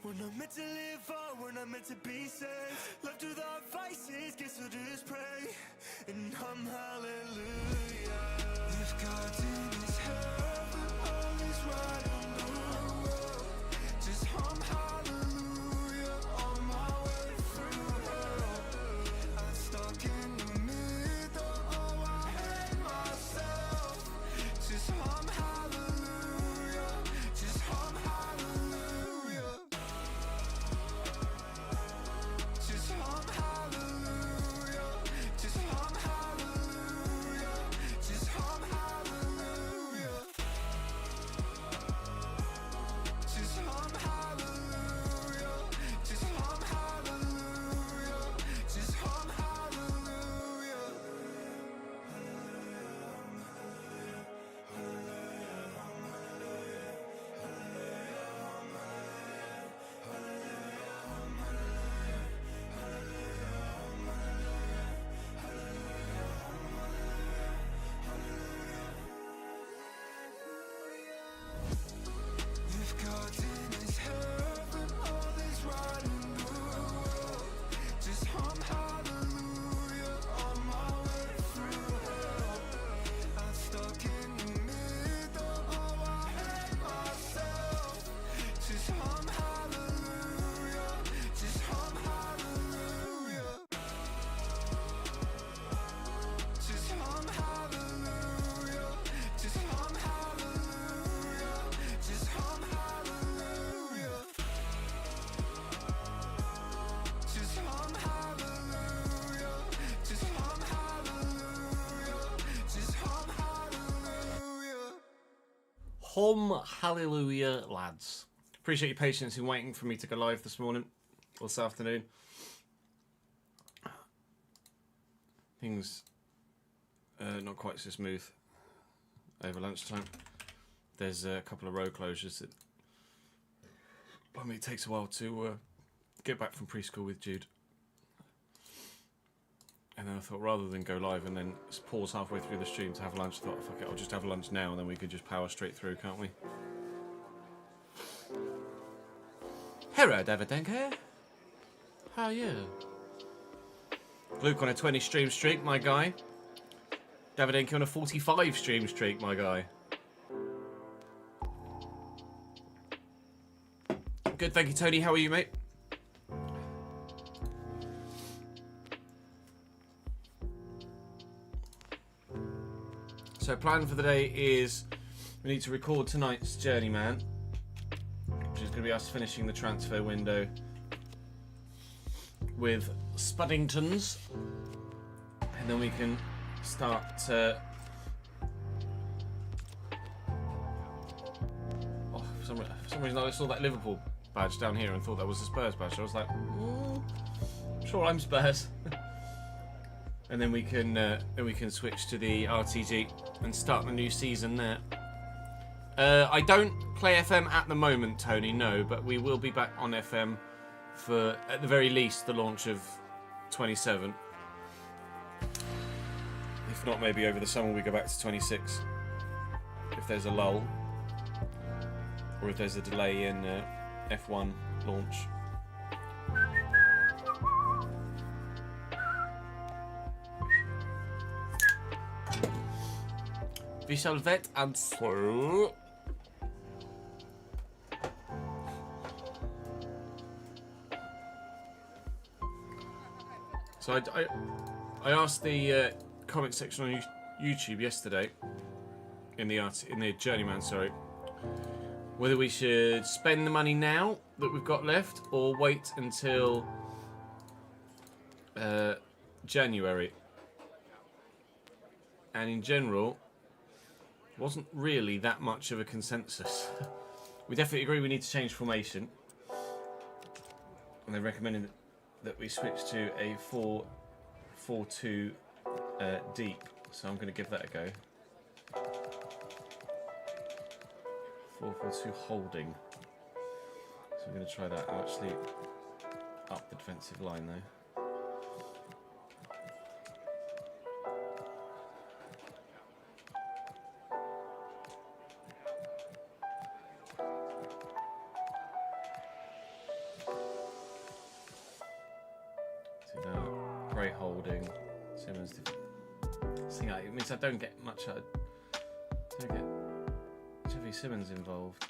We're not meant to live on, we're not meant to be saved. Left with our vices, guess we'll just pray and hum hallelujah. If God's in his heaven, all is right in the world. Just hum hallelujah on my way through hell. I'm stuck in the middle, oh I hate myself. Just hum hallelujah, just hum hallelujah. Just hum hallelujah, just hum hallelujah, just hum hallelujah. Just hum hallelujah, just hum hallelujah, just hum hallelujah. If God's in his heaven, all is right in the world. Just hum hallelujah on my way through hell. I'm stuck in the middle, oh I hate myself. Just hum hallelujah, just hum hallelujah. Just hum hallelujah, just hum hallelujah, just hum hallelujah. Just hum hallelujah, just hum hallelujah, just hum hallelujah. Hum hallelujah, lads. Appreciate your patience in waiting for me to go live this morning or this afternoon. Things not quite so smooth over lunchtime. There's a couple of road closures that, I mean, it takes a while to get back from preschool with Jude. And then I thought, rather than go live and then pause halfway through the stream to have lunch, I thought, fuck it, I'll just have lunch now and then we can just power straight through, can't we? Hello, Davidenko. How are you? Luke on a 20 stream streak, my guy. Davidenko on a 45 stream streak, my guy. Good, thank you, Tony. How are you, mate? So plan for the day is we need to record tonight's Journeyman, which is going to be us finishing the transfer window with Spuddingtons, and then we can start for some reason I saw that Liverpool badge down here and thought that was the Spurs badge. I was like, I'm sure I'm Spurs. And then we can switch to the RTG and start the new season there. I don't play FM at the moment, Tony, no, but we will be back on FM for, at the very least, the launch of 27. If not, maybe over the summer we go back to 26. If there's a lull, or if there's a delay in F1 launch. Vi shall vet and so. So I asked the comment section on YouTube yesterday in the Journeyman, sorry, whether we should spend the money now that we've got left or wait until January. And in general, wasn't really that much of a consensus. We definitely agree we need to change formation, and they recommended that we switch to a 4-4-2 deep. So I'm going to give that a go. 4-4-2 holding. So I'm going to try that. I'll actually up the defensive line though. Gray holding. Simmons. See, it means I don't get much. I don't get Chevy Simmons involved.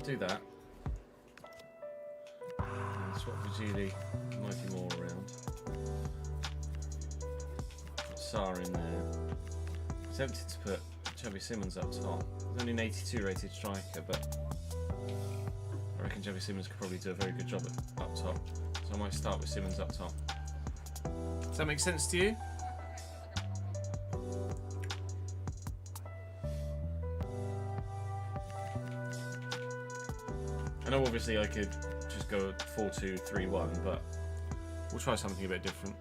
Do that. And swap Vajili, Mighty Moore around. Put Sar in there. I was tempted to put Chevy Simmons up top. He's only an 82 rated striker, but I reckon Chevy Simmons could probably do a very good job up top. So I might start with Simmons up top. Does that make sense to you? I know obviously I could just go 4-2-3-1, but we'll try something a bit different.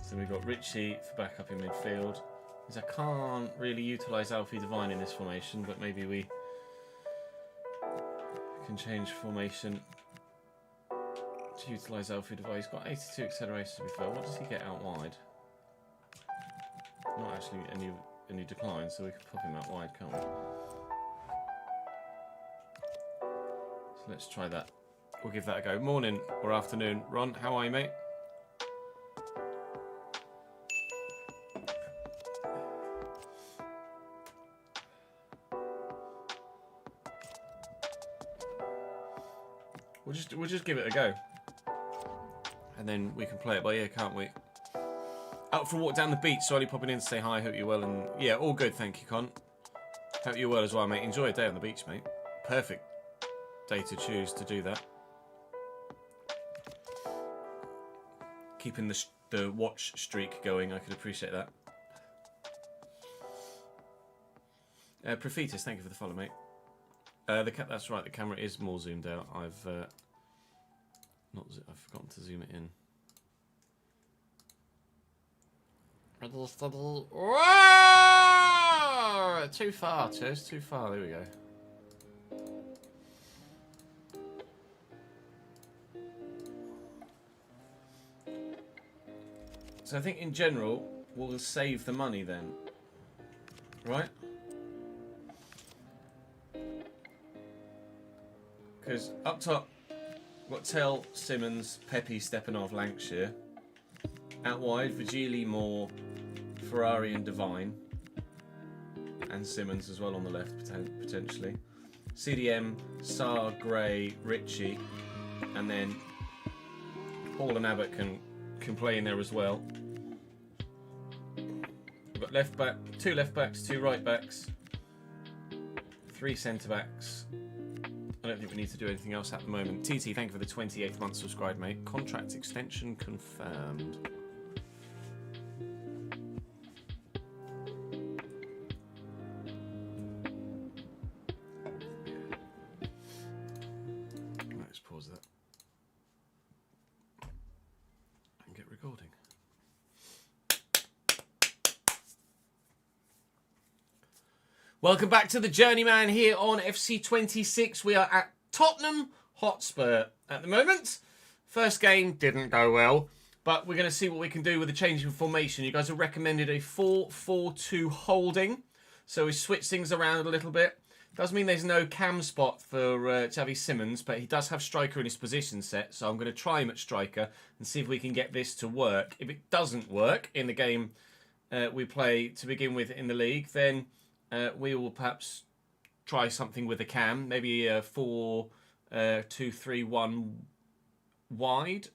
So we've got Richie for backup in midfield. Because I can't really utilise Alfie Devine in this formation, but maybe we can change formation to utilise Alfie Devine. He's got 82 accelerators to be fair. What does he get out wide? Not actually any decline, so we can pop him out wide, can't we? So let's try that. We'll give that a go. Morning or afternoon. Ron, how are you, mate? We'll just give it a go. And then we can play it by ear, can't we? Out for a walk down the beach, so only popping in to say hi, hope you're well, and yeah, all good, thank you, Con. Hope you're well as well, mate. Enjoy a day on the beach, mate. Perfect day to choose to do that. Keeping the watch streak going, I could appreciate that. Prophetus, thank you for the follow, mate. That's right, the camera is more zoomed out. I've forgotten to zoom it in. Ready, steady. Whoa! Too far, Chaz, too far. There we go. So I think in general, we'll save the money then. Right? Because up top, we've got Tell, Simmons, Pepe, Stepanov, Lancashire. Out wide, Vajili, Moore, Ferrari and Devine. And Simmons as well on the left, potentially. CDM, Saar, Gray, Ritchie. And then Paul and Abbott can play in there as well. We've got left back, 2 left backs, 2 right backs, 3 centre backs. I don't think we need to do anything else at the moment. TT, thank you for the 28th month subscribed, mate. Contract extension confirmed. Let's pause that. And get recording. Welcome back to the Journeyman here on FC26. We are at Tottenham Hotspur at the moment. First game didn't go well, but we're going to see what we can do with the change in formation. You guys have recommended a 4-4-2 holding, so we switch things around a little bit. Does mean there's no cam spot for Xavi Simmons, but he does have striker in his position set, so I'm going to try him at striker and see if we can get this to work. If it doesn't work in the game we play to begin with in the league, then we will perhaps try something with a cam, maybe a 4-2-3-1 wide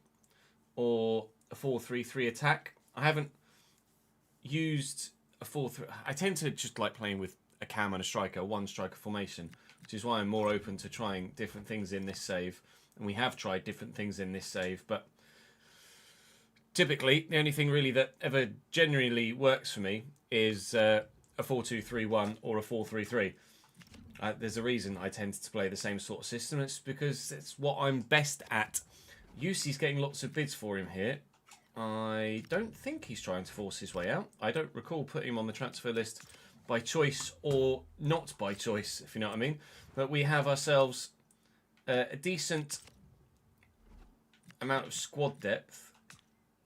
or a 4-3-3 attack. I haven't used a 4-3. I tend to just like playing with a cam and a striker, one striker formation, which is why I'm more open to trying different things in this save. And we have tried different things in this save, but typically the only thing really that ever genuinely works for me is a 4-2-3-1 or a 4-3-3. There's a reason I tend to play the same sort of system. It's because it's what I'm best at. Yusi's getting lots of bids for him here. I don't think he's trying to force his way out. I don't recall putting him on the transfer list by choice or not by choice, if you know what I mean. But we have ourselves a decent amount of squad depth.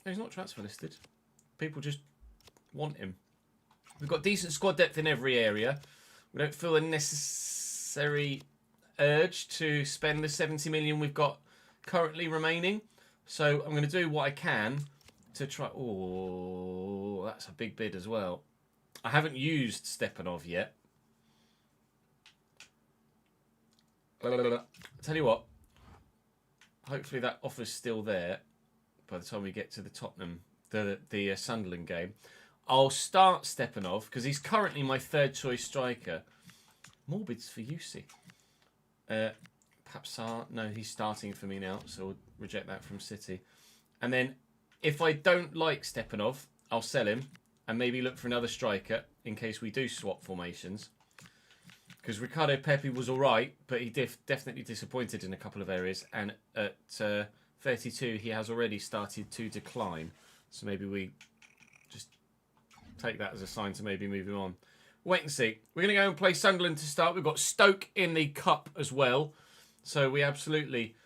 No, he's not transfer listed. People just want him. We've got decent squad depth in every area. We don't feel a necessary urge to spend the 70 million we've got currently remaining. So I'm going to do what I can to try... Oh, that's a big bid as well. I haven't used Stepanov yet. I'll tell you what. Hopefully that offer's still there by the time we get to the Tottenham, the Sunderland game. I'll start Stepanov because he's currently my third choice striker. More bids for Yusi. Perhaps no, he's starting for me now, so we'll reject that from City. And then if I don't like Stepanov, I'll sell him and maybe look for another striker in case we do swap formations. Because Ricardo Pepe was all right, but he definitely disappointed in a couple of areas. And at 32, he has already started to decline. So maybe we just take that as a sign to maybe move him on. Wait and see. We're going to go and play Sunderland to start. We've got Stoke in the Cup as well. So we absolutely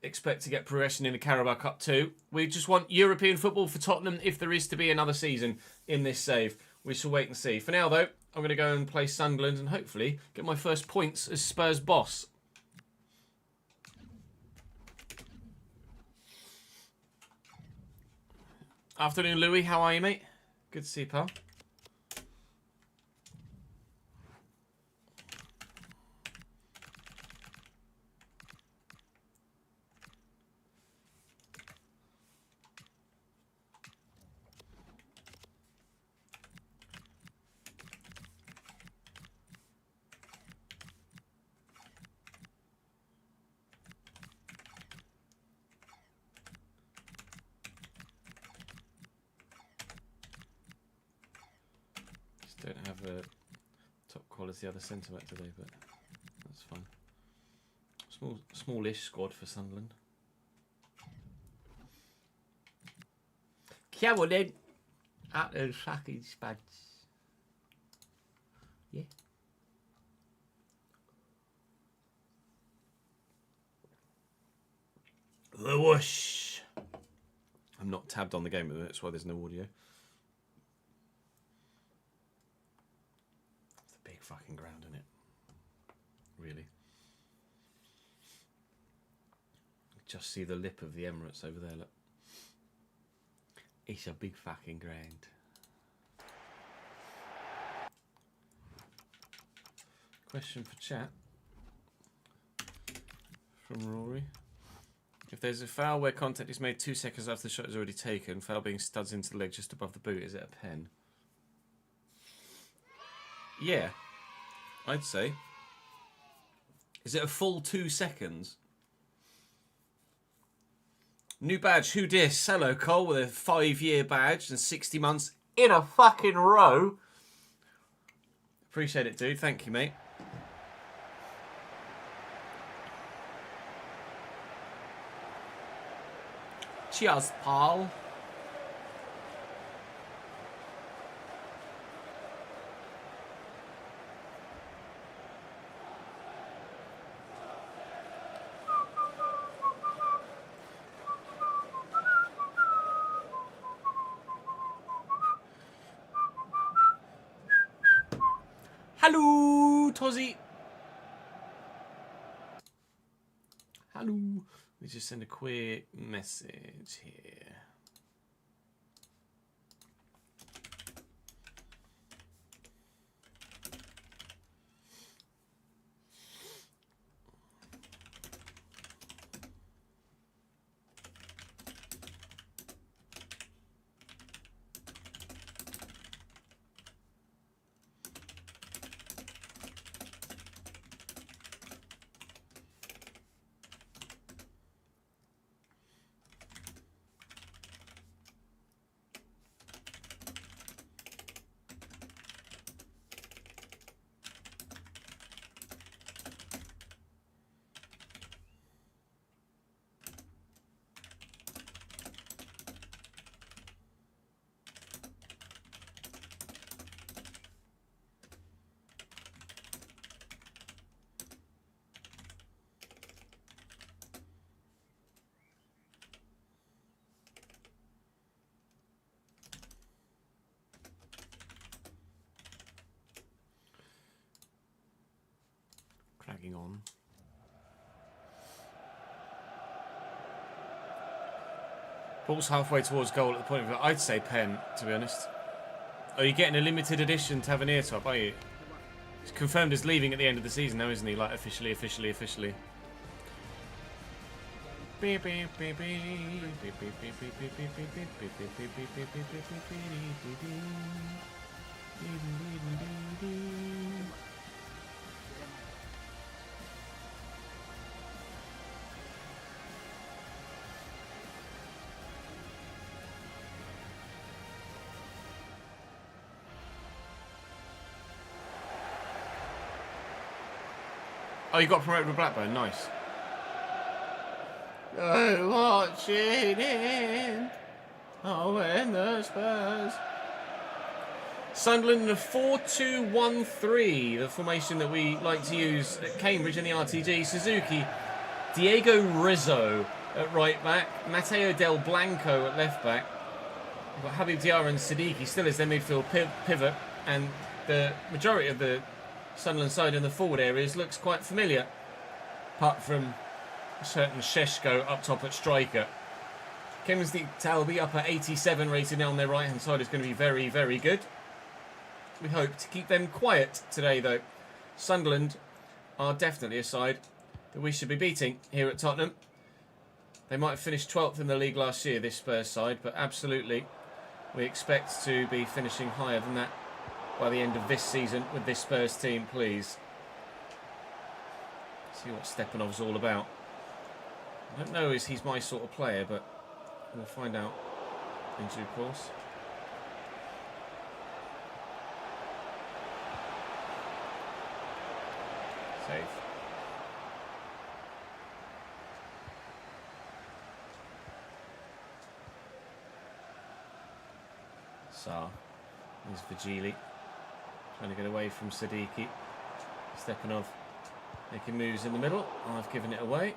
expect to get progression in the Carabao Cup too. We just want European football for Tottenham if there is to be another season in this save. We shall wait and see. For now, though, I'm going to go and play Sunderland and hopefully get my first points as Spurs boss. Afternoon, Louis. How are you, mate? Good to see you, pal. Don't have a top quality other centre back today, but that's fine. Smallish squad for Sunderland. Come on then, out those fucking spuds. Yeah. The whoosh. I'm not tabbed on the game at the minute, that's why there's no audio. Fucking ground in it, really. Just see the lip of the Emirates over there. Look, it's a big fucking ground. Question for chat from Rory: if there's a foul where contact is made 2 seconds after the shot is already taken, foul being studs into the leg just above the boot, is it a pen? Yeah. I'd say. Is it a full 2 seconds? New badge, who dis? Hello, Cole, with a 5-year badge and 60 months in a fucking row. Appreciate it, dude. Thank you, mate. Cheers, pal. Hello, Tozzy. Hello. Let me just send a quick message here. lagging on. Ball's halfway towards goal at the point of it. I'd say pen, to be honest. Are you getting a limited edition Tavernier top, are you? He's confirmed as leaving at the end of the season now, isn't he? Like, officially. Oh, you got promoted with Blackburn, nice. Oh, watching in. Oh, and the Spurs. Sunderland in a 4-2-1-3, the formation that we like to use at Cambridge in the RTG. Suzuki, Diego Rizzo at right back, Matteo Del Blanco at left back. We've got Habib Diarra and Siddiqui still as their midfield pivot, and the majority of the Sunderland side in the forward areas looks quite familiar, apart from a certain Sheshko up top at striker. Kingsley Talby up at 87 rated now on their right hand side is going to be very, very good. We hope to keep them quiet today though. Sunderland are definitely a side that we should be beating here at Tottenham. They might have finished 12th in the league last year, this Spurs side, but absolutely we expect to be finishing higher than that by the end of this season with this Spurs team, please. See what Stepanov's all about. I don't know if he's my sort of player, but we'll find out in due course. Save. Sarr. There's Vigili. Trying to get away from Siddiqui. Stepanov making moves in the middle. I've given it away.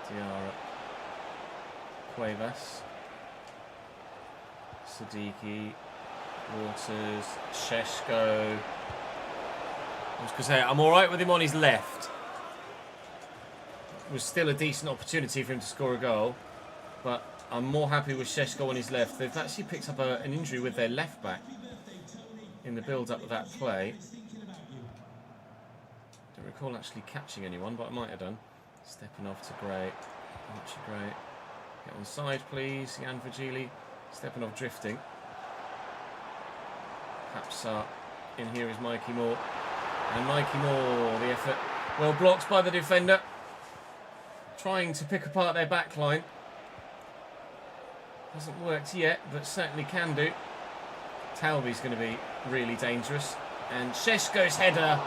Diarra. Cuevas. Siddiqui. Waters. Sheshko. I was going to say, I'm alright with him on his left. It was still a decent opportunity for him to score a goal, but I'm more happy with Sheshko on his left. They've actually picked up an injury with their left back in the build-up of that play. Don't recall actually catching anyone, but I might have done. Stepanov to Gray. Archie Gray. Get on side, please. Jan Vigili. Stepanov drifting. Papsar. In here is Mikey Moore. And Mikey Moore, the effort. Well blocked by the defender. Trying to pick apart their back line. Hasn't worked yet, but certainly can do. Talby's going to be really dangerous. And Sheshko's header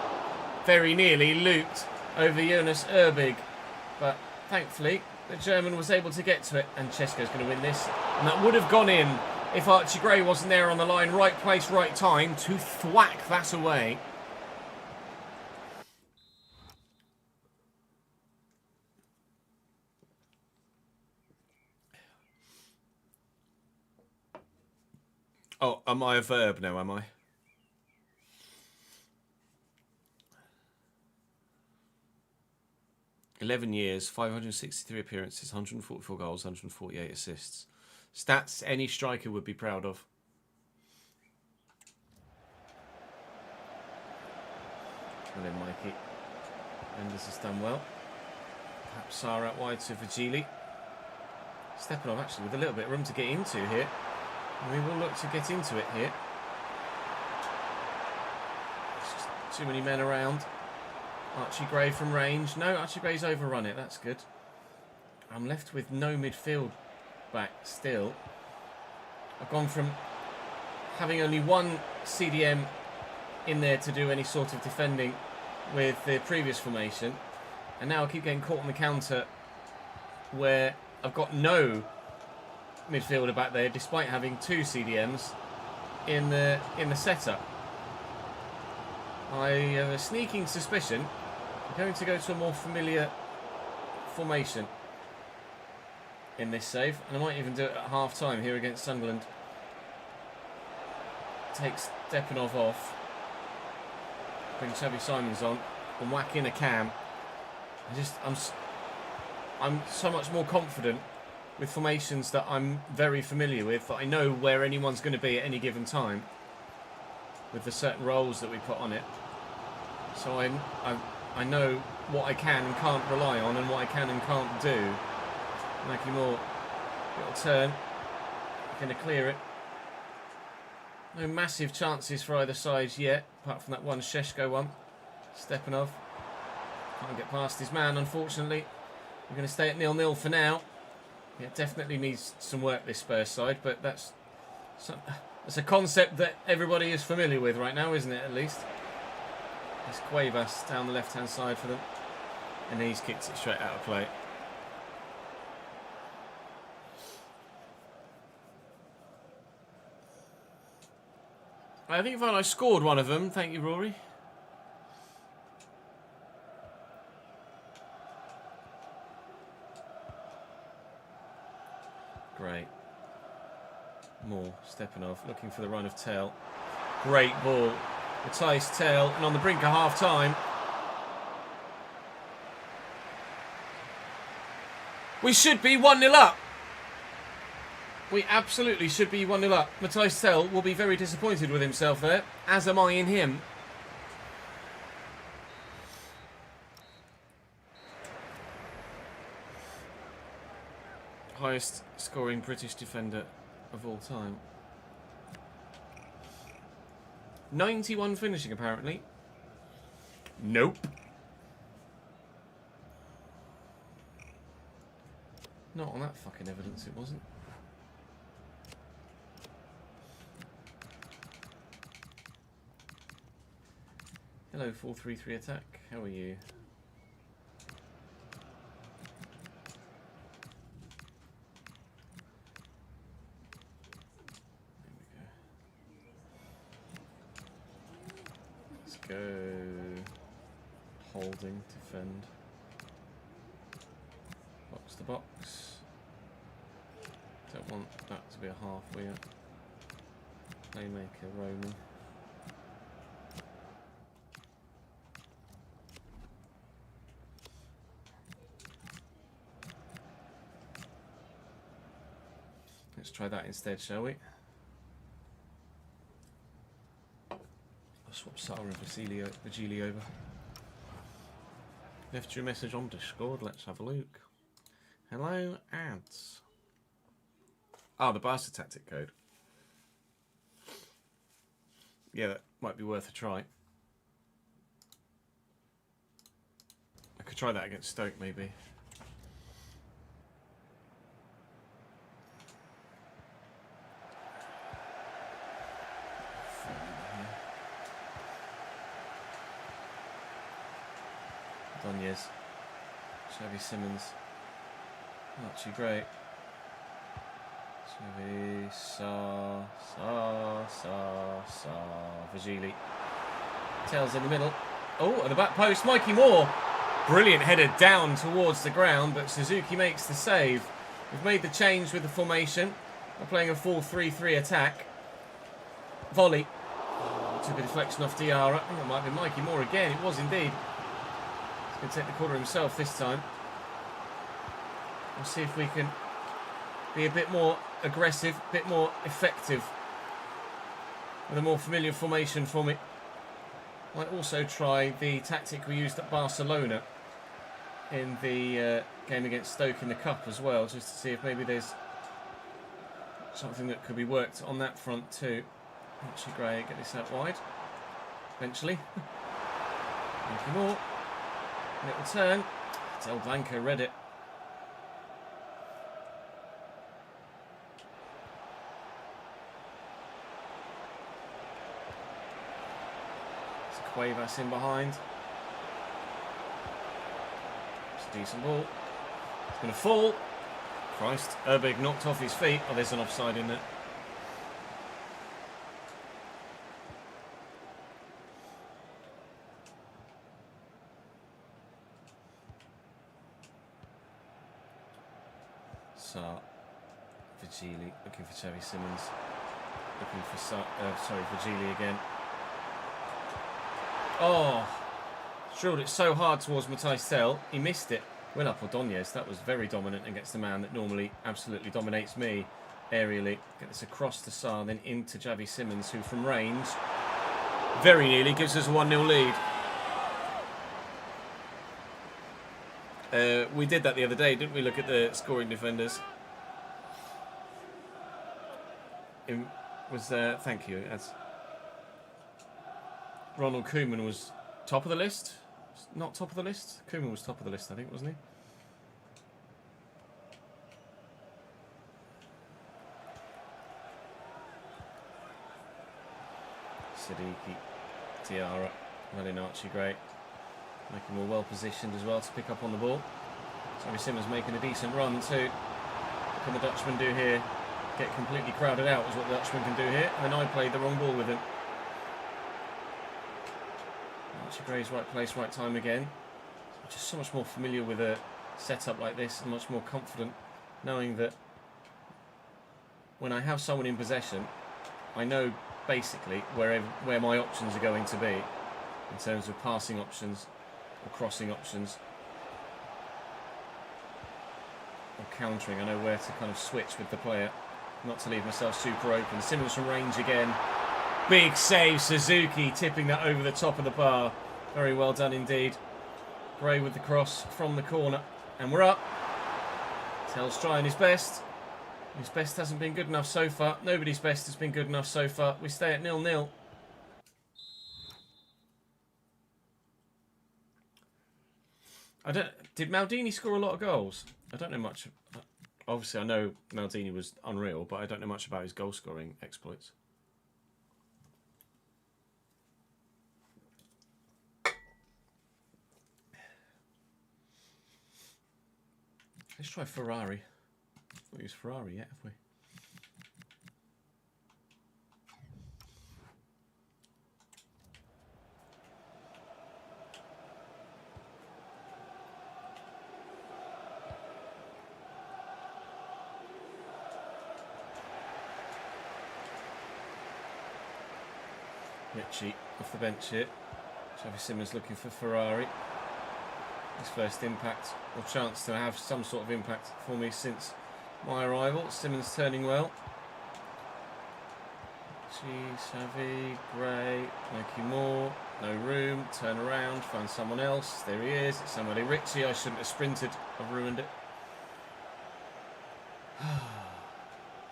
very nearly looped over Jonas Erbig. But thankfully, the German was able to get to it. And Sheshko's going to win this. And that would have gone in if Archie Gray wasn't there on the line. Right place, right time to thwack that away. Oh, am I a verb now, am I? "11 years, 563 appearances, 144 goals, 148 assists. Stats any striker would be proud of. And then Mikey. Mendes has done well. Perhaps Sarr out wide to Vigili. Stepanov actually with a little bit of room to get into here. And we will look to get into it here. There's just too many men around. Archie Gray from range. No, Archie Gray's overrun it. That's good. I'm left with no midfield back still. I've gone from having only one CDM in there to do any sort of defending with the previous formation. And now I keep getting caught on the counter where I've got no midfielder back there, despite having two CDMs in the setup. I have a sneaking suspicion I'm going to go to a more familiar formation in this save, and I might even do it at half time here against Sunderland takes Stepanov off, bring Xavi Simons on, and whack in a Cam. I'm so much more confident with formations that I'm very familiar with, that I know where anyone's going to be at any given time with the certain roles that we put on it. So I know what I can and can't rely on and what I can and can't do. Mikey Moore, little turn, going to clear it. No massive chances for either side yet, apart from that one Sheshko one. Stepanov can't get past his man, unfortunately. We're going to stay at 0-0 for now. Yeah, definitely needs some work, this Spurs side, but that's a concept that everybody is familiar with right now, isn't it, at least? It's Cuevas down the left-hand side for them. And he's kicked it straight out of play. I think I scored one of them. Thank you, Rory. Great. More Stepanov looking for the run of Tell. Great ball. Matthijs Tell, and on the brink of half-time. We should be 1-0 up. We absolutely should be 1-0 up. Matthijs Tell will be very disappointed with himself there, as am I in him. Highest scoring British defender of all time. 91 finishing, apparently. Nope. Not on that fucking evidence, it wasn't. Hello, 433 attack. How are you? Go. Holding, defend. Box to box. Don't want that to be a half wheel. Playmaker roaming. Let's try that instead, shall we? Swap Sarah and Vasili over. Left you a message on Discord. Let's have a look. Hello, ads. Oh, the bastard tactic code. Yeah, that might be worth a try. I could try that against Stoke, maybe. Yes. Xavi Simons. Archie great. Xavi, Vagili. Tails in the middle. Oh, at the back post, Mikey Moore. Brilliant header down towards the ground, but Suzuki makes the save. We've made the change with the formation. We're playing a 4-3-3 attack. Volley. Took a deflection off Diarra. I think it might be Mikey Moore again. It was indeed. He's going to take the corner himself this time. We'll see if we can be a bit more aggressive, a bit more effective with a more familiar formation for me. Might also try the tactic we used at Barcelona in the game against Stoke in the Cup as well, just to see if maybe there's something that could be worked on that front too. Actually, Gray, get this out wide. Eventually. Thank you more. Little turn. Del Blanco read it. It's Cuevas in behind. It's a decent ball. It's going to fall. Christ. Urbig knocked off his feet. Oh, there's an offside in there. Vagili looking for Xavi Simons. Looking for for Geely again. Oh, drilled it so hard towards Matthijs Tel. He missed it. Will up Ordonez. That was very dominant against the man that normally absolutely dominates me aerially. Get this across to Saar, then into Javi Simmons, who from range very nearly gives us a 1-0 lead. We did that the other day, didn't we? Look at the scoring defenders. Thank you. As Ronald Koeman was top of the list. Not top of the list. Koeman was top of the list, I think, wasn't he? Siddiqui, Diarra, Malinachi, great. Making more well positioned as well to pick up on the ball. Sammy Simmons making a decent run too. What can the Dutchman do here? Get completely crowded out is what the Dutchman can do here. And I played the wrong ball with him. Archie Gray's right place, right time again. Just so much more familiar with a setup like this and much more confident knowing that when I have someone in possession, I know basically where my options are going to be in terms of passing options or crossing options or countering. I know where to kind of switch with the player, not to leave myself super open. Simmons from range again. Big save, Suzuki tipping that over the top of the bar. Very well done indeed. Gray with the cross from the corner. And we're up. Tel's trying his best. His best hasn't been good enough so far. Nobody's best has been good enough so far. We stay at 0-0. Did Maldini score a lot of goals? I don't know much. Obviously, I know Maldini was unreal, but I don't know much about his goal-scoring exploits. Let's try Ferrari. Haven't used Ferrari yet, have we? Ritchie off the bench here. Javi Simmons looking for Ferrari. His first impact, or chance to have some sort of impact for me since my arrival. Simmons turning well. Xavi, Gray, Mikey Moore, no room, turn around, find someone else. There he is, it's somebody. Ritchie, I shouldn't have sprinted, I've ruined it.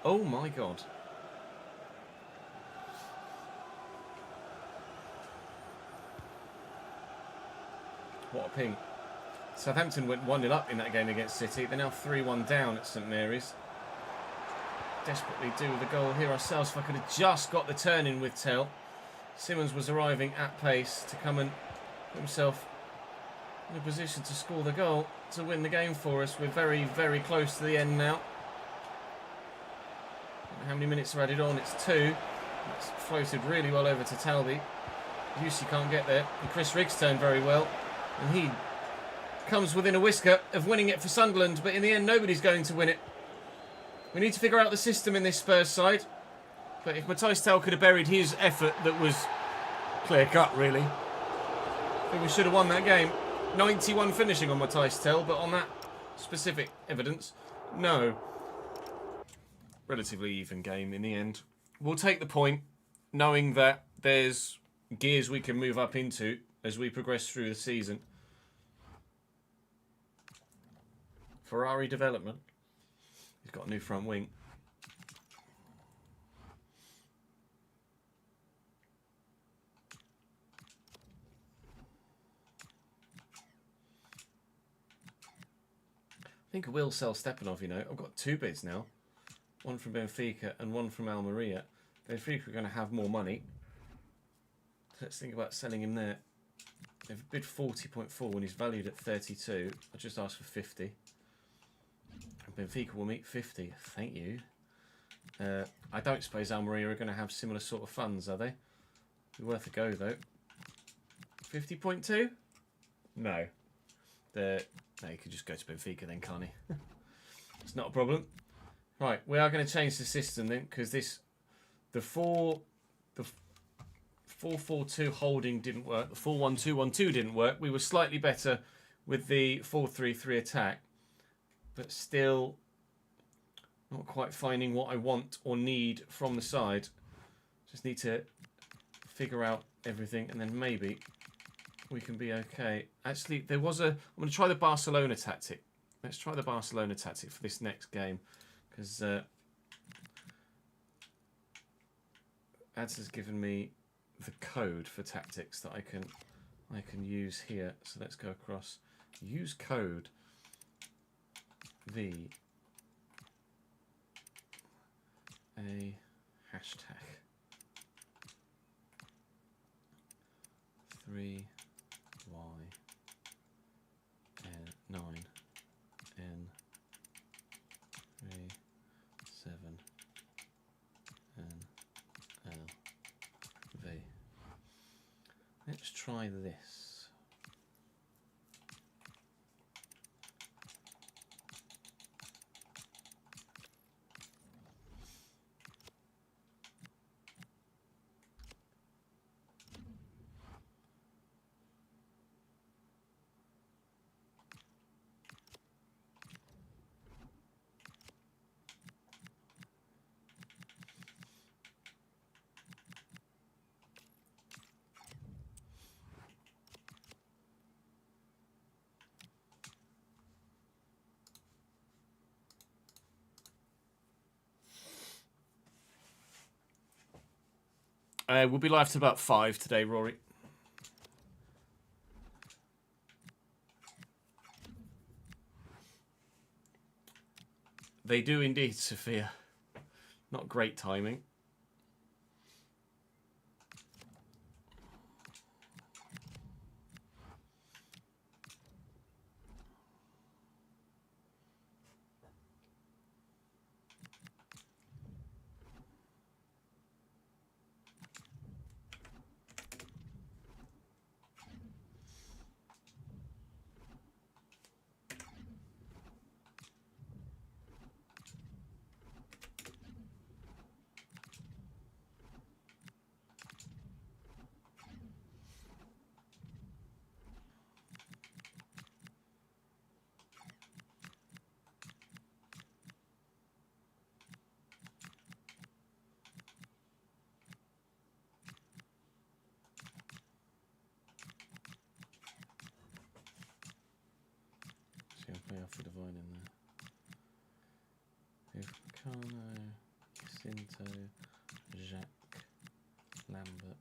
Oh my god. What a ping. Southampton went 1-0 up in that game against City. They're now 3-1 down at St Mary's. Desperately do the goal here ourselves. If I could have just got the turn in with Tel. Simmons was arriving at pace to come and put himself in a position to score the goal to win the game for us. We're very, very close to the end now. How many minutes are added on? It's 2. It's floated really well over to Talby. Yusi can't get there. And Chris Riggs turned very well. And he comes within a whisker of winning it for Sunderland, but in the end nobody's going to win it. We need to figure out the system in this Spurs side. But if Matthijs Tel could have buried his effort that was clear cut really, I think we should have won that game. 91 finishing on Matthijs Tel, but on that specific evidence, no. Relatively even game in the end. We'll take the point, knowing that there's gears we can move up into as we progress through the season. Ferrari development. He's got a new front wing. I think I will sell Stepanov, you know. I've got 2 bids now. One from Benfica and one from Almeria. Benfica are going to have more money. Let's think about selling him there. They've bid 40.4 when he's valued at 32. I just asked for 50. And Benfica will meet 50. Thank you. I don't suppose Almeria are going to have similar sort of funds, are they? Be worth a go though. 50.2? No. No, he could just go to Benfica then, can't he? It's not a problem. Right, we are going to change the system then, because this The 4-4-2 holding didn't work. The 4-1-2-1-2 didn't work. We were slightly better with the 4-3-3 attack, but still not quite finding what I want or need from the side. Just need to figure out everything, and then maybe we can be okay. Actually, there was a... I'm going to try the Barcelona tactic. Let's try the Barcelona tactic for this next game, because Ads has given me the code for tactics that I can use here. So let's go across. Use code V a hashtag 3 Y N 9 N 3 7 N L V. Let's try this. We'll be live to about 5 today, Rory. They do indeed, Sophia. Not great timing. Alpha Divine in there. Cano, Jacinto, Jacques, Lambert.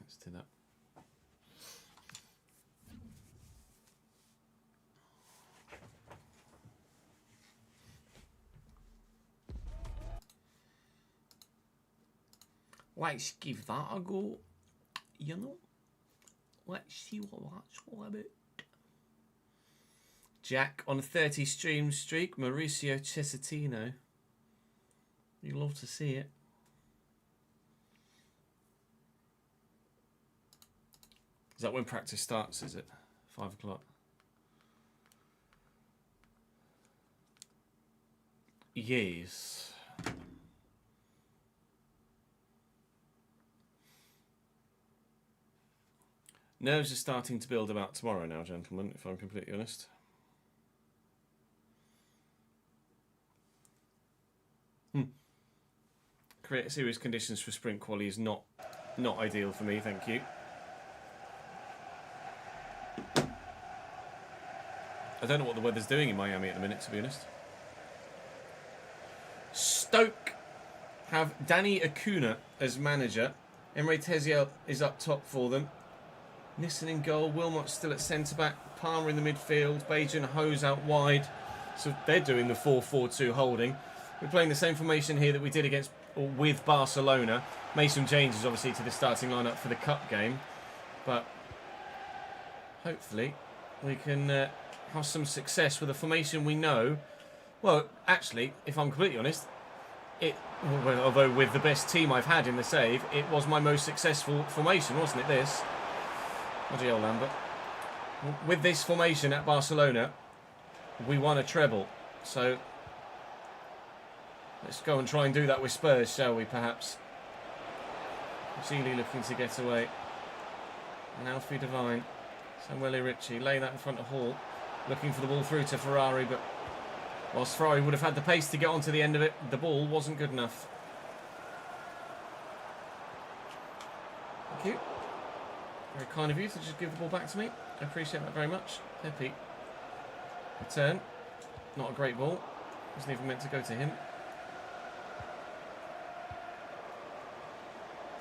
Let's do that. Let's give that a go, you know. Let's see what that's all about. Jack on a 30 stream streak, Mauricio Cesatino. You love to see it. Is that when practice starts, is it? 5 o'clock. Yes. Nerves are starting to build about tomorrow now, gentlemen, if I'm completely honest. Create serious conditions for sprint quali is not ideal for me, thank you. I don't know what the weather's doing in Miami at the minute, to be honest. Stoke have Danny Acuna as manager. Emre Teziel is up top for them. Nissen in goal, Wilmot's still at centre-back, Palmer in the midfield, Bajan Hose out wide. So they're doing the 4-4-2 holding. We're playing the same formation here that we did against or with Barcelona. Made some changes, obviously, to the starting lineup for the cup game. But hopefully we can have some success with a formation we know. Well, actually, if I'm completely honest, Well, although with the best team I've had in the save, it was my most successful formation, wasn't it, this? Bloody hell, Lambert. With this formation at Barcelona, we won a treble. So, let's go and try and do that with Spurs, shall we, perhaps? Gili looking to get away. And Alfie Devine. Samuel Ricci, lay that in front of Hall. Looking for the ball through to Ferrari, but whilst Ferrari would have had the pace to get onto the end of it, the ball wasn't good enough. Thank you. Very kind of you to just give the ball back to me. I appreciate that very much. Pepe. Return. Not a great ball. Wasn't even meant to go to him.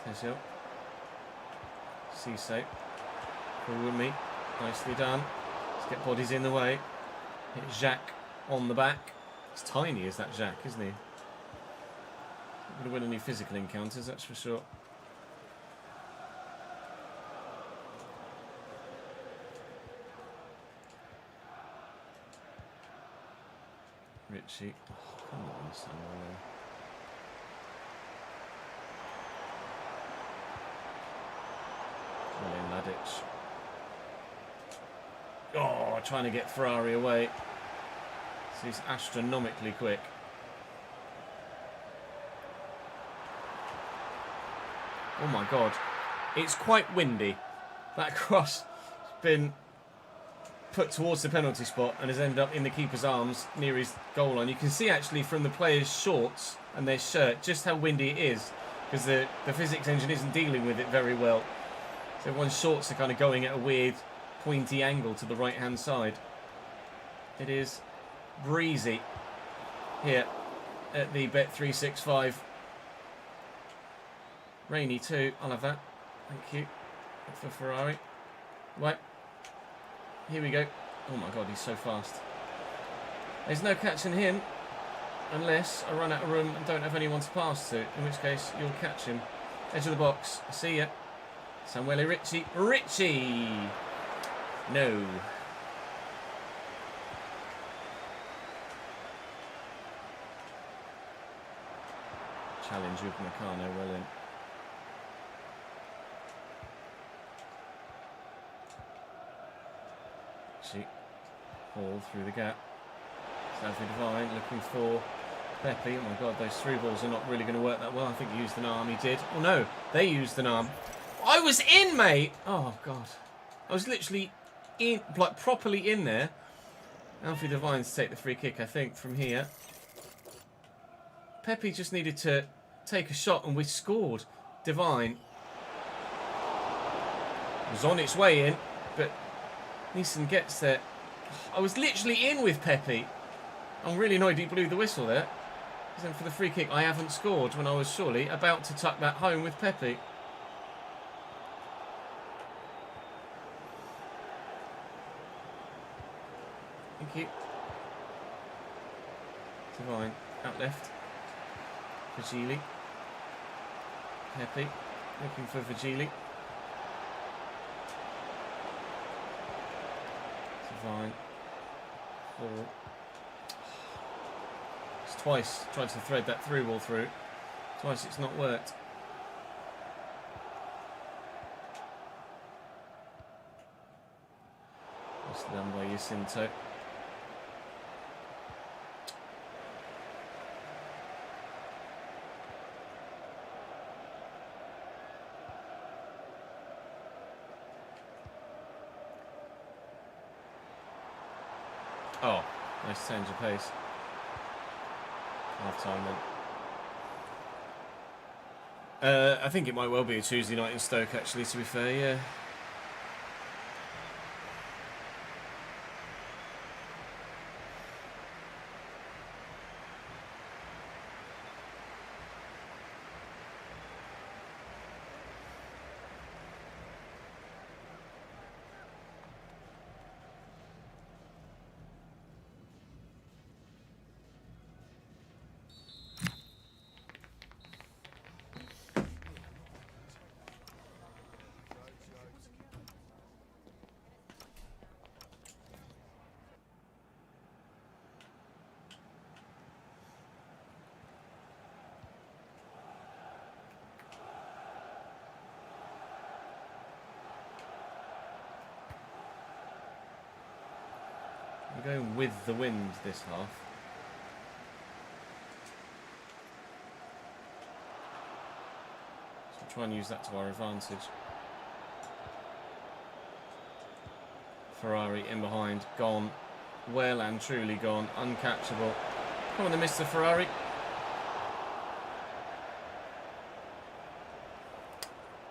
Tezio. Cisse. Forward me. Nicely done. Let's get bodies in the way. Hit Jacques on the back. He's tiny as that Jacques, isn't he? Not going to win any physical encounters, that's for sure. Richie. Oh, come on, Samuel. Mladic. Oh, trying to get Ferrari away. So he's astronomically quick. Oh my God. It's quite windy. That cross has been put towards the penalty spot and has ended up in the keeper's arms near his goal line. You can see actually from the players' shorts and their shirt just how windy it is, because the physics engine isn't dealing with it very well. So everyone's shorts are kind of going at a weird pointy angle to the right hand side. It is breezy here at the Bet365. Rainy too, I'll have that. Thank you. Good for Ferrari. Right. Here we go. Oh my God, he's so fast. There's no catching him unless I run out of room and don't have anyone to pass to, in which case you'll catch him. Edge of the box. I see ya. Samuel Ricci. Ricci! No. Challenge with Meccano well in. Ricci. Ball through the gap. Alfie Devine looking for Pepe. Oh my God, those through balls are not really going to work that well. I think he used an arm. He did. Oh no, they used an arm. I was in, mate. Oh God, I was literally in, like properly in there. Alfie Devine to take the free kick, I think, from here. Pepe just needed to take a shot and we scored. Devine was on its way in, but Neeson gets there. I was literally in with Pepe. I'm really annoyed he blew the whistle there. Because then for the free kick, I haven't scored when I was surely about to tuck that home with Pepe. Thank you. Devine, out left. Vigili. Pepe, looking for Vigili. Devine. Hall. It's twice tried to thread that through ball through. Twice it's not worked. That's done by Jacinto. Oh, nice change of pace. Half time then. I think it might well be a Tuesday night in Stoke, actually, to be fair, yeah. We're going with the wind this half. So we'll try and use that to our advantage. Ferrari in behind, gone. Well and truly gone. Uncatchable. Come on, Mr. Ferrari.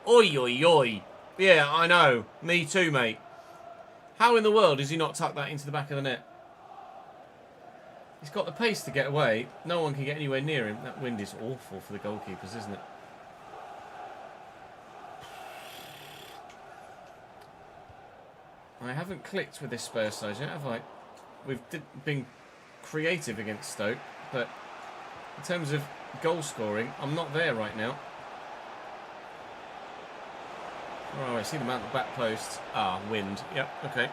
Oi, oi, oi. Yeah, I know. Me too, mate. How in the world does he not tuck that into the back of the net? He's got the pace to get away. No one can get anywhere near him. That wind is awful for the goalkeepers, isn't it? I haven't clicked with this Spurs side yet, have I? We've been creative against Stoke, but in terms of goal scoring, I'm not there right now. Oh, I see them out the back post. Ah, wind. Yep, okay.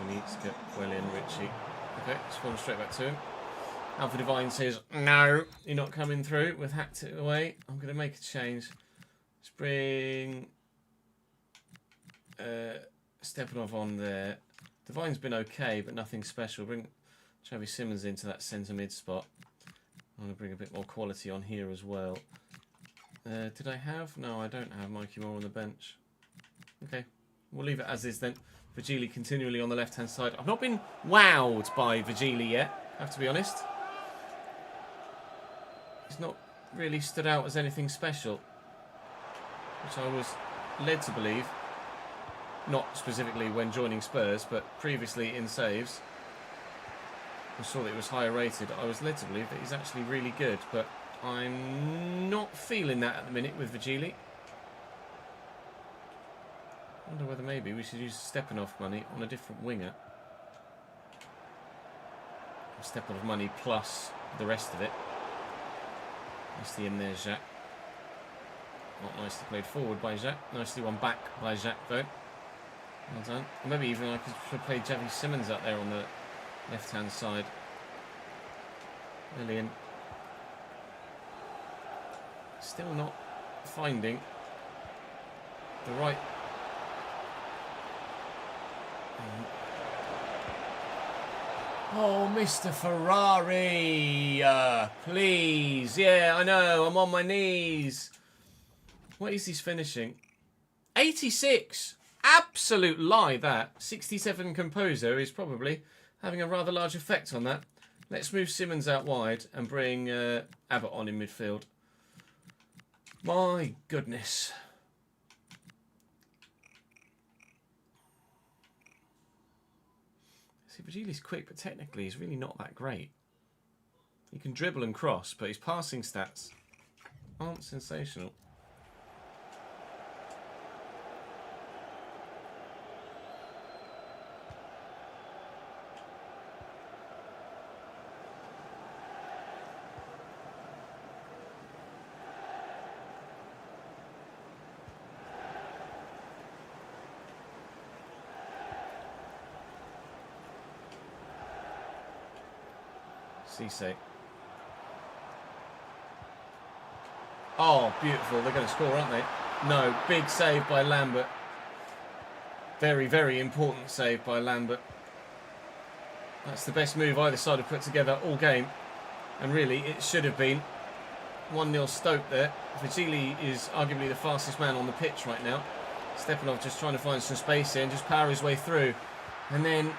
Needs to get well in, Richie. Okay, spawn straight back to him. Alpha Divine says, no, you're not coming through. We've hacked it away. I'm going to make a change. Let's bring Stepanov on there. Divine's been okay, but nothing special. Bring Xavi Simons into that centre mid spot. I'm going to bring a bit more quality on here as well. Did I have? No, I don't have Mikey Moore on the bench. Okay, we'll leave it as is then. Virgili continually on the left-hand side. I've not been wowed by Virgili yet, I have to be honest. He's not really stood out as anything special, which I was led to believe. Not specifically when joining Spurs, but previously in saves. I saw that it was higher rated. I was led to believe that he's actually really good, but I'm not feeling that at the minute with Virgili. I wonder whether maybe we should use Stepanov money on a different winger. Stepanov money plus the rest of it. Nicely in there, Jacques. Not nicely played forward by Jacques. Nicely won back by Jacques, though. Well done. Or maybe even I could play Xavi Simons out there on the left-hand side. Lillian. Still not finding the right... Oh, Mr. Ferrari, please. Yeah, I know, I'm on my knees. What is his finishing? 86. Absolute lie, that. 67 Composer is probably having a rather large effect on that. Let's move Simons out wide and bring Abbott on in midfield. My goodness. Virgili's quick, but technically he's really not that great. He can dribble and cross, but his passing stats aren't sensational. Cisse. Oh, beautiful. They're going to score, aren't they? No, big save by Lambert. Very, very important save by Lambert. That's the best move either side have put together all game. And really, it should have been 1-0 Stoke there. Virgili is arguably the fastest man on the pitch right now. Stepanov just trying to find some space here and just power his way through. And then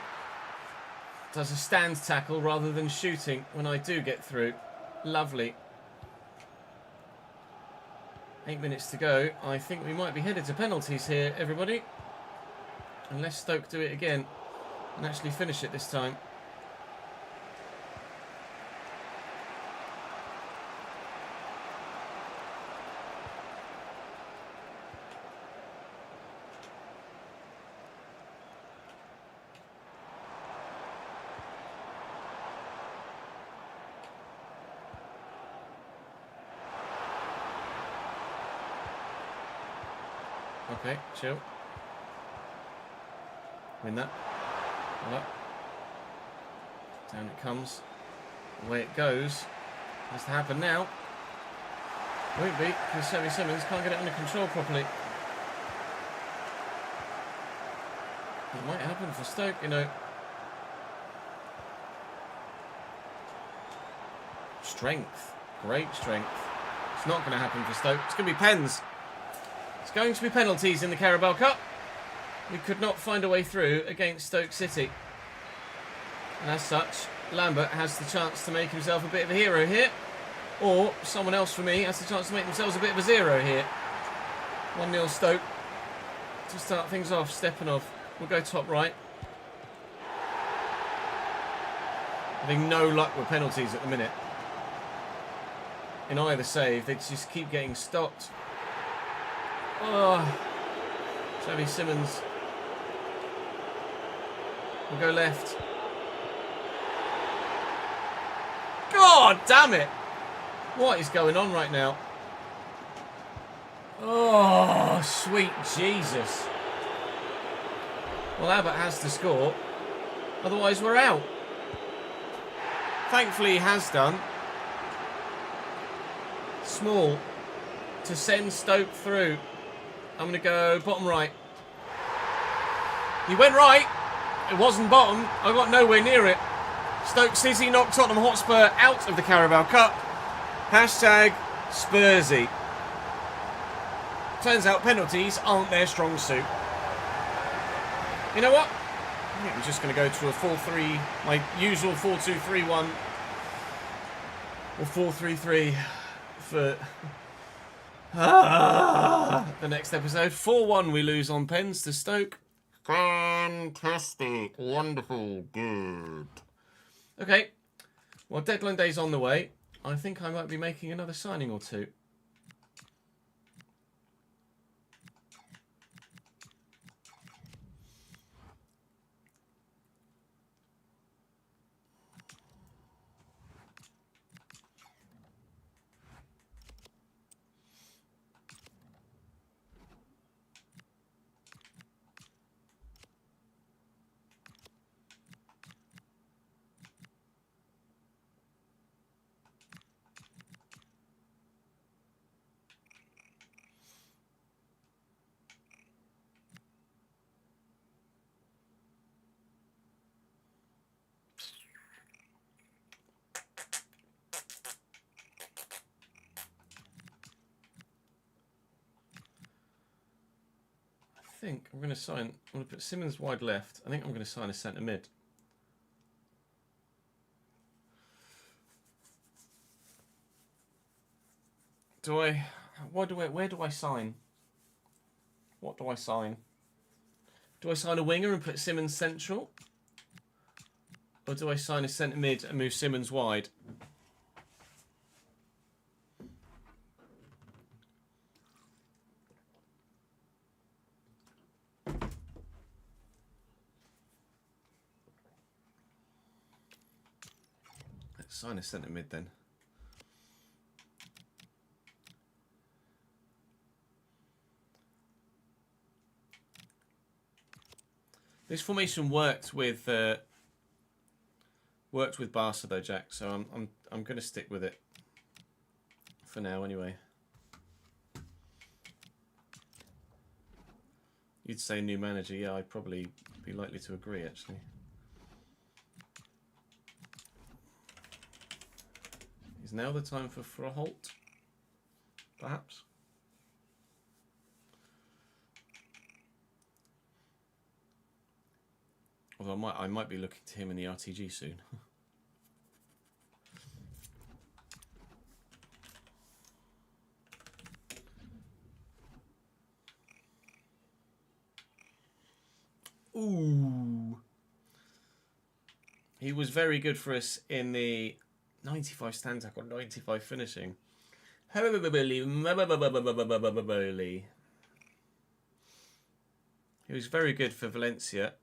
does a stand tackle rather than shooting when I do get through. Lovely. 8 minutes to go. I think we might be headed to penalties here, everybody. Unless Stoke do it again and actually finish it this time. Okay, chill. Win that. Well up. Down it comes. Away it goes. Has to happen now. Won't be, because Sammy Simmons can't get it under control properly. It might happen for Stoke, you know. Strength. Great strength. It's not going to happen for Stoke. It's going to be pens. It's going to be penalties in the Carabao Cup. We could not find a way through against Stoke City. And as such, Lambert has the chance to make himself a bit of a hero here. Or someone else for me has the chance to make themselves a bit of a zero here. 1-0 Stoke. To start things off, Stepanov will go top right. Having no luck with penalties at the minute. In either save, they just keep getting stopped. Oh, Xavi Simmons will go left. God damn it! What is going on right now? Oh, sweet Jesus. Well, Abbott has to score. Otherwise, we're out. Thankfully, he has done. Small to send Stoke through. I'm going to go bottom right. He went right. It wasn't bottom. I got nowhere near it. Stoke City knocked Tottenham Hotspur out of the Carabao Cup. Hashtag Spursy. Turns out penalties aren't their strong suit. You know what? I think I'm just going to go to a 4-3, my usual 4-2-3-1 or 4-3-3 for the next episode. 4-1 we lose on pens to Stoke. Fantastic. Wonderful. Good. Okay. Well, deadline day's on the way. I think I might be making another signing or two. I think I'm going to sign. I'm going to put Simmons wide left. I think I'm going to sign a centre mid. Do I? Where do I sign? What do I sign? Do I sign a winger and put Simmons central? Or do I sign a centre mid and move Simmons wide? Let's sign a centre mid then. This formation worked with Barca though, Jack. So I'm going to stick with it for now, anyway. You'd say new manager, yeah. I'd probably be likely to agree, actually. Is now the time for a halt? Perhaps. Although I might be looking to him in the RTG soon. Ooh. He was very good for us in the 95 stand tackle, 95 finishing. He was very good for Valencia.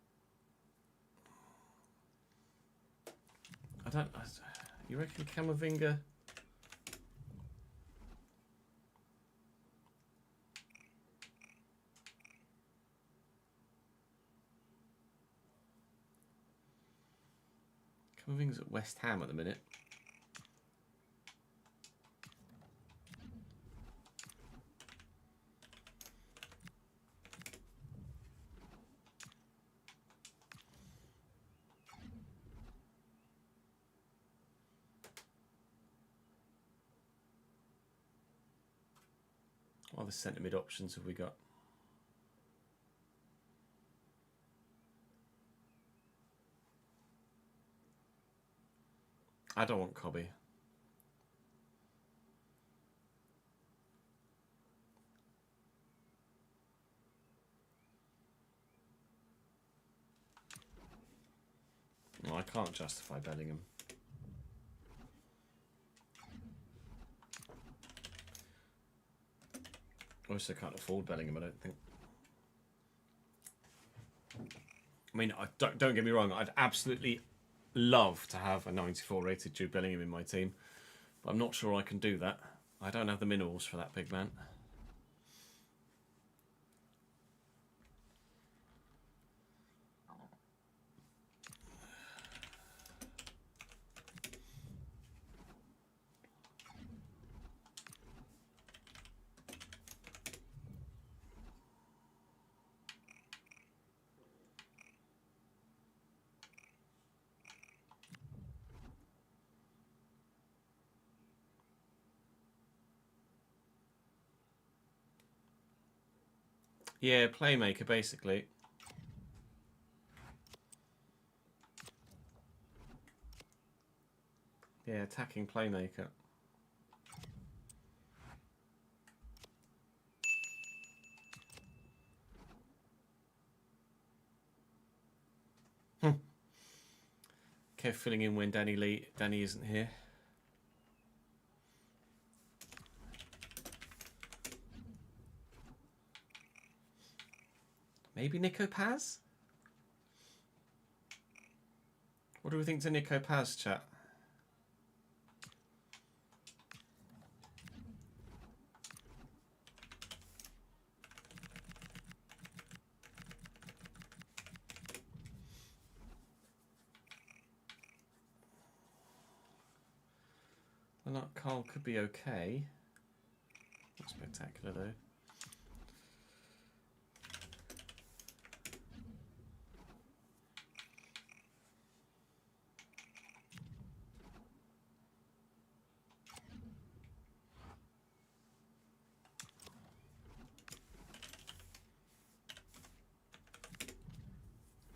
You reckon Camavinga? Camavinga's at West Ham at the minute. What other centre mid options have we got? I don't want Cobby. No, I can't justify Bellingham. I also can't afford Bellingham, I don't think. I mean, don't get me wrong, I'd absolutely love to have a 94 rated Jude Bellingham in my team, but I'm not sure I can do that. I don't have the minerals for that big man. Yeah, playmaker, basically. Yeah, attacking playmaker. Kev filling in when Danny isn't here. Maybe Nico Paz? What do we think to Nico Paz, chat? Well, not Carl could be okay. Not spectacular though.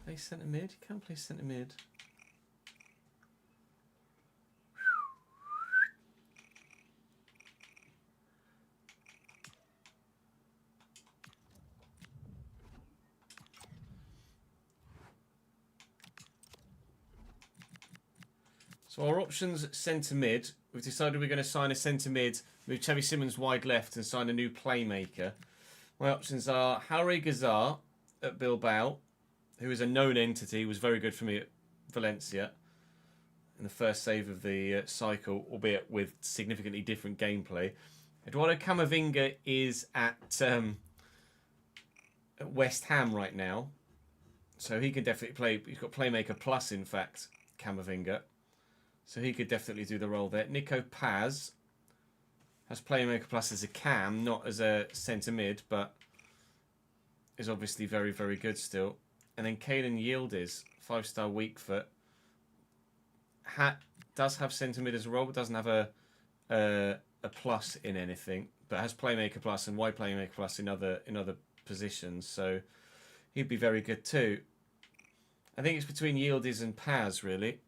Play centre mid? You can't play centre mid. So our options centre mid. We've decided we're going to sign a centre mid, move Xavi Simons wide left and sign a new playmaker. My options are Harry Gazar at Bilbao, who is a known entity, was very good for me at Valencia in the first save of the cycle, albeit with significantly different gameplay. Eduardo Camavinga is at West Ham right now, so he can definitely play. He's got playmaker plus, in fact, Camavinga. So he could definitely do the role there. Nico Paz has playmaker plus as a cam, not as a centre mid, but is obviously very, very good still. And then Caelan Yildiz, 5-star weak foot, does have centre mid as a role, but doesn't have a plus in anything, but has playmaker plus and wide playmaker plus in other positions. So he'd be very good too. I think it's between Yildiz and Paz really.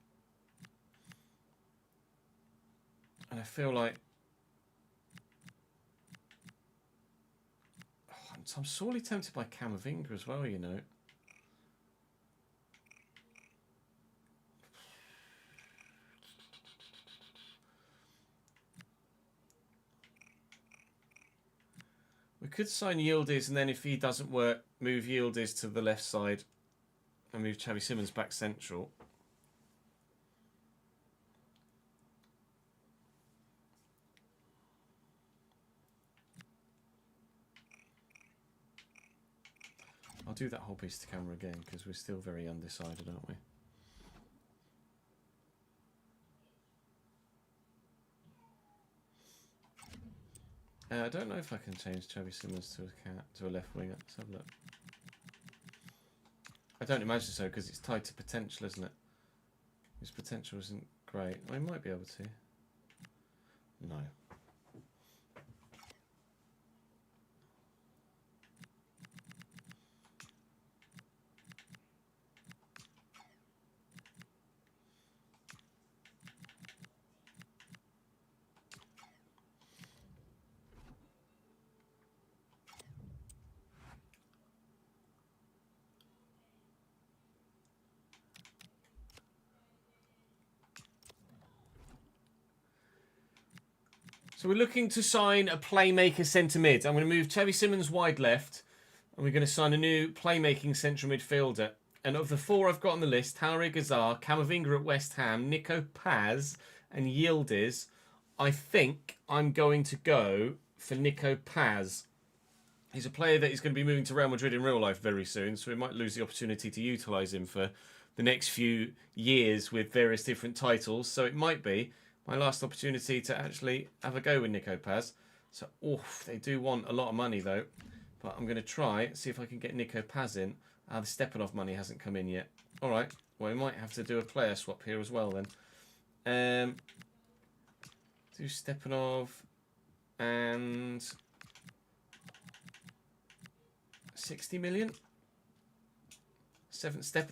And I feel like I'm sorely tempted by Camavinga as well, you know. We could sign Yildiz and then if he doesn't work, move Yildiz to the left side and move Xavi Simons back central. I'll do that whole piece to camera again because we're still very undecided, aren't we? I don't know if I can change Xavi Simons to a left winger. Let's have a look. I don't imagine so because it's tied to potential, isn't it? His potential isn't great. I might be able to. No. So we're looking to sign a playmaker centre mid. I'm going to move Xavi Simons wide left. And we're going to sign a new playmaking central midfielder. And of the 4 I've got on the list, Tauri Gazar, Camavinga at West Ham, Nico Paz and Yildiz, I think I'm going to go for Nico Paz. He's a player that is going to be moving to Real Madrid in real life very soon, so we might lose the opportunity to utilise him for the next few years with various different titles. So it might be my last opportunity to actually have a go with Nico Paz. So, they do want a lot of money though. But I'm going to try, see if I can get Nico Paz in. The Stepanov money hasn't come in yet. Alright, well we might have to do a player swap here as well then. Do Stepanov and 60 million?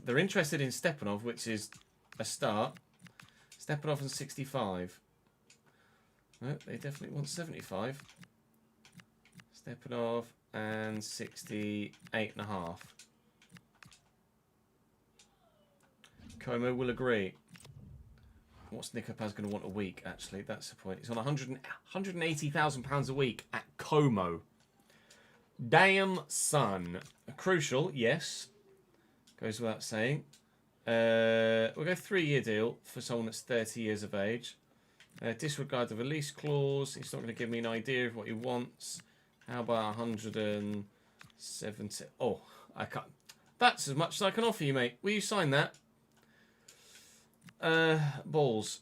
They're interested in Stepanov, which is a start. Stepanov and 65. No, they definitely want 75. Stepanov and 68.5. Como will agree. What's Nico Paz going to want a week, actually? That's the point. He's on £180,000 a week at Como. Damn, son. Crucial, yes. Goes without saying. We'll go 3-year deal for someone that's 30 years of age. Disregard the release clause. He's not going to give me an idea of what he wants. How about 170? Oh, I can't. That's as much as I can offer you, mate. Will you sign that? Balls.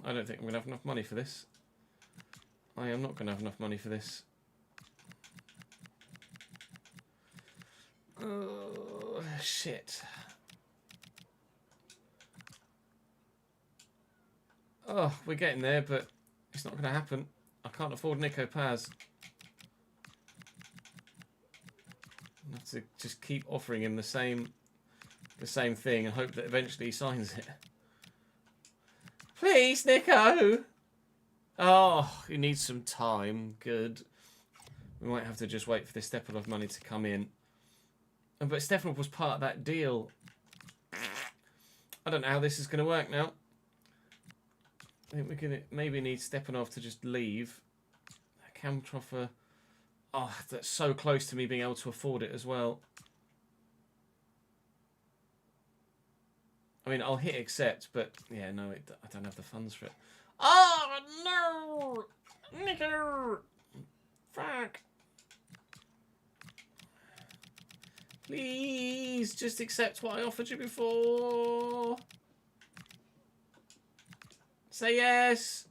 I don't think I'm going to have enough money for this. I am not going to have enough money for this. Oh, shit. Oh, we're getting there, but it's not going to happen. I can't afford Nico Paz. I have to just keep offering him the same thing and hope that eventually he signs it. Please, Nico! Oh, he needs some time. Good. We might have to just wait for the Stepanov money to come in. But Stepanov was part of that deal. I don't know how this is going to work now. I think we can maybe need Stepanov to just leave. Kamtroffer. Oh, that's so close to me being able to afford it as well. I mean, I'll hit accept, but yeah, no, I don't have the funds for it. Oh, no! Nico! Fuck! Please, just accept what I offered you before. Say yes.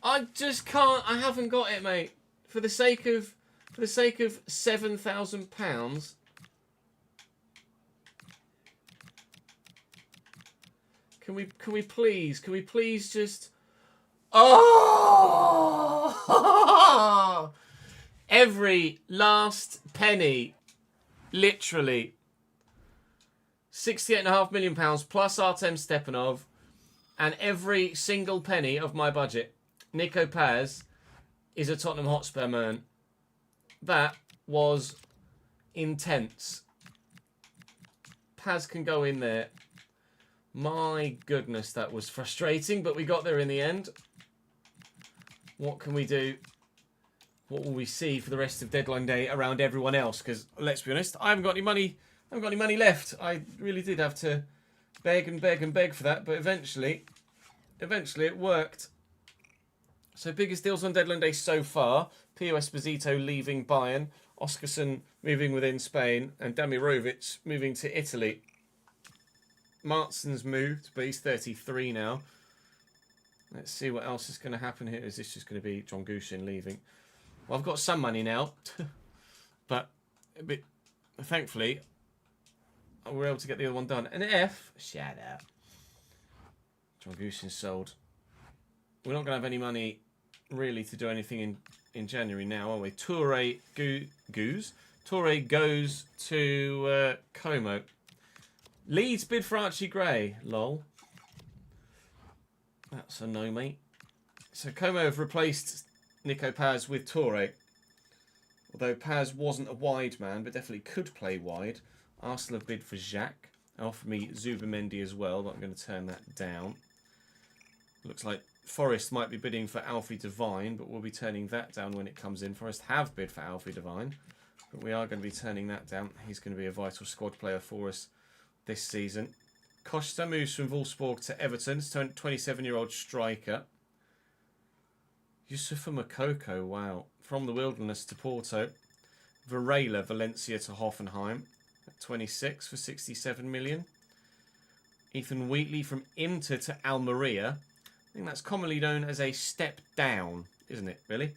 I just can't. I haven't got it, mate. For the sake of £7,000. Can we please just... Oh! Every last penny. Literally. £68.5 million plus Artem Stepanov. And every single penny of my budget. Nico Paz is a Tottenham Hotspur man. That was intense. Paz can go in there. My goodness, that was frustrating, but we got there in the end. What can we do? What will we see for the rest of deadline day around everyone else? Because let's be honest, I haven't got any money. I haven't got any money left. I really did have to beg and beg and beg for that, but eventually it worked. So biggest deals on deadline day so far: Pio Esposito leaving Bayern, Oscarson moving within Spain, and Damirovic moving to Italy. Martsen's moved, but he's 33 now. Let's see what else is going to happen here. Is this just going to be John Gushin leaving? Well, I've got some money now, but thankfully, we're able to get the other one done. An F? Shut up. John Gushin sold. We're not going to have any money really to do anything in January now, are we? Toure Toure goes to Como. Leeds bid for Archie Gray. Lol. That's a no, mate. So Como have replaced Nico Paz with Toure. Although Paz wasn't a wide man, but definitely could play wide. Arsenal have bid for Jacques. They offered me Zubimendi as well, but I'm going to turn that down. Looks like Forest might be bidding for Alfie Devine, but we'll be turning that down when it comes in. Forest have bid for Alfie Devine, but we are going to be turning that down. He's going to be a vital squad player for us this season. Costa moves from Wolfsburg to Everton. 27-year-old striker. Yusufa Makoko, wow. From the Wilderness to Porto. Varela, Valencia to Hoffenheim. At 26 for 67 million. Ethan Wheatley from Inter to Almeria. I think that's commonly known as a step down, isn't it, really?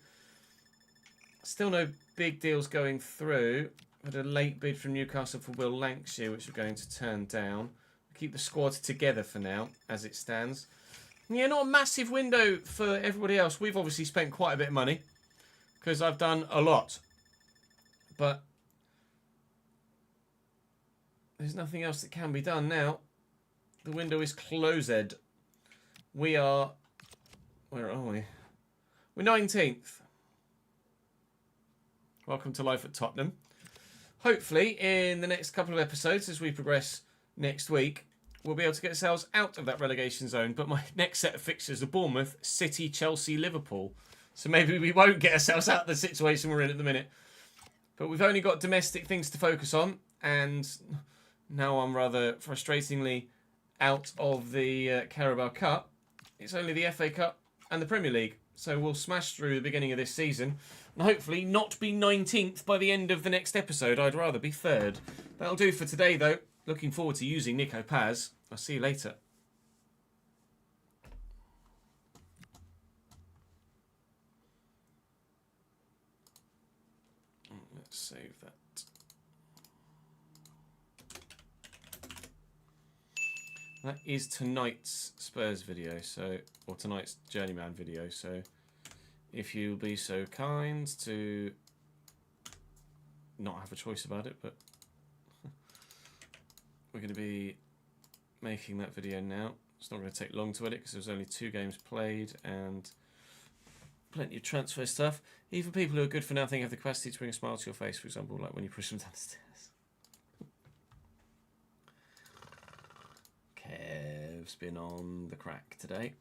Still no big deals going through. Had a late bid from Newcastle for Will Lancashire, which we're going to turn down. Keep the squad together for now, as it stands. Yeah, not a massive window for everybody else. We've obviously spent quite a bit of money, because I've done a lot. But there's nothing else that can be done now. The window is closed. We are... Where are we? We're 19th. Welcome to life at Tottenham. Hopefully, in the next couple of episodes, as we progress next week, we'll be able to get ourselves out of that relegation zone. But my next set of fixtures are Bournemouth, City, Chelsea, Liverpool. So maybe we won't get ourselves out of the situation we're in at the minute. But we've only got domestic things to focus on. And now I'm rather frustratingly out of the Carabao Cup. It's only the FA Cup and the Premier League. So we'll smash through the beginning of this season. And hopefully not be 19th by the end of the next episode. I'd rather be 3rd. That'll do for today, though. Looking forward to using Nico Paz. I'll see you later. Let's save that. That is tonight's Spurs video, or tonight's Journeyman video. So, if you'll be so kind to not have a choice about it, but we're going to be making that video now. It's not going to take long to edit because there's only 2 games played and plenty of transfer stuff. Even people who are good for nothing have the capacity to bring a smile to your face, for example, like when you push them down the stairs. Kev's been on the crack today.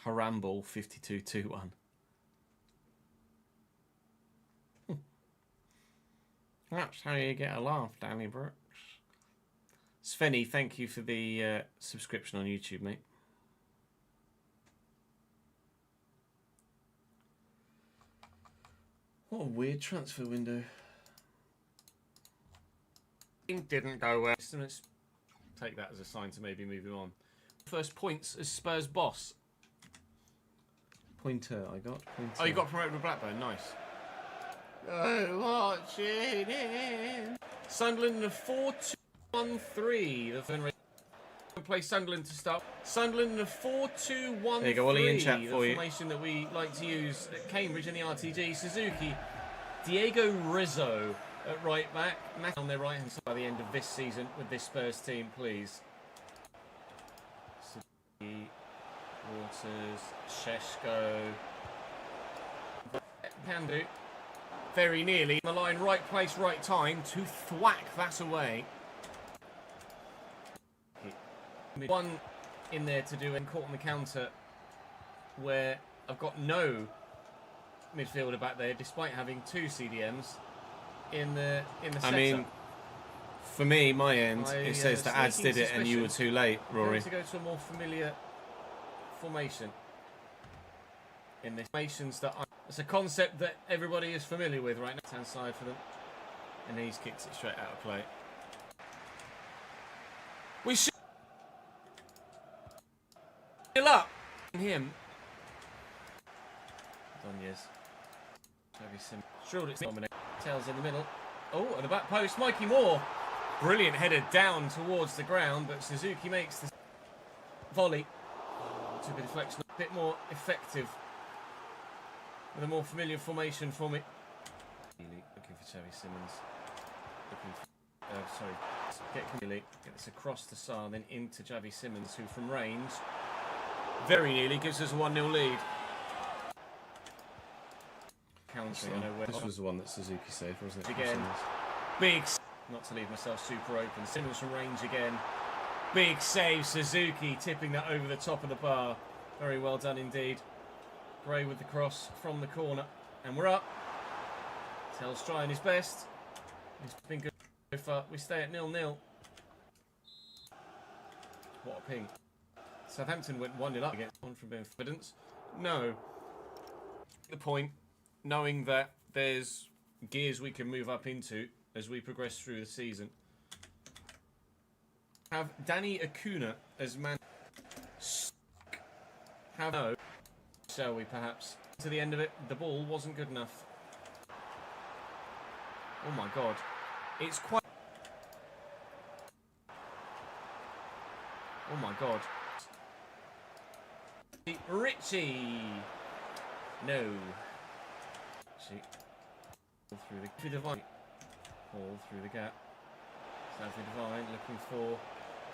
Haramble 5221. That's how you get a laugh, Danny Brooks. Svenny, thank you for the subscription on YouTube, mate. What a weird transfer window. Didn't go well. So let's take that as a sign to maybe move him on. First points as Spurs boss. Pointer, I got. Pointer. Oh, you got promoted with Blackburn. Nice. Oh, watch it in. Sunderland in a 4-2-1-3. The third race. Play Sunderland to start. Sunderland in a 4-2-1-3. There you go, Ollie in chat for you. The formation that we like to use at Cambridge in the RTG. Suzuki, Diego Rizzo at right back. Matt on their right hand side by the end of this season with this Spurs team, please. Suzuki, Waters, Sheshko, Pandu, very nearly on the line, right place, right time to thwack that away. one in there to do and caught on the counter where I've got no midfielder back there despite having 2 CDMs in the setup. I mean, for me, my end, it says that Ads did it and you were too late, Rory. To go to a more familiar formation in this formations that it's a concept that everybody is familiar with right now. Left hand side for them, and he's kicked it straight out of play. We should up him. Donyes. Very simple. Drilled it. Dominate. Tails in the middle. Oh, at the back post, Mikey Moore. Brilliant header down towards the ground, but Suzuki makes the volley. Took a deflection, a bit more effective with a more familiar formation for me. Looking for Xavi Simons. Looking for, sorry, get this across the Saar, then into Xavi Simons, who from range very nearly gives us a 1-0 lead. Countering, I know where. This was the one that Suzuki saved, wasn't it? Again, big. Not to leave myself super open. Simons from range again. Big save, Suzuki tipping that over the top of the bar. Very well done indeed. Gray with the cross from the corner. And we're up. Tell's trying his best. He's been good so far. We stay at 0-0. What a ping. Southampton went 1-0 up against one from confidence. No. The point, knowing that there's gears we can move up into as we progress through the season. Have Danny Acuna as man. Have no. Shall we perhaps? To the end of it, the ball wasn't good enough. Oh my god. It's quite. Oh my god. Richie. No. Richie. Through the divine. All through the gap. Savvy Divine looking for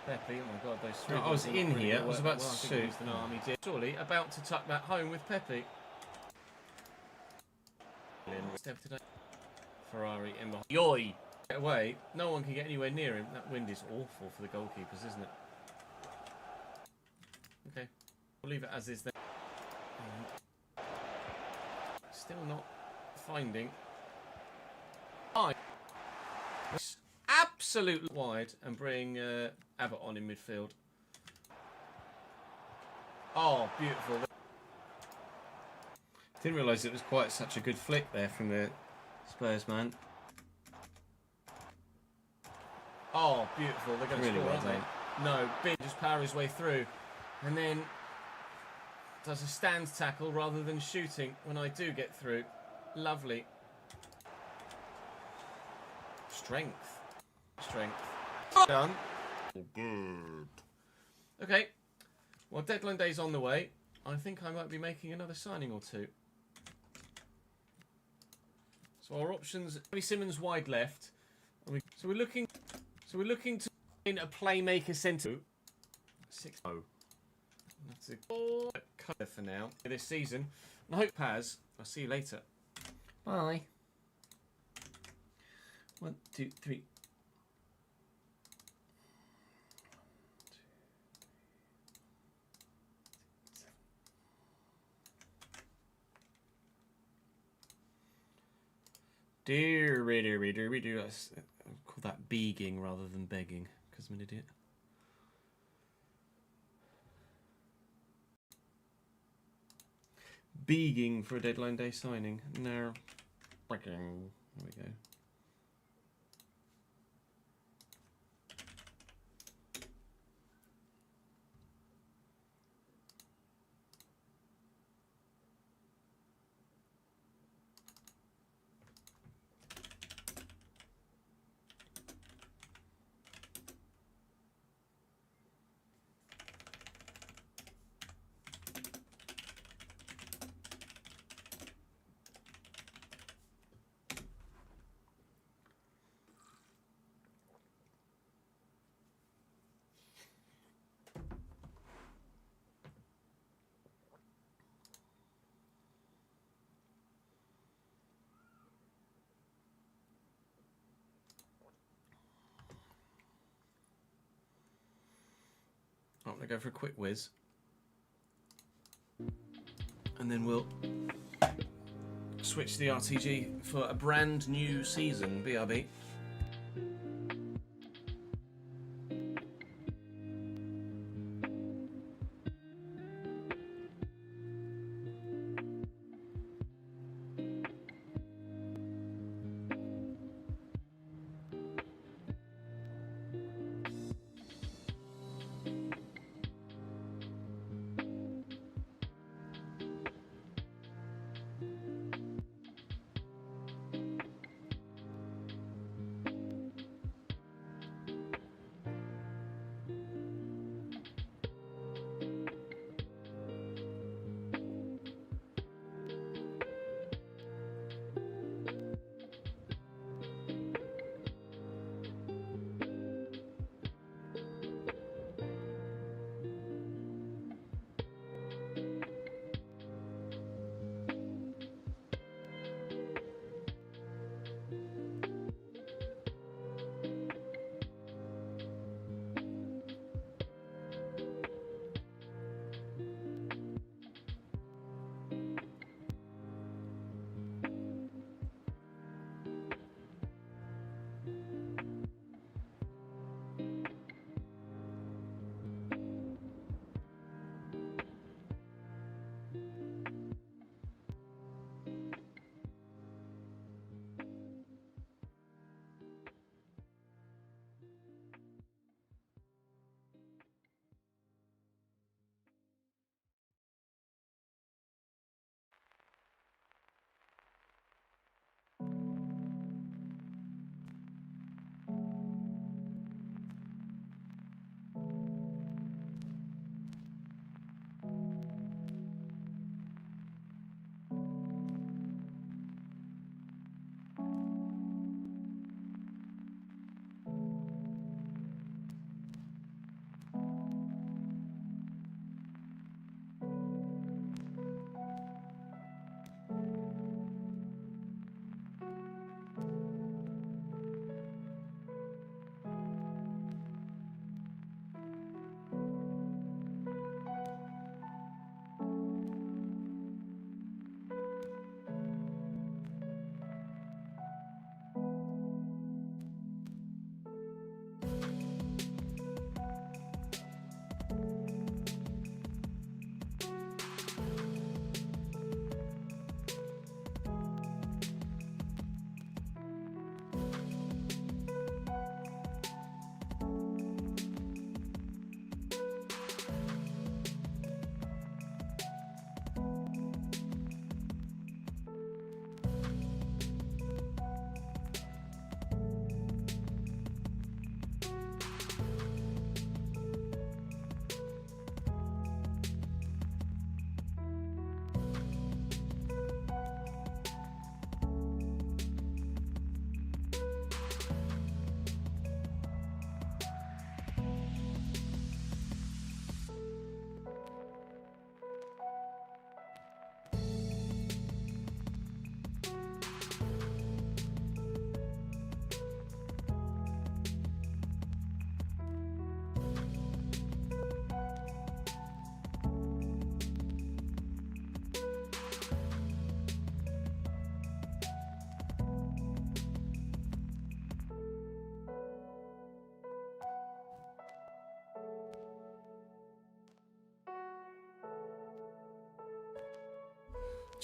Pepe. Oh my god, those 3. No, I was in here. I was about to shoot. Surely about to tuck that home with Pepe. Step today. Ferrari in behind. Yoy! Get away. No one can get anywhere near him. That wind is awful for the goalkeepers, isn't it? Okay. We'll leave it as is then. Still not finding. Absolutely wide and bring Abbott on in midfield. Oh, beautiful. Didn't realise it was quite such a good flick there from the Spurs man. Oh, beautiful. They're going to Really score, well aren't they? No, Big just power his way through. And then does a stand tackle rather than shooting when I do get through. Lovely. Strength. Done. Good. Okay. Well, deadline day's on the way. I think I might be making another signing or two. So our options: Simmons wide left. So we're looking to in a playmaker centre. 6-0. That's a cover for now this season. And I hope Paz. I'll see you later. Bye. 1, 2, 3. Dear reader, I'll call that begging rather than begging, because I'm an idiot. Begging for a deadline day signing. No. There we go. I'm going to go for a quick whiz. And then we'll switch to the RTG for a brand new season, BRB.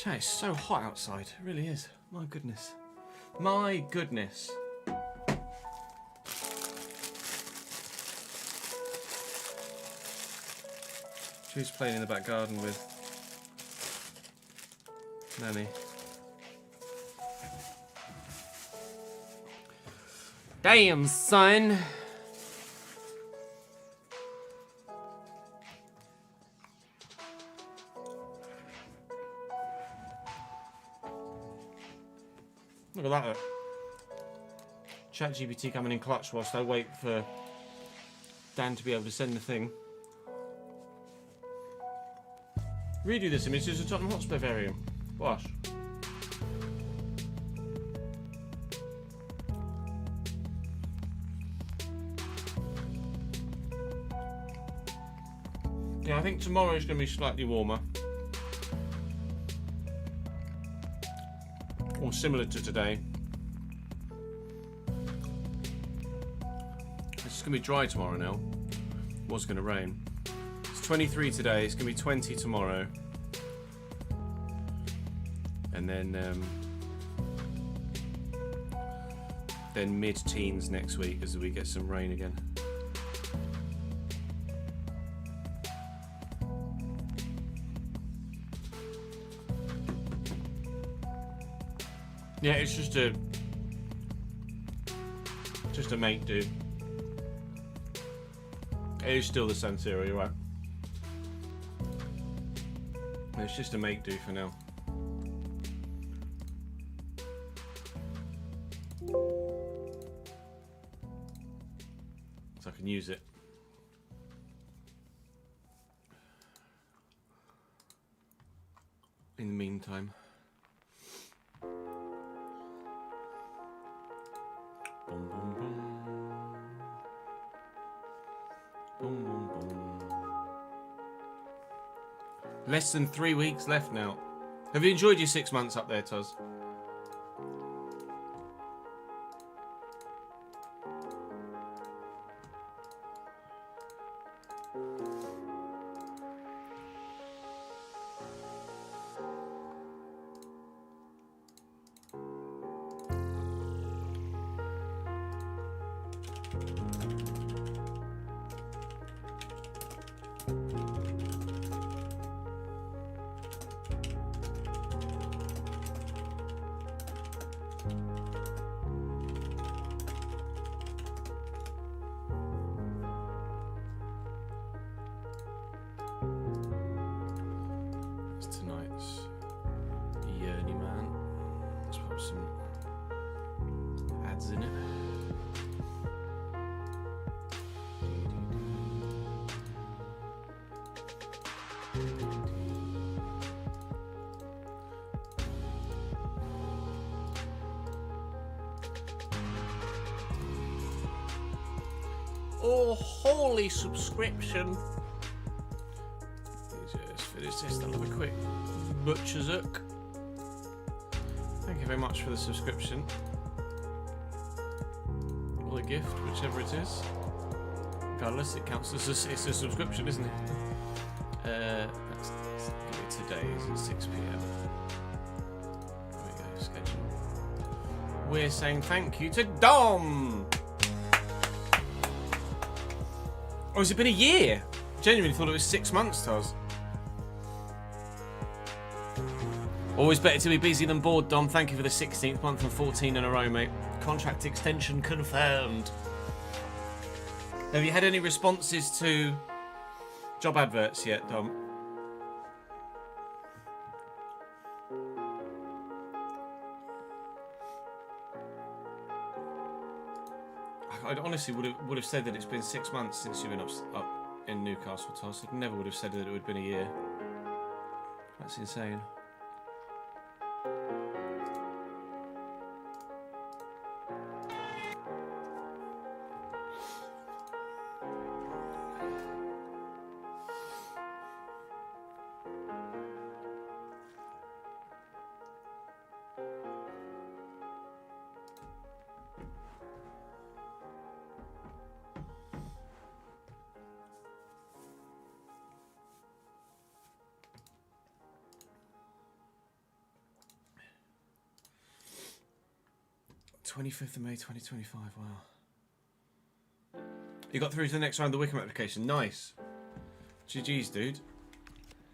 Chat, it's so hot outside. It really is. My goodness. My goodness. She's playing in the back garden with Nanny. Damn, son. Look at that. ChatGPT coming in clutch whilst I wait for Dan to be able to send the thing. Redo this image as a Tottenham Hotspur variant. Wash. Yeah, I think tomorrow is going to be slightly warmer. Or similar to today. It's going to be dry tomorrow now. It was going to rain. It's 23 today, it's going to be 20 tomorrow. And then mid-teens next week as we get some rain again. Yeah, it's just a make do. It is still the San Siro, you're right. It's just a make do for now. So I can use it. In the meantime. Boom, boom, boom. Boom, boom, boom. Less than 3 weeks left now. Have you enjoyed your 6 months up there, Toz? Tonight's Journeyman. Let's put some ads in it. Oh, holy subscription! Just finish this. I'll have a quick butcher zook. Thank you very much for the subscription. Or the gift, whichever it is. Regardless, it counts as it's a subscription, isn't it? Let's give it today, is it 6 PM? There we go, schedule. We're saying thank you to Dom! Oh, has it been a year? Genuinely thought it was 6 months, Toz. Always better to be busy than bored, Dom. Thank you for the 16th month and 14 in a row, mate. Contract extension confirmed. Have you had any responses to job adverts yet, Dom? I honestly would have said that it's been 6 months since you've been up in Newcastle, Toss. I never would have said that it would have been a year. That's insane. May 25th, 2025, wow. You got through to the next round of the Wickham application. Nice. GG's, dude.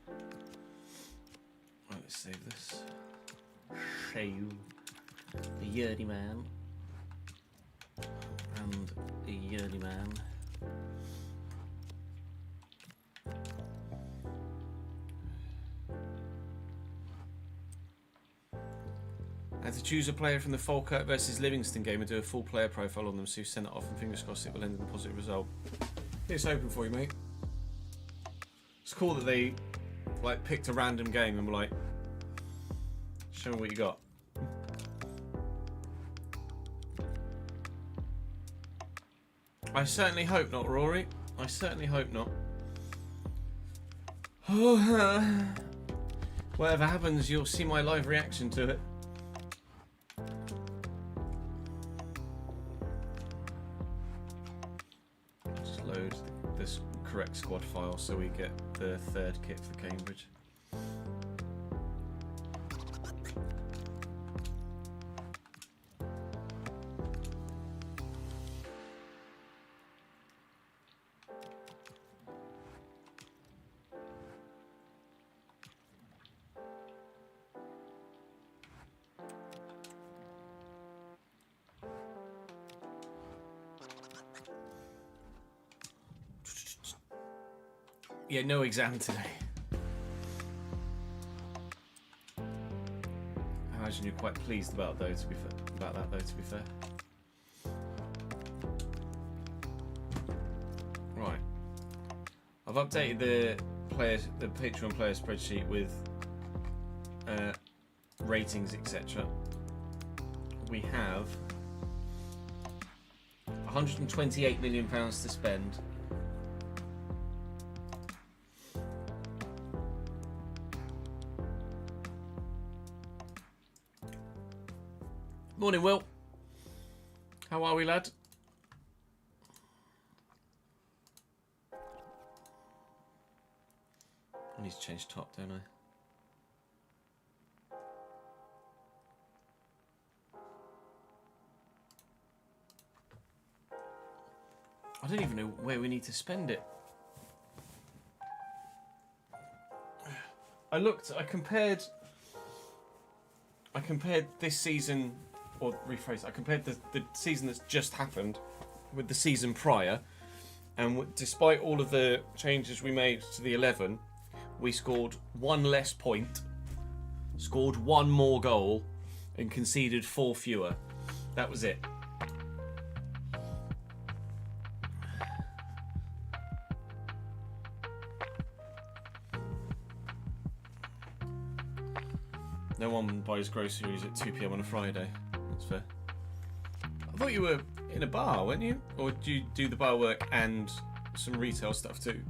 Right, let's save this. Save the Journeyman. And the Journeyman. I had to choose a player from the Falkirk versus Livingston game and do a full player profile on them, so you send it off and fingers crossed it will end in a positive result. It's open for you, mate. It's cool that they like picked a random game and were like, show me what you got. I certainly hope not, Rory. I certainly hope not. Whatever happens, you'll see my live reaction to it. Just load this correct squad file so we get the third kit for Cambridge. Yeah, no exam today. I imagine you're quite pleased about that, to be fair. Right. I've updated the Patreon player spreadsheet with ratings, etc. We have £128 million to spend. Morning, Will. How are we, lad? I need to change top, don't I? I don't even know where we need to spend it. I compared this season, or rephrase, I compared the season that's just happened with the season prior, and despite all of the changes we made to the 11, we scored one less point, scored one more goal, and conceded 4 fewer. That was it. No one buys groceries at 2 PM on a Friday. That's fair. I thought you were in a bar, weren't you? Or do you do the bar work and some retail stuff too?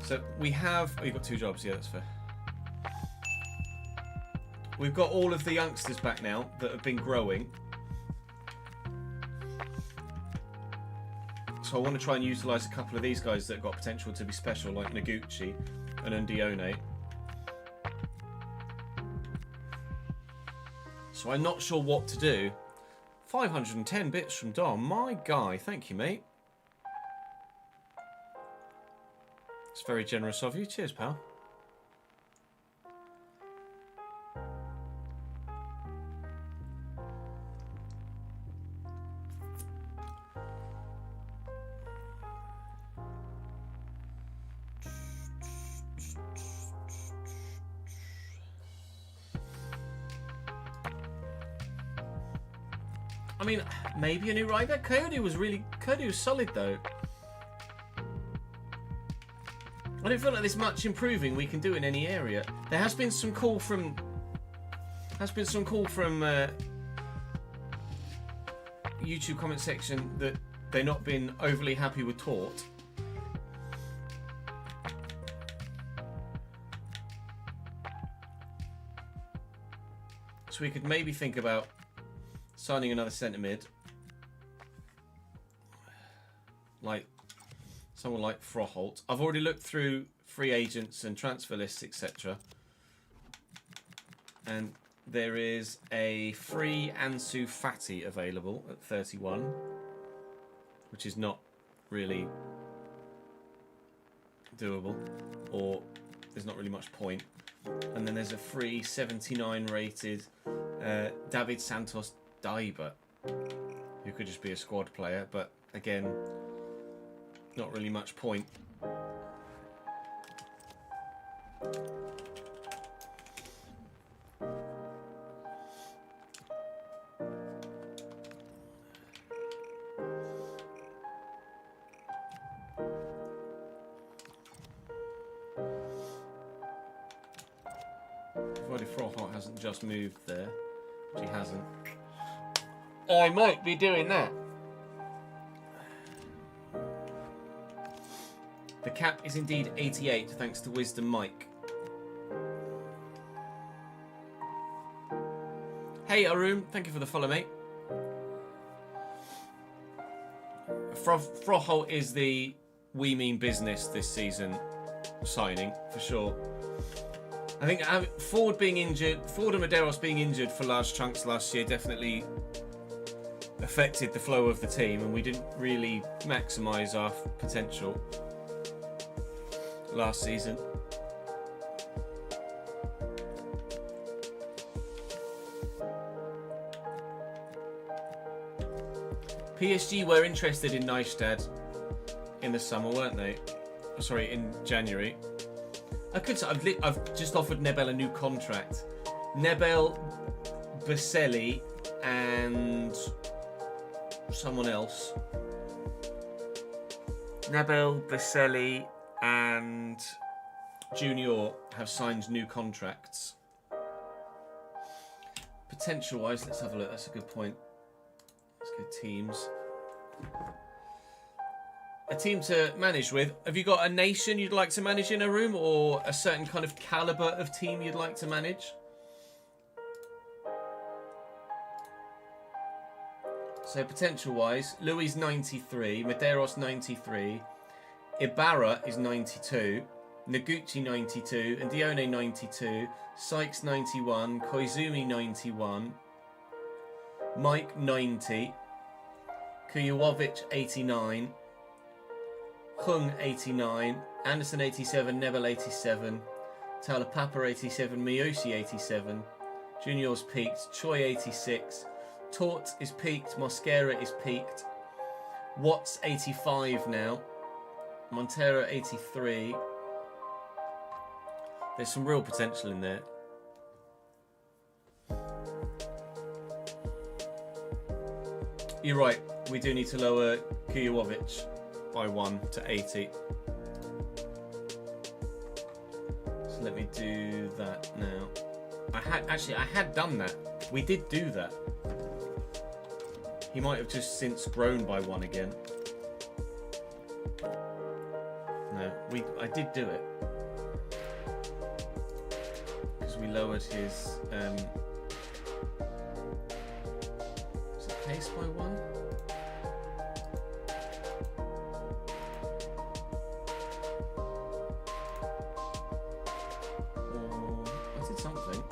So we've got 2 jobs, yeah, that's fair. We've got all of the youngsters back now that have been growing. So I want to try and utilise a couple of these guys that have got potential to be special, like Noguchi and Undione. So I'm not sure what to do. 510 bits from Dom. My guy, thank you, mate. It's very generous of you. Cheers, pal. I mean, maybe a new rider. Coyote was solid though. I don't feel like there's much improving we can do in any area. There has been some call from YouTube comment section that they're not been overly happy with Tort. So we could maybe think about signing another centre mid, like someone like Froholt. I've already looked through free agents and transfer lists, etc. And there is a free Ansu Fati available at 31, which is not really doable, or there's not really much point. And then there's a free 79 rated David Santos Daiba, who could just be a squad player, but again, not really much point. Provided Froholt hasn't just moved there, which he hasn't. I might be doing that. The cap is indeed 88, thanks to Wisdom Mike. Hey Arun, thank you for the follow, mate. Froholt is the We Mean Business this season signing, for sure. I think Ford being injured, Ford and Medeiros being injured for large chunks last year definitely affected the flow of the team, and we didn't really maximise our potential last season. PSG were interested in Neustad in the summer, weren't they? Oh, sorry, in January. I could say I've just offered Nebel a new contract. Nebel, Baselli, and someone else. Nebel, Baselli, and Junior have signed new contracts. Potential-wise, let's have a look. That's a good point. Let's go teams. A team to manage with. Have you got a nation you'd like to manage in a room, or a certain kind of caliber of team you'd like to manage? So potential-wise, Louis 93, Medeiros 93, Ibarra is 92, Noguchi 92, Ndione 92, Sykes 91, Koizumi 91, Mike 90, Kujovic 89, Hung 89, Anderson 87, Nebel 87, Talapapa 87, Miyoshi 87, Junior's peaked, Choi 86, Tort is peaked, Mosquera is peaked, Watts 85 now, Montero 83. There's some real potential in there. You're right, we do need to lower Kujovic by 1 to 80. So let me do that now. I had done that. We did do that. He might have just since grown by 1 again. No, I did do it. Because we lowered his was it pace by 1? Or I did something.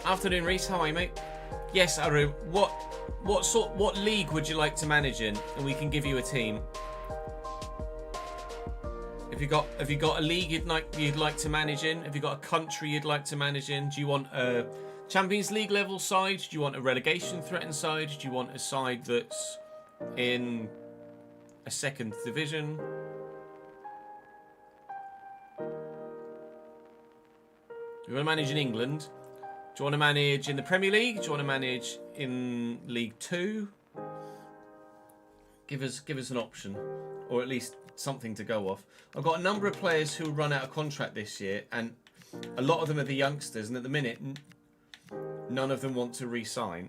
Afternoon, Reese. How are you, mate? Yes, Aru. What league would you like to manage in, and we can give you a team. Have you got a league you'd like to manage in? Have you got a country you'd like to manage in? Do you want a Champions League level side? Do you want a relegation threatened side? Do you want a side that's in a second division? You want to manage in England? Do you want to manage in the Premier League? Do you want to manage in League 2? Give us an option, or at least something to go off. I've got a number of players who run out of contract this year, and a lot of them are the youngsters, and at the minute, none of them want to re-sign.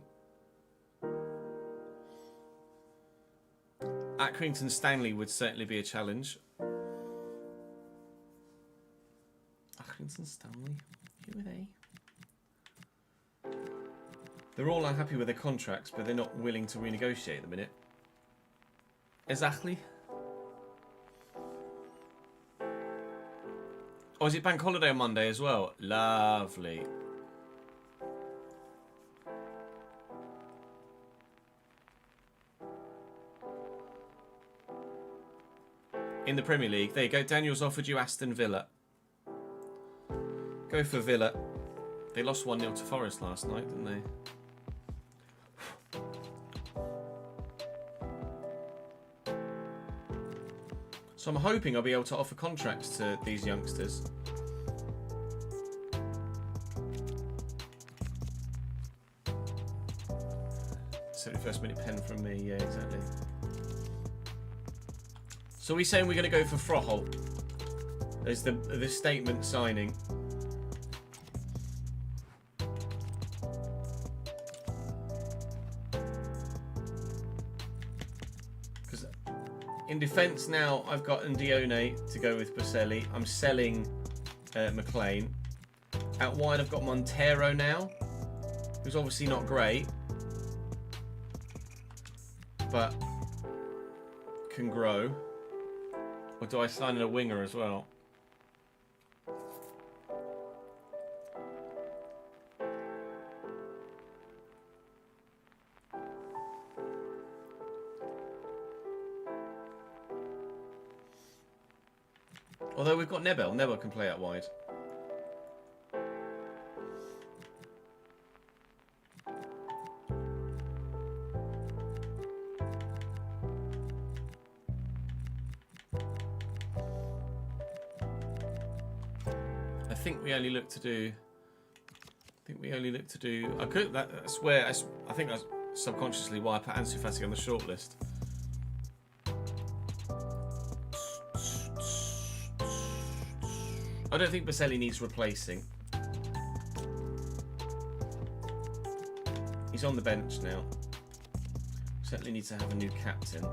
Accrington Stanley would certainly be a challenge. Accrington Stanley? Who are they? They're all unhappy with their contracts, but they're not willing to renegotiate at the minute. Exactly. Oh, is it bank holiday on Monday as well? Lovely. In the Premier League, there you go. Daniel's offered you Aston Villa. Go for Villa. They lost 1-0 to Forest last night, didn't they? So I'm hoping I'll be able to offer contracts to these youngsters. 71st minute pen from me, yeah, exactly. So we're saying we're going to go for Froholt as the statement signing. In defence now, I've got Ndione to go with Baselli. I'm selling McLean. Out wide, I've got Montero now, who's obviously not great, but can grow. Or do I sign in a winger as well? Although we've got Nebel. Nebel can play out wide. I think we only look to do. I could. That's where I think that's subconsciously why I put Ansu Fati on the shortlist. I don't think Baselli needs replacing. He's on the bench now. Certainly needs to have a new captain.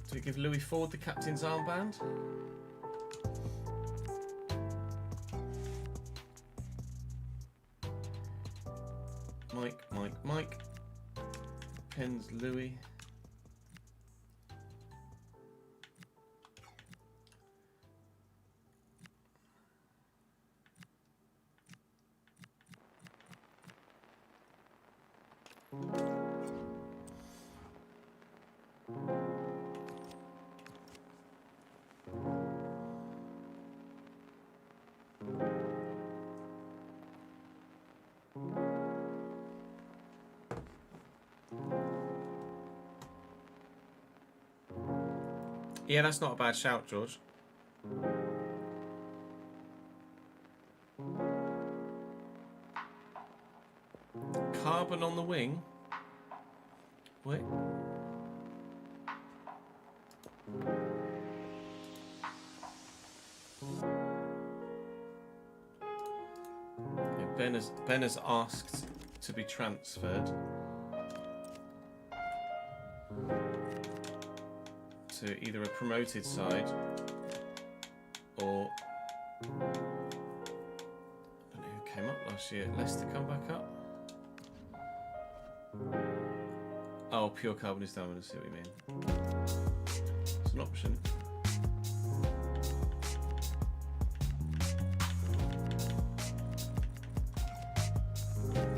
Do we give Louis Ford the captain's armband? Mike. Pens Louis. Yeah, that's not a bad shout, George. Carbon on the wing. Wait. Okay, Ben has asked to be transferred to either a promoted side or I don't know who came up last year. Leicester come back up. Oh, pure carbon is down. I see what you mean. It's an option.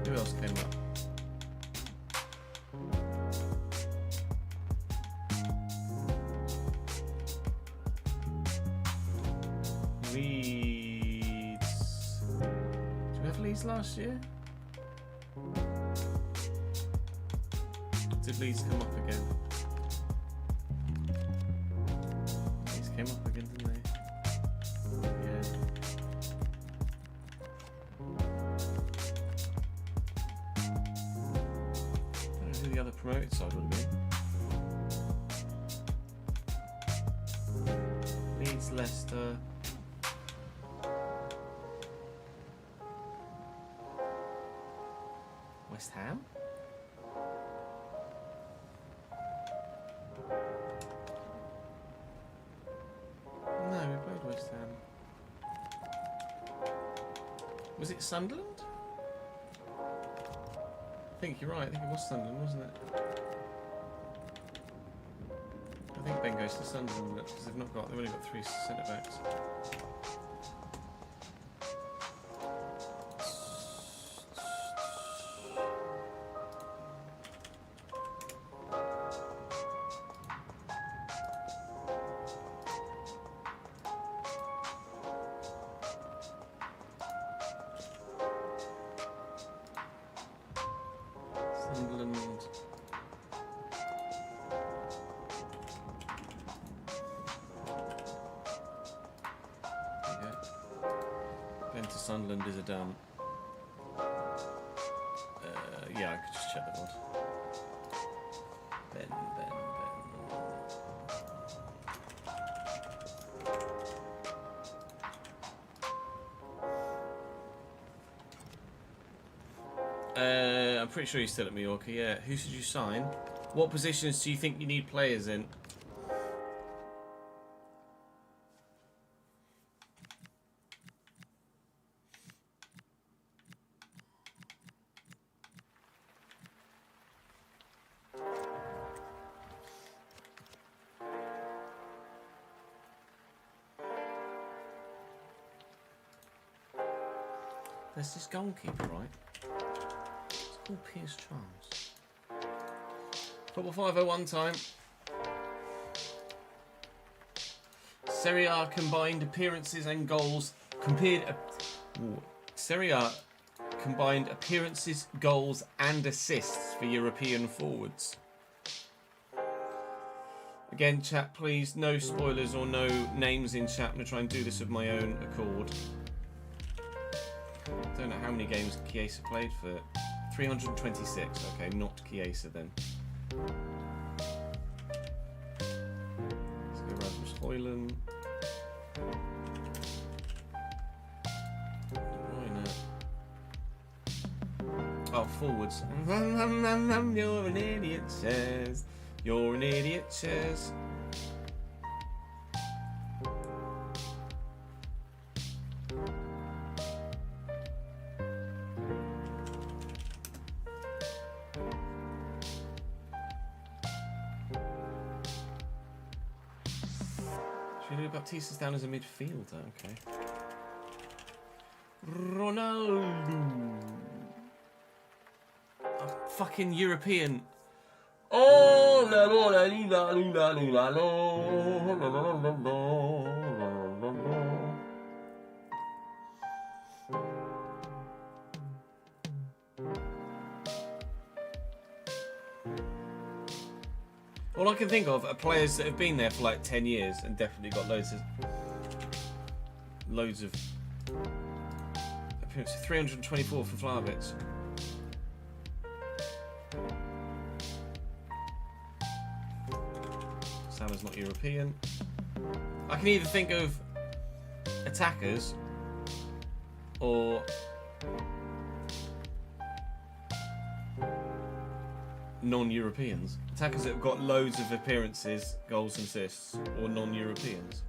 Who else came up? Leeds. Did we have Leeds last year? Did Leeds come up again? Leeds came up again, didn't they? Yeah. I don't know who the other promoted side would have been. Leeds, Leicester. West Ham? No, we played West Ham. Was it Sunderland? I think you're right. I think it was Sunderland, wasn't it? I think Ben goes to Sunderland because they've only got 3 centre backs. Sunderland. There you go. Ben to Sunderland is a done. Yeah, I could just check the board. Ben. I'm pretty sure he's still at Mallorca, yeah. Who should you sign? What positions do you think you need players in? There's this goalkeeper, right? It's called Piers Charles. Football 501 time. Serie A combined appearances and goals Serie A combined appearances, goals and assists for European forwards. Again, chat, please, no spoilers or no names in chat. I'm going to try and do this of my own accord. I don't know how many games Chiesa played for. 326. Okay, not Chiesa then. Let's go Rasmus Højlund. Oh, forwards. You're an idiot, Chaz. You're an idiot, Chaz. Baptista's down as a midfielder, okay. Ronaldo. Oh, fucking European. Oh, la la la la la la la la. All I can think of are players that have been there for like 10 years and definitely got loads of appearances. 324 for Vlahovic. Salah's not European. I can either think of attackers or non-Europeans. Attackers that have got loads of appearances, goals and assists, or non-Europeans.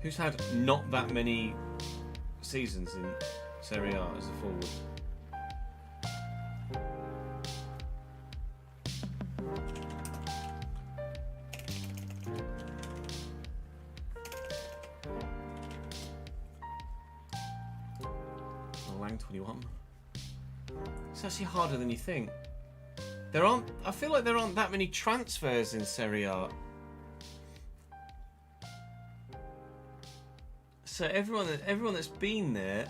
Who's had not that many seasons in Serie A as a forward? Lang 21. It's actually harder than you think. I feel like there aren't that many transfers in Serie A. So everyone that's been there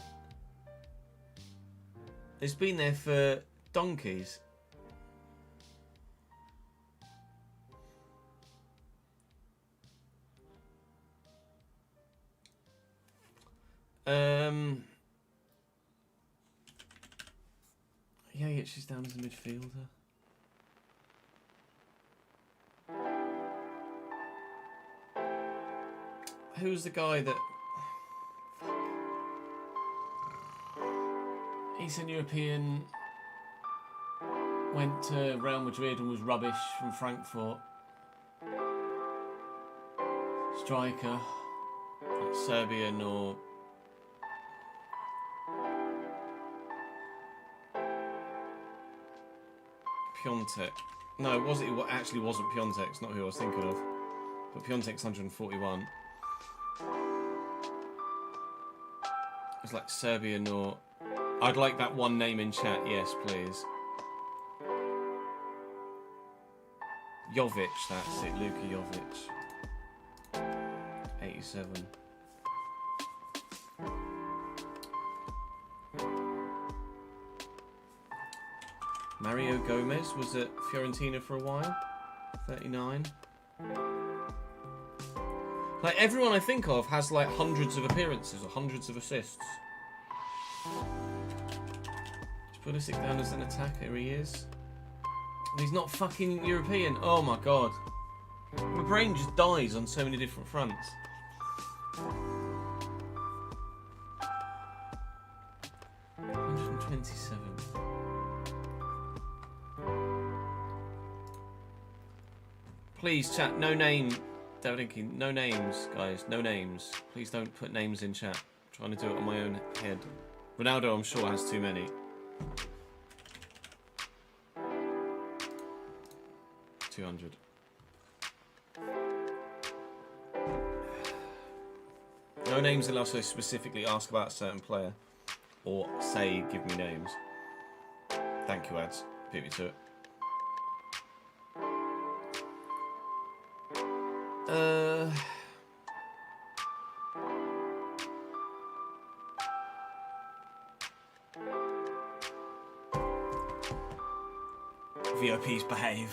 has been there for donkeys. Yeah, she's down as a midfielder. Who's the guy that... Eastern European, went to Real Madrid and was rubbish from Frankfurt. Striker, like Serbian or... Piontek. No, it actually wasn't Piontek. It's not who I was thinking of. But Piontek's 141. It's like Serbian or... I'd like that one name in chat, yes, please. Jovic, that's it, Luka Jovic. 87. Mario Gomez was at Fiorentina for a while. 39. Like, everyone I think of has like hundreds of appearances or hundreds of assists. Pulisic down as an attacker, he is. He's not fucking European. Oh my god. My brain just dies on so many different fronts. $127. Please, chat, no name. Davidinky, no names, guys, no names. Please don't put names in chat. I'm trying to do it on my own head. Ronaldo, I'm sure, has too many. 200. No names unless I specifically ask about a certain player. Or say, give me names. Thank you, ads. Beat me to it. VIPs behave.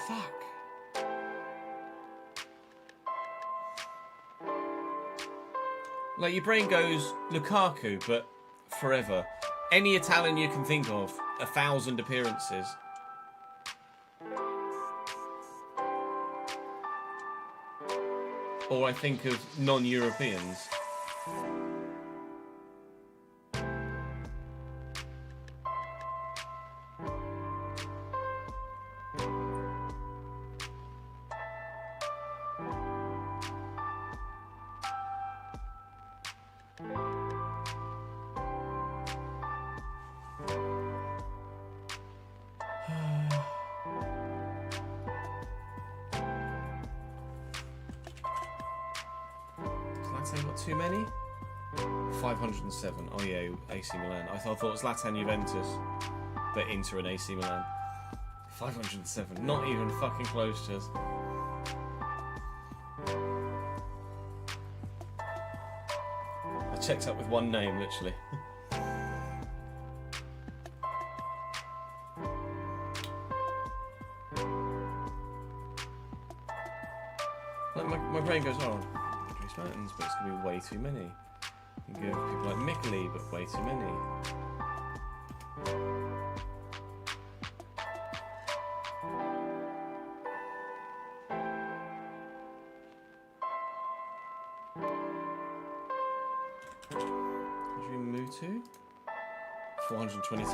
Fuck. Like, your brain goes Lukaku, but forever. Any Italian you can think of, 1,000 appearances. Or I think of non-Europeans. Zlatan got too many? 507. Oh yeah, AC Milan. I thought it was Zlatan Juventus, but Inter and AC Milan. 507. Not even fucking close, Jez. I checked up with one name, literally. Like my brain goes, oh, Dries Mertens, but it's going to be way too many. You can give people like Mikkeli, but way too many. What should we move to? 422.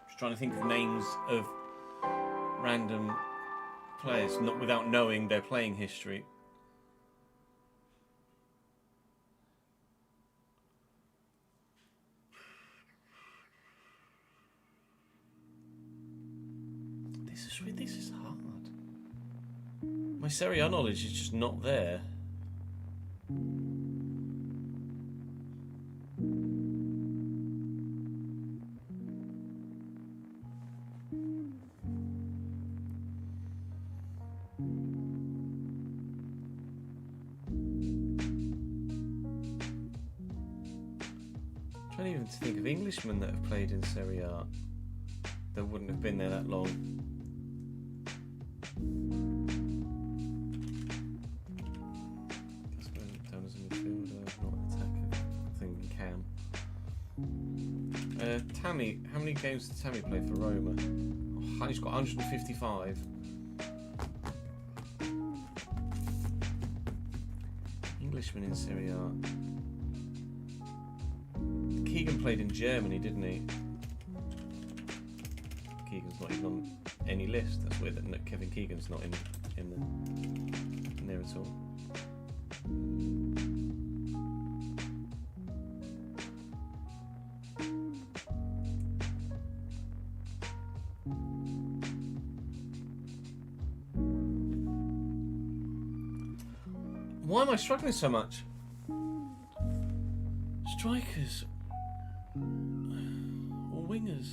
Just trying to think of names of random players, not without knowing their playing history. This is hard. My Serie A knowledge is just not there. I'm trying even to think of Englishmen that have played in Serie A that wouldn't have been there that long. Down as a midfielder, not attacker. I think Cam. Tammy, how many games did Tammy play for Roma? Oh, he's got 155. Englishman in Serie A. Keegan played in Germany, didn't he? Keegan's not even on any list. That's weird that Kevin Keegan's not in there at all. Why am I struggling so much? Strikers or wingers?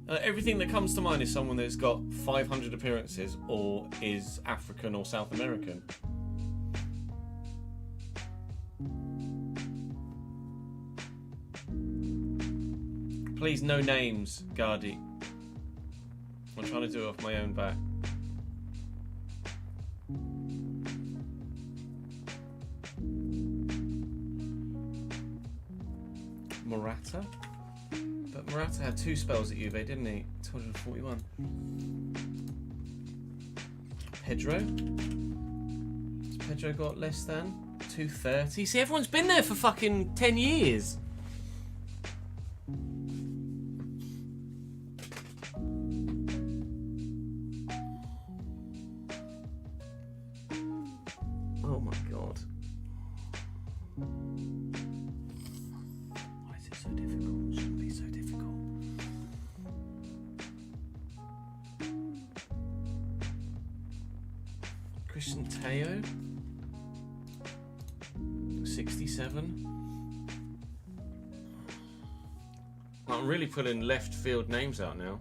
Everything that comes to mind is someone that's got 500 appearances or is African or South American. Please, no names, Gardy. I'm trying to do it off my own back. Morata? But Morata had 2 spells at Juve, didn't he? 241. Pedro? Has Pedro got less than 230? See, everyone's been there for fucking 10 years. Oh my god. Why is it so difficult? It shouldn't be so difficult. Christian Teo, 67. I'm really pulling left field names out now.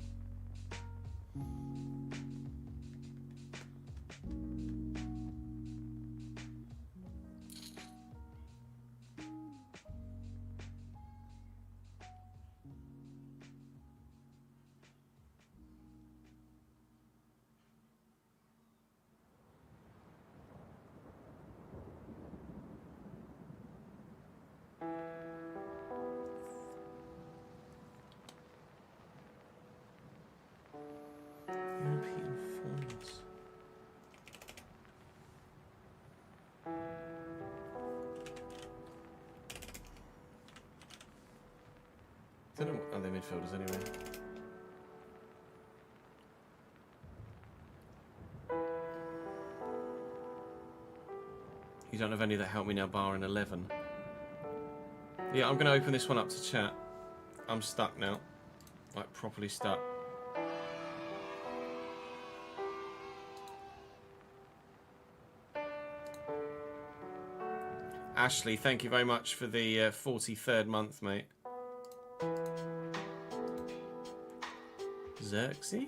European forms. Don't know. Are they midfielders anyway? You don't have any that help me now, bar in 11. Yeah, I'm going to open this one up to chat. I'm stuck now. Like, properly stuck. Ashley, thank you very much for the 43rd month, mate. Xerxes?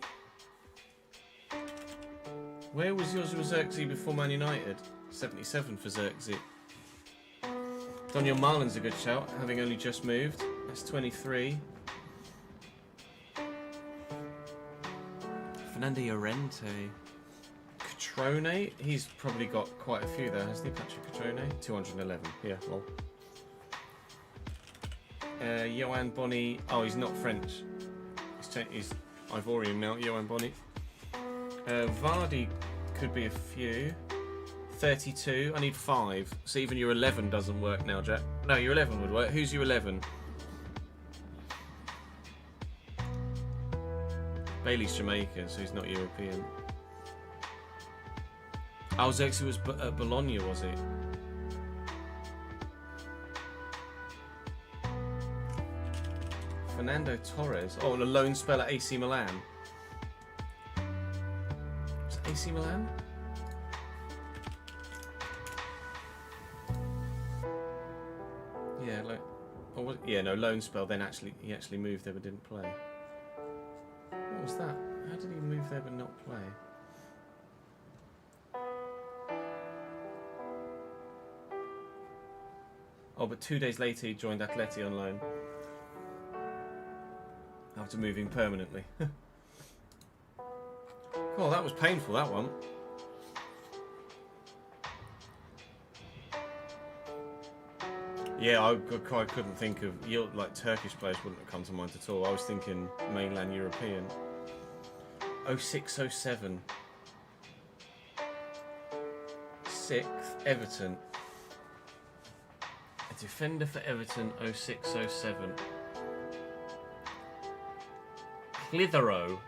Where was yours with Xerxes before Man United? 77 for Xerxes. Daniel Marlin's a good shout, having only just moved. That's 23. Fernando Llorente. Catrone, he's probably got quite a few there, hasn't he, Patrick Catrone? 211, yeah, well. Johan Bonny, oh, he's not French. He's Ivorian now, Johan Bonny. Vardy could be a few. 32, I need 5. So even your 11 doesn't work now, Jack. No, your 11 would work. Who's your 11? Bailey's Jamaican, so he's not European. Oh, Xerxes was at Bologna, was he? Fernando Torres. Oh, and a loan spell at AC Milan. Was it AC Milan? Yeah, like, oh, was, yeah, no, loan spell. Then he actually moved there but didn't play. What was that? How did he move there but not play? Oh, but 2 days later he joined Atleti on loan. After moving permanently. Oh, that was painful, that one. Yeah, I couldn't think of... Like, Turkish players wouldn't have come to mind at all. I was thinking mainland European. 0607. 6th, Everton. A defender for Everton, 0607. Clitheroe.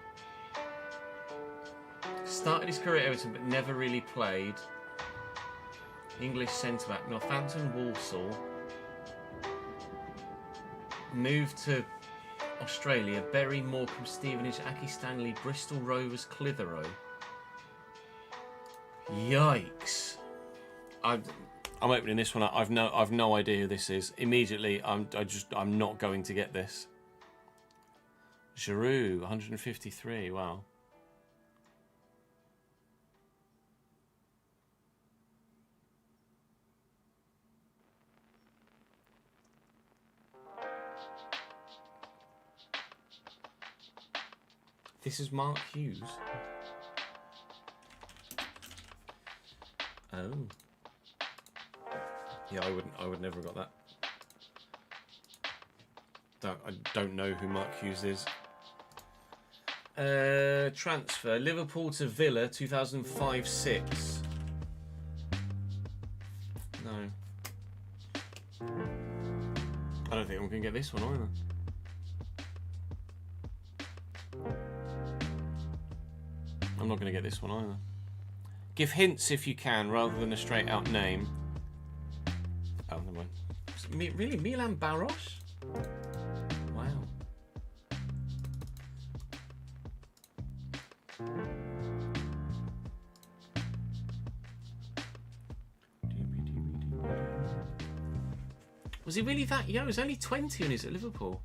Started his career at Everton but never really played. English centre-back, Northampton, Walsall. Moved to Australia, Bury, Morecambe, Stevenage, Aki Stanley, Bristol Rovers, Clitheroe. Yikes. I'm opening this one up. I've no idea who this is. Immediately, I'm not going to get this. Giroud, 153. Wow. This is Mark Hughes. Oh. Yeah, I would never have got that. I don't know who Mark Hughes is. Transfer Liverpool to Villa 2005-06. No. I don't think I'm going to get this one either. I'm not going to get this one either. Give hints if you can, rather than a straight out name. Oh, never mind. Really? Milan Baros? Wow. Was he really that young? He was only 20 when he was at Liverpool.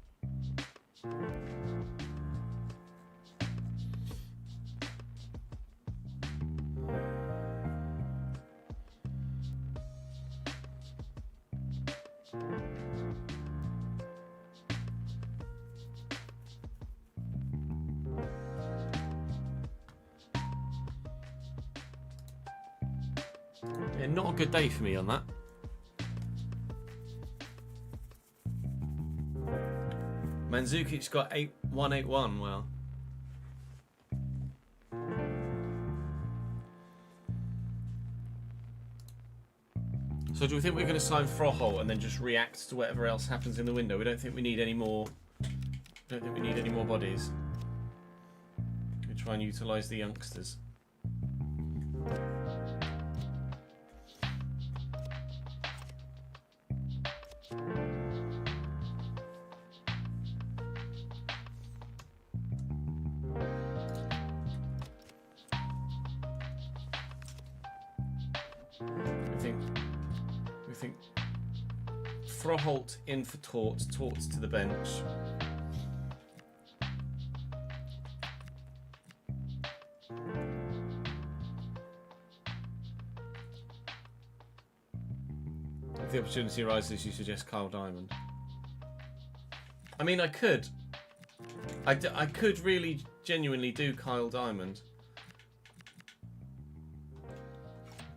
Yeah, not a good day for me on that. Mandzukic got 181. Well, so do we think we're going to sign Froholt and then just react to whatever else happens in the window? We don't think we need any more. Don't think we need any more bodies. We try and utilise the youngsters. We think Froholt in for Torts to the bench. If the opportunity arises, you suggest Kyle Diamond. I mean, I could really genuinely do Kyle Diamond.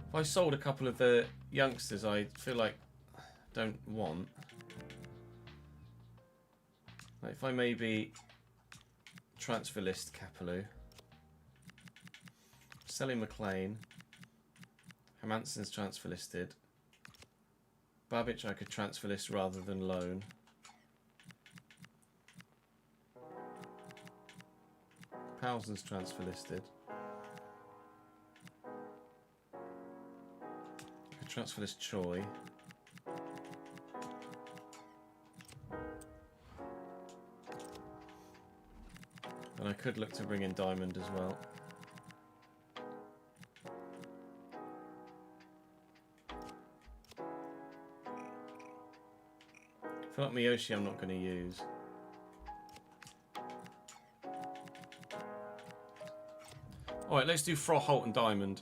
If I sold a couple of the youngsters I feel like don't want. Like if I maybe transfer list Kapaloo, selling McLean, Hermansen's transfer listed, Babic I could transfer list rather than loan. Powellson's transfer listed. I could transfer list Choi. And I could look to bring in Diamond as well. I feel like Miyoshi I'm not going to use. Alright, let's do Froholt and Diamond.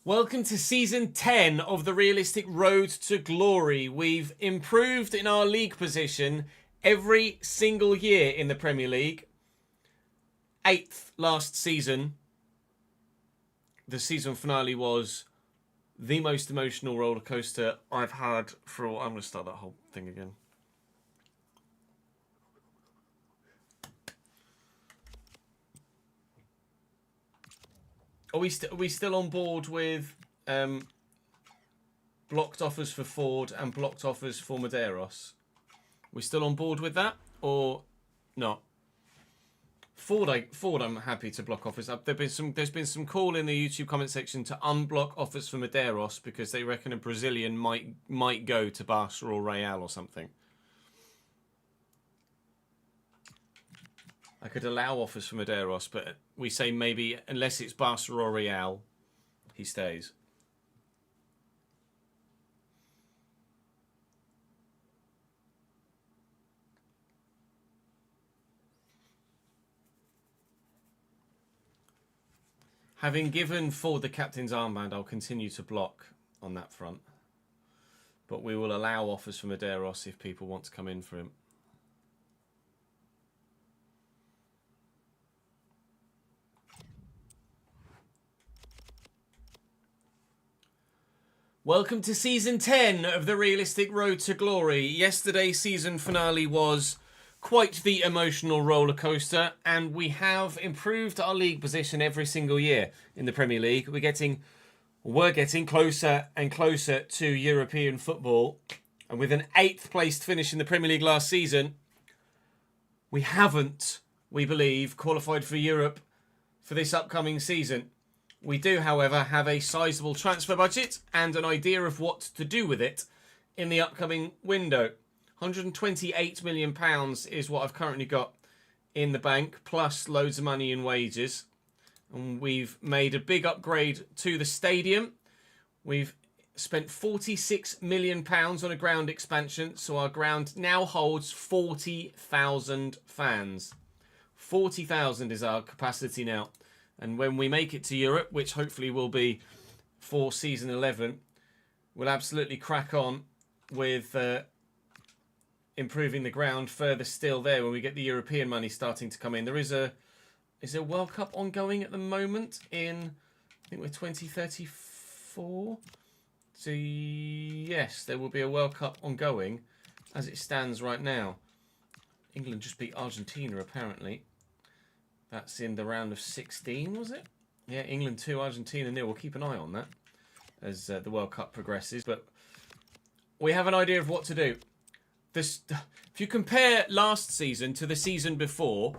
Welcome to Season 10 of the Realistic Road to Glory. We've improved in our league position every single year in the Premier League. 8th last season. The season finale was the most emotional roller coaster I've had for all... I'm going to start that whole thing again. Are we still on board with blocked offers for Ford and blocked offers for Medeiros? We still on board with that or not? Ford, I'm happy to block offers. There's been some call in the YouTube comment section to unblock offers for Medeiros because they reckon a Brazilian might go to Barca or Real or something. I could allow offers for Medeiros, but we say maybe, unless it's Barca or Real, he stays. Having given Ford the captain's armband, I'll continue to block on that front. But we will allow offers from Medeiros if people want to come in for him. Welcome to Season 10 of the Realistic Road to Glory. Yesterday's season finale was quite the emotional roller coaster, and we have improved our league position every single year in the Premier League. We're getting closer and closer to European football, and with an 8th placed finish in the Premier League last season, we haven't, we believe, qualified for Europe for this upcoming season. We do, however, have a sizable transfer budget and an idea of what to do with it in the upcoming window. £128 million is what I've currently got in the bank, plus loads of money in wages. And we've made a big upgrade to the stadium. We've spent £46 million on a ground expansion, so our ground now holds 40,000 fans. 40,000 is our capacity now. And when we make it to Europe, which hopefully will be for Season 11, we'll absolutely crack on with improving the ground further still there when we get the European money starting to come in. There is a World Cup ongoing at the moment in, I think we're 2034. So yes, there will be a World Cup ongoing as it stands right now. England just beat Argentina apparently. That's in the round of 16, was it? Yeah, England 2, Argentina 0. We'll keep an eye on that as the World Cup progresses. But we have an idea of what to do. If you compare last season to the season before,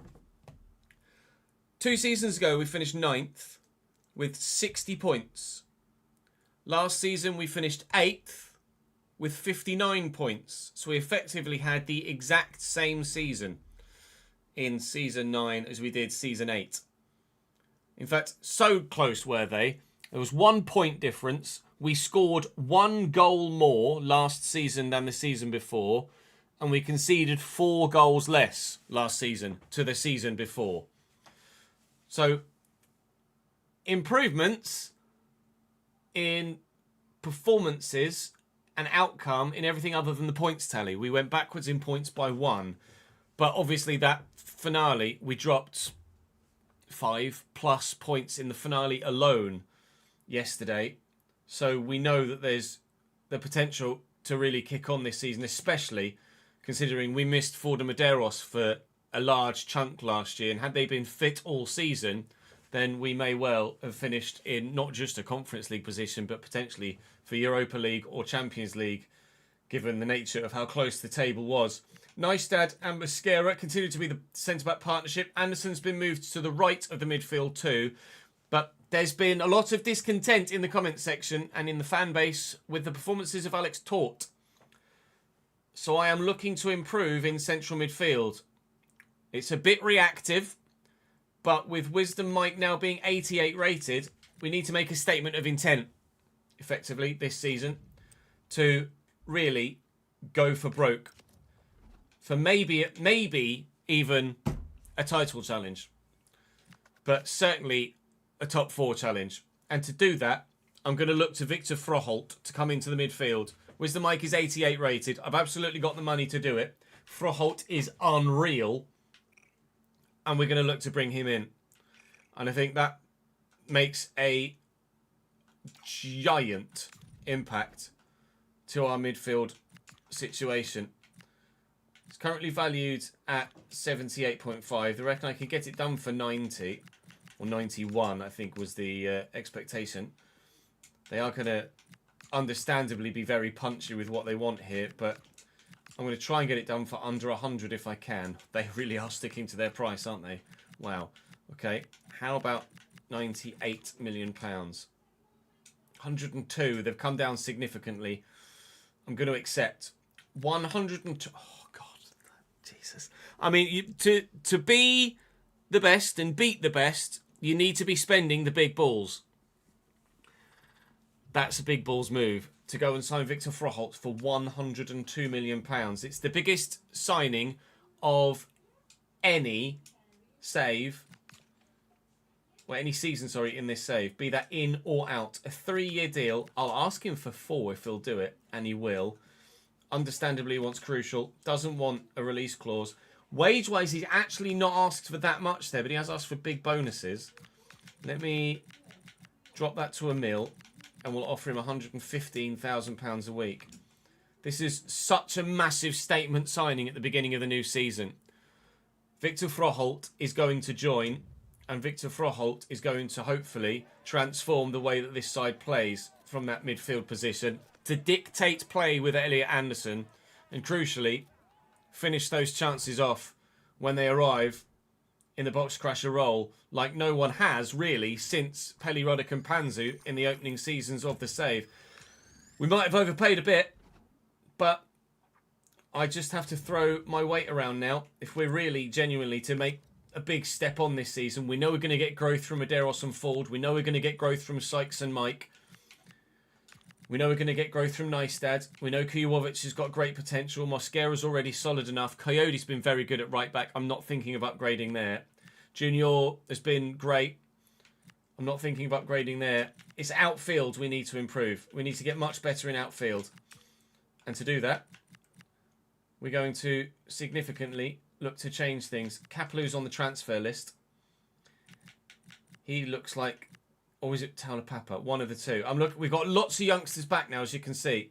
2 seasons ago we finished 9th with 60 points. Last season we finished 8th with 59 points. So we effectively had the exact same season in Season 9 as we did Season 8. In fact, so close were they. There was 1 point difference. We scored 1 goal more last season than the season before, and we conceded 4 goals less last season to the season before. So, improvements in performances and outcome in everything other than the points tally. We went backwards in points by 1. But obviously that finale, we dropped 5+ points in the finale alone yesterday. So we know that there's the potential to really kick on this season, especially considering we missed Ford and Medeiros for a large chunk last year. And had they been fit all season, then we may well have finished in not just a Conference League position, but potentially for Europa League or Champions League, given the nature of how close the table was. Neistad and Mosquera continue to be the centre-back partnership. Anderson's been moved to the right of the midfield too. But there's been a lot of discontent in the comments section and in the fan base with the performances of Alex Tort. So I am looking to improve in central midfield. It's a bit reactive, but with Wisdom Mike now being 88 rated, we need to make a statement of intent, effectively, this season, to really go for broke. For maybe even a title challenge. But certainly a top 4 challenge. And to do that, I'm going to look to Victor Froholt to come into the midfield. Wisdom Mike is 88 rated. I've absolutely got the money to do it. Froholt is unreal. And we're going to look to bring him in. And I think that makes a giant impact to our midfield situation. It's currently valued at 78.5. They reckon I could get it done for 90. Or 91, I think, was the expectation. They are going to understandably be very punchy with what they want here. But I'm going to try and get it done for under 100 if I can. They really are sticking to their price, aren't they? Wow. Okay. How about £98 million? 102. They've come down significantly. I'm going to accept 102. Oh, God. Jesus. I mean, to be the best and beat the best, you need to be spending the big balls. That's a big balls move. To go and sign Victor Froholt for £102 million. It's the biggest signing of any save. or any season, sorry, in this save, be that in or out. A 3-year deal. I'll ask him for 4 if he'll do it, and he will. Understandably, he wants crucial. Doesn't want a release clause. Wage-wise, he's actually not asked for that much there, but he has asked for big bonuses. Let me drop that to a mil, and we'll offer him £115,000 a week. This is such a massive statement signing at the beginning of the new season. Victor Froholt is going to join, and Victor Froholt is going to hopefully transform the way that this side plays from that midfield position to dictate play with Elliot Anderson, and crucially, finish those chances off when they arrive in the box crasher role like no one has really since Peli Roddick and Panzu in the opening seasons of the save. We might have overpaid a bit, but I just have to throw my weight around now. If we're really genuinely to make a big step on this season, we know we're going to get growth from Aderos and Ford. We know we're going to get growth from Sykes and Mike. We know we're going to get growth from Neistad. We know Kujovic has got great potential. Mosquera's already solid enough. Coyote's been very good at right back. I'm not thinking of upgrading there. Junior has been great. I'm not thinking of upgrading there. It's outfield we need to improve. We need to get much better in outfield. And to do that, we're going to significantly look to change things. Kapalu's on the transfer list. He looks like... Or is it Taulapapa? One of the two. We've got lots of youngsters back now, as you can see.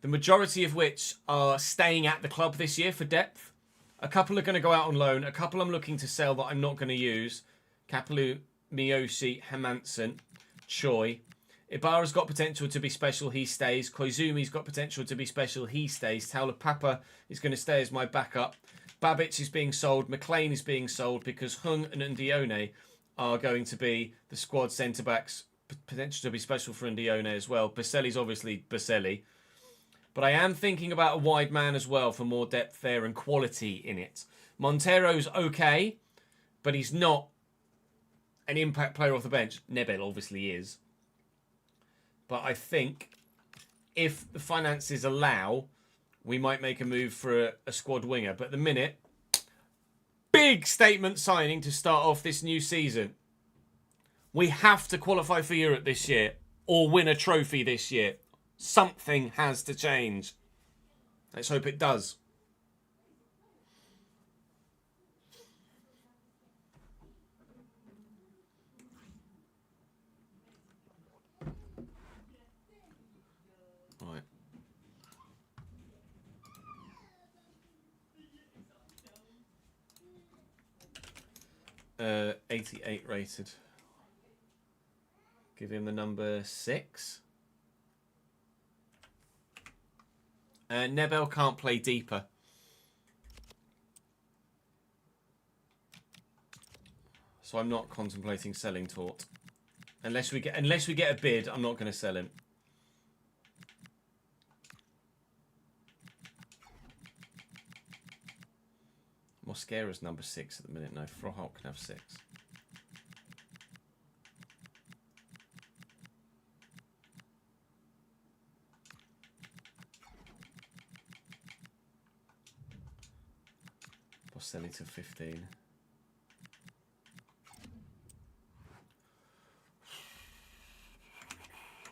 The majority of which are staying at the club this year for depth. A couple are going to go out on loan. A couple I'm looking to sell that I'm not going to use. Kapalu, Miyoshi, Hermansen, Choi. Ibarra's got potential to be special. He stays. Koizumi's got potential to be special. He stays. Taulapapa is going to stay as my backup. Babic is being sold. McLean is being sold because Hung and Ndione are going to be the squad centre-backs, potential to be special for Ndione as well. Baselli's obviously Baselli. But I am thinking about a wide man as well for more depth there and quality in it. Montero's okay, but he's not an impact player off the bench. Nebel obviously is. But I think if the finances allow, we might make a move for a squad winger. But at the minute... Big statement signing to start off this new season. We have to qualify for Europe this year or win a trophy this year. Something has to change. Let's hope it does. Right. 88 rated. Give him the number 6. Nebel can't play deeper. So I'm not contemplating selling Tort. Unless we get a bid, I'm not going to sell him. Mosquera's number 6 at the minute. No, Froholt can have 6. Boselli to 15.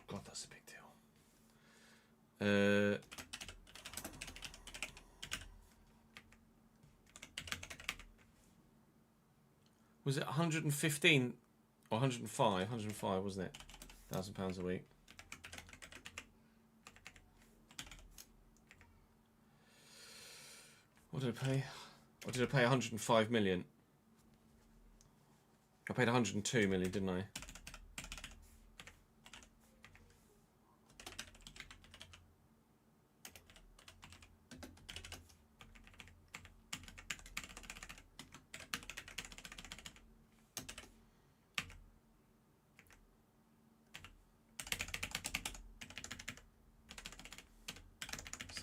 God, that's a big deal. Was it 115 or 105? 105, wasn't it? £1,000 a week. What did I pay? Or did I pay 105 million? I paid 102 million, didn't I?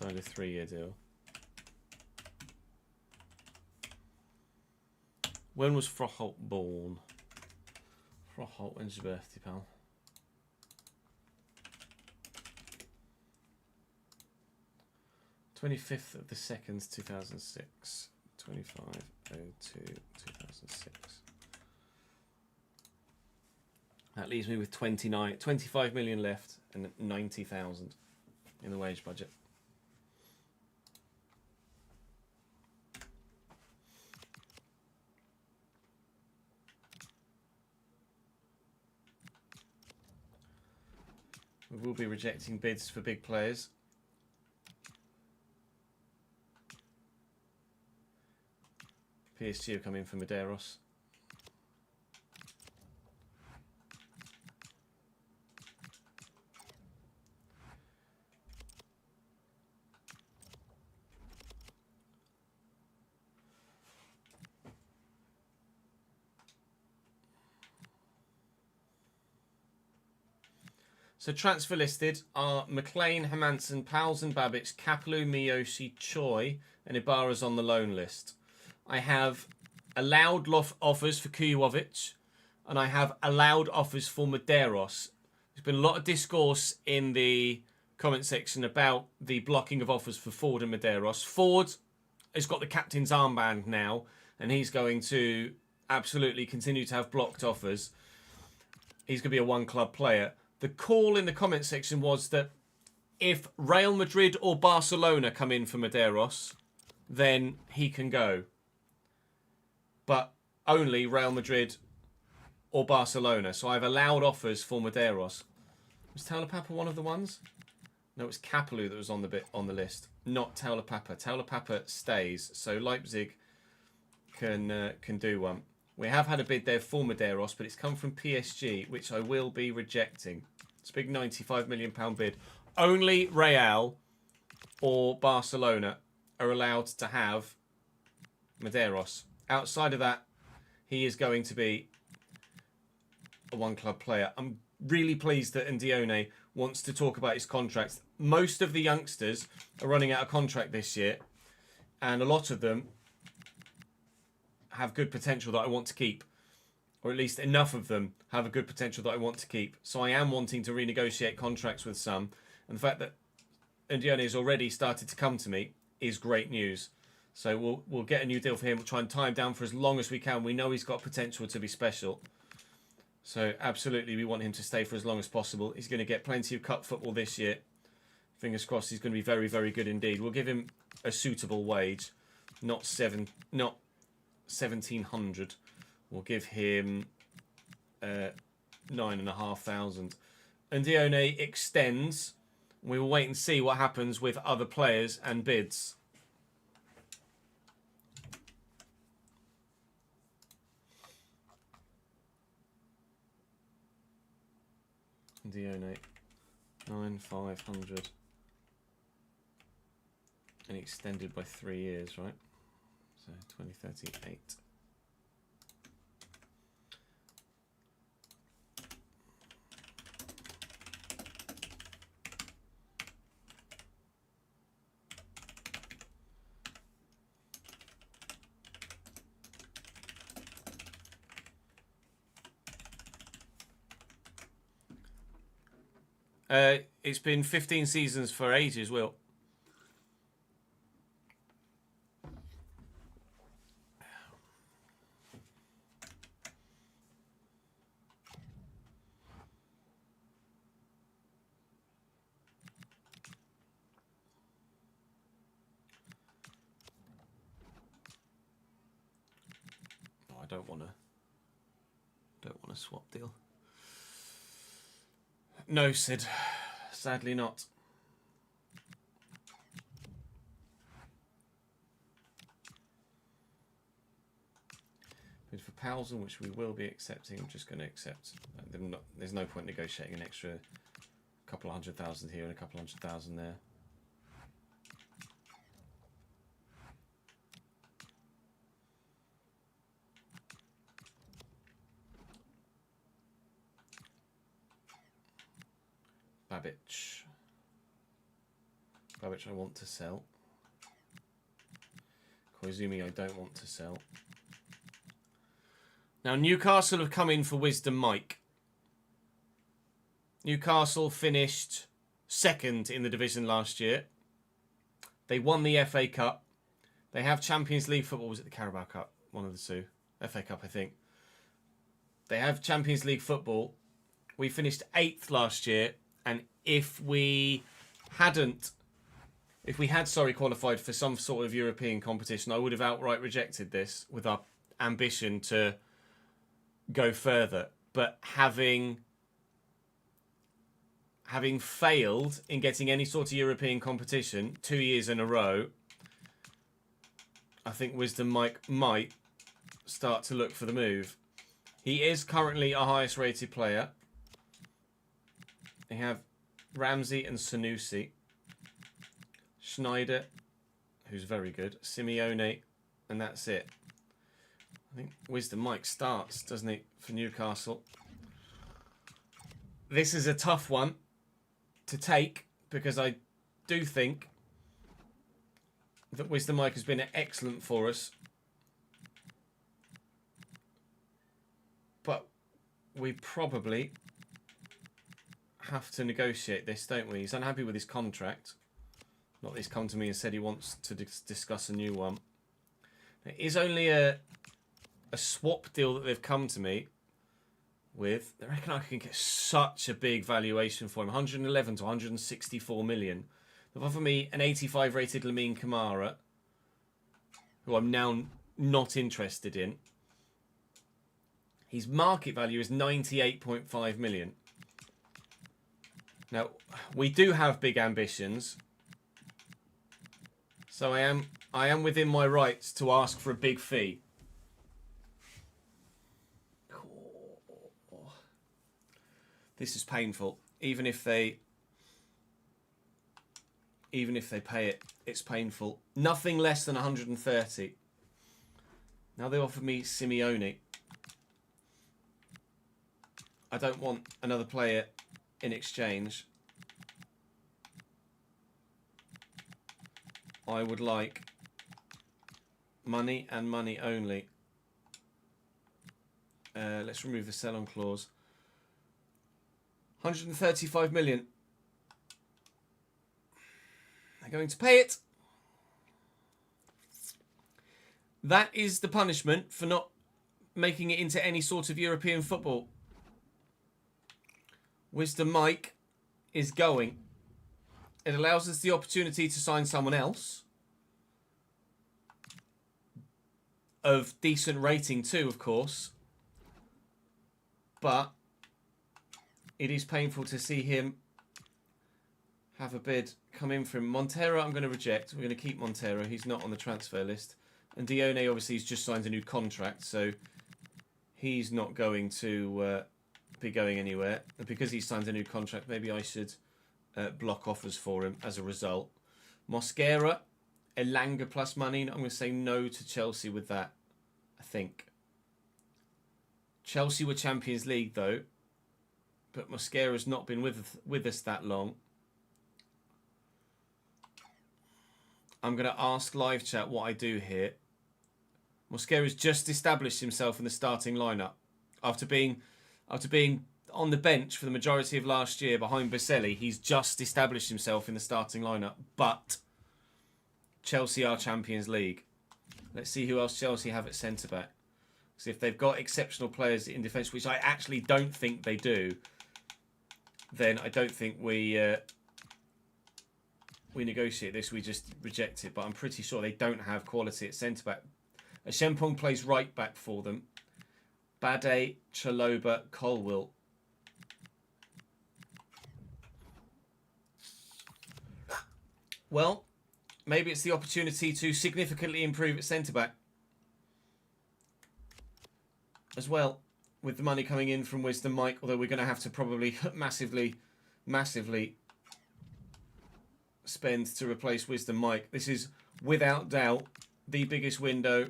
Signed a 3-year deal. When was Froholt born? Froholt, when's your birthday, pal? '25th of the 2nd, 2006. 25/02/2006. That leaves me with 25 million left and 90,000 in the wage budget. We will be rejecting bids for big players. PSG have come in for Medeiros. So transfer listed are McLean, Hermansen, Powles and Babic, Kapalu, Miyoshi, Choi, and Ibarra's on the loan list. I have allowed offers for Kujovic, and I have allowed offers for Medeiros. There's been a lot of discourse in the comment section about the blocking of offers for Ford and Medeiros. Ford has got the captain's armband now, and he's going to absolutely continue to have blocked offers. He's going to be a one-club player. The call in the comment section was that if Real Madrid or Barcelona come in for Medeiros, then he can go. But only Real Madrid or Barcelona. So I've allowed offers for Medeiros. Was Taulapapa one of the ones? No, it's Kapalu that was on the list, not Taulapapa. Taulapapa stays, so Leipzig can do one. We have had a bid there for Medeiros, but it's come from PSG, which I will be rejecting. It's a big £95 million bid. Only Real or Barcelona are allowed to have Medeiros. Outside of that, he is going to be a one-club player. I'm really pleased that Ndione wants to talk about his contracts. Most of the youngsters are running out of contract this year, and a lot of them have good potential that I want to keep, or at least enough of them have a good potential that I want to keep. So I am wanting to renegotiate contracts with some, and the fact that Ndione has already started to come to me is great news. So we'll get a new deal for him. We'll try and tie him down for as long as we can. We know he's got potential to be special. So absolutely we want him to stay for as long as possible. He's going to get plenty of cup football this year. Fingers crossed he's going to be very, very good indeed. We'll give him a suitable wage, not 1,700. We'll give him 9,500. And Ndione extends. We will wait and see what happens with other players and bids. Ndione 9,500. And extended by 3 years, right? So 2038. It's been 15 seasons for ages, Will. Oh, I don't want a swap deal. No, Sid. Sadly not. Bid for Powelson, which we will be accepting. I'm just going to accept. There's no point negotiating an extra couple of 100,000 here and a couple of 100,000 there. Babic I want to sell. Koizumi I don't want to sell. Now Newcastle have come in for Wisdom Mike. Newcastle finished second in the division last year. They won the FA Cup. They have Champions League football. Was it the Carabao Cup? One of the two. FA Cup, I think. They have Champions League football. We finished 8th last year, and if we had qualified for some sort of European competition, I would have outright rejected this with our ambition to go further. But having failed in getting any sort of European competition 2 years in a row, I think Wisdom Mike might start to look for the move. He is currently our highest rated player. They have Ramsey and Sanusi. Schneider, who's very good. Simeone, and that's it. I think Wisdom Mike starts, doesn't he, for Newcastle. This is a tough one to take because I do think that Wisdom Mike has been excellent for us. But we probably have to negotiate this, don't we? He's unhappy with his contract. Not that he's come to me and said he wants to discuss a new one. It is only a swap deal that they've come to me with. I reckon I can get such a big valuation for him. 111 to 164 million. They've offered me an 85 rated Lamine Kamara, who I'm now not interested in. His market value is 98.5 million. Now, we do have big ambitions. So I am within my rights to ask for a big fee. This is painful. Even if they pay it, it's painful. Nothing less than 130. Now they offer me Simeone. I don't want another player in exchange. I would like money and money only. Let's remove the sell-on clause. 135 million. They're going to pay it. That is the punishment for not making it into any sort of European football. Wisdom Mike is going. It allows us the opportunity to sign someone else of decent rating too, of course. But it is painful to see him have a bid come in from Montero. I'm going to reject. We're going to keep Montero. He's not on the transfer list. And Dione, obviously, he's just signed a new contract, so he's not going to be going anywhere. And because he signed a new contract, maybe I should block offers for him as a result. Mosquera, Elanga plus money. I'm going to say no to Chelsea with that, I think. Chelsea were Champions League, though. But Mosquera's not been with us that long. I'm going to ask live chat what I do here. Mosquera's just established himself in the starting lineup after being on the bench for the majority of last year behind Baselli. He's just established himself in the starting lineup. But Chelsea are Champions League. Let's see who else Chelsea have at centre back. Because if they've got exceptional players in defence, which I actually don't think they do, then I don't think we negotiate this. We just reject it. But I'm pretty sure they don't have quality at centre back. Shempong plays right back for them. Bade, Chaloba, Colwill. Well, maybe it's the opportunity to significantly improve at centre back as well, with the money coming in from Wisdom Mike. Although we're going to have to probably massively spend to replace Wisdom Mike. This is without doubt the biggest window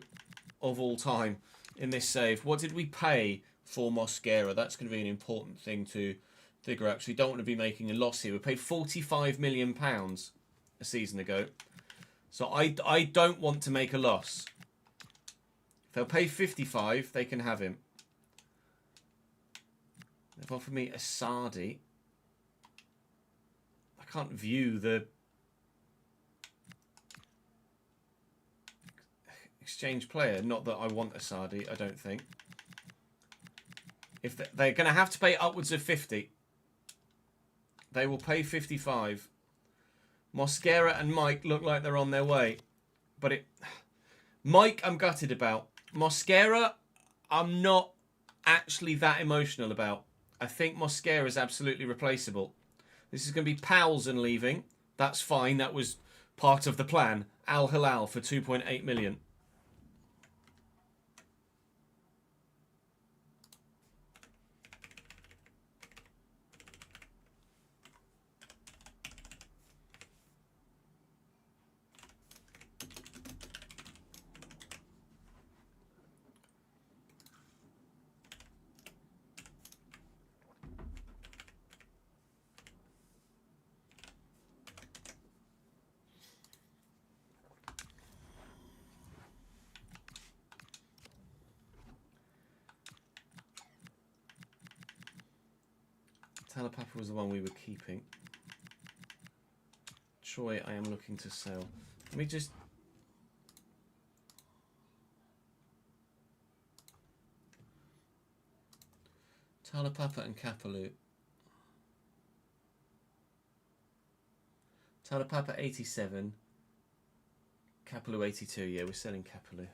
of all time in this save. What did we pay for Mosquera? That's going to be an important thing to figure out. So we don't want to be making a loss here. We paid £45 million a season ago. So I don't want to make a loss. If they'll pay 55, they can have him. They've offered me a Sardi. I can't view the exchange player. Not that I want a Sardi, I don't think. If they're going to have to pay upwards of 50. They will pay 55. Mosquera and Mike look like they're on their way. But Mike, I'm gutted about. Mosquera, I'm not actually that emotional about. I think Mosquera is absolutely replaceable. This is going to be Powellson leaving. That's fine. That was part of the plan. Al Hilal for 2.8 million. Talapapa was the one we were keeping. Troy, I am looking to sell. Let me just... Talapapa and Kapalu. Talapapa 87. Kapalu 82. Yeah, we're selling Kapalu.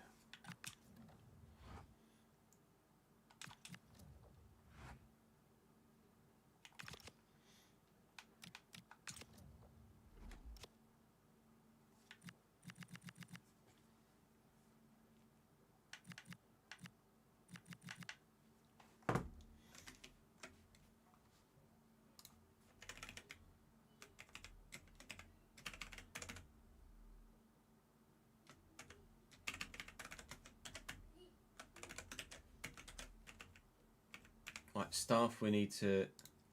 Right, staff we need to...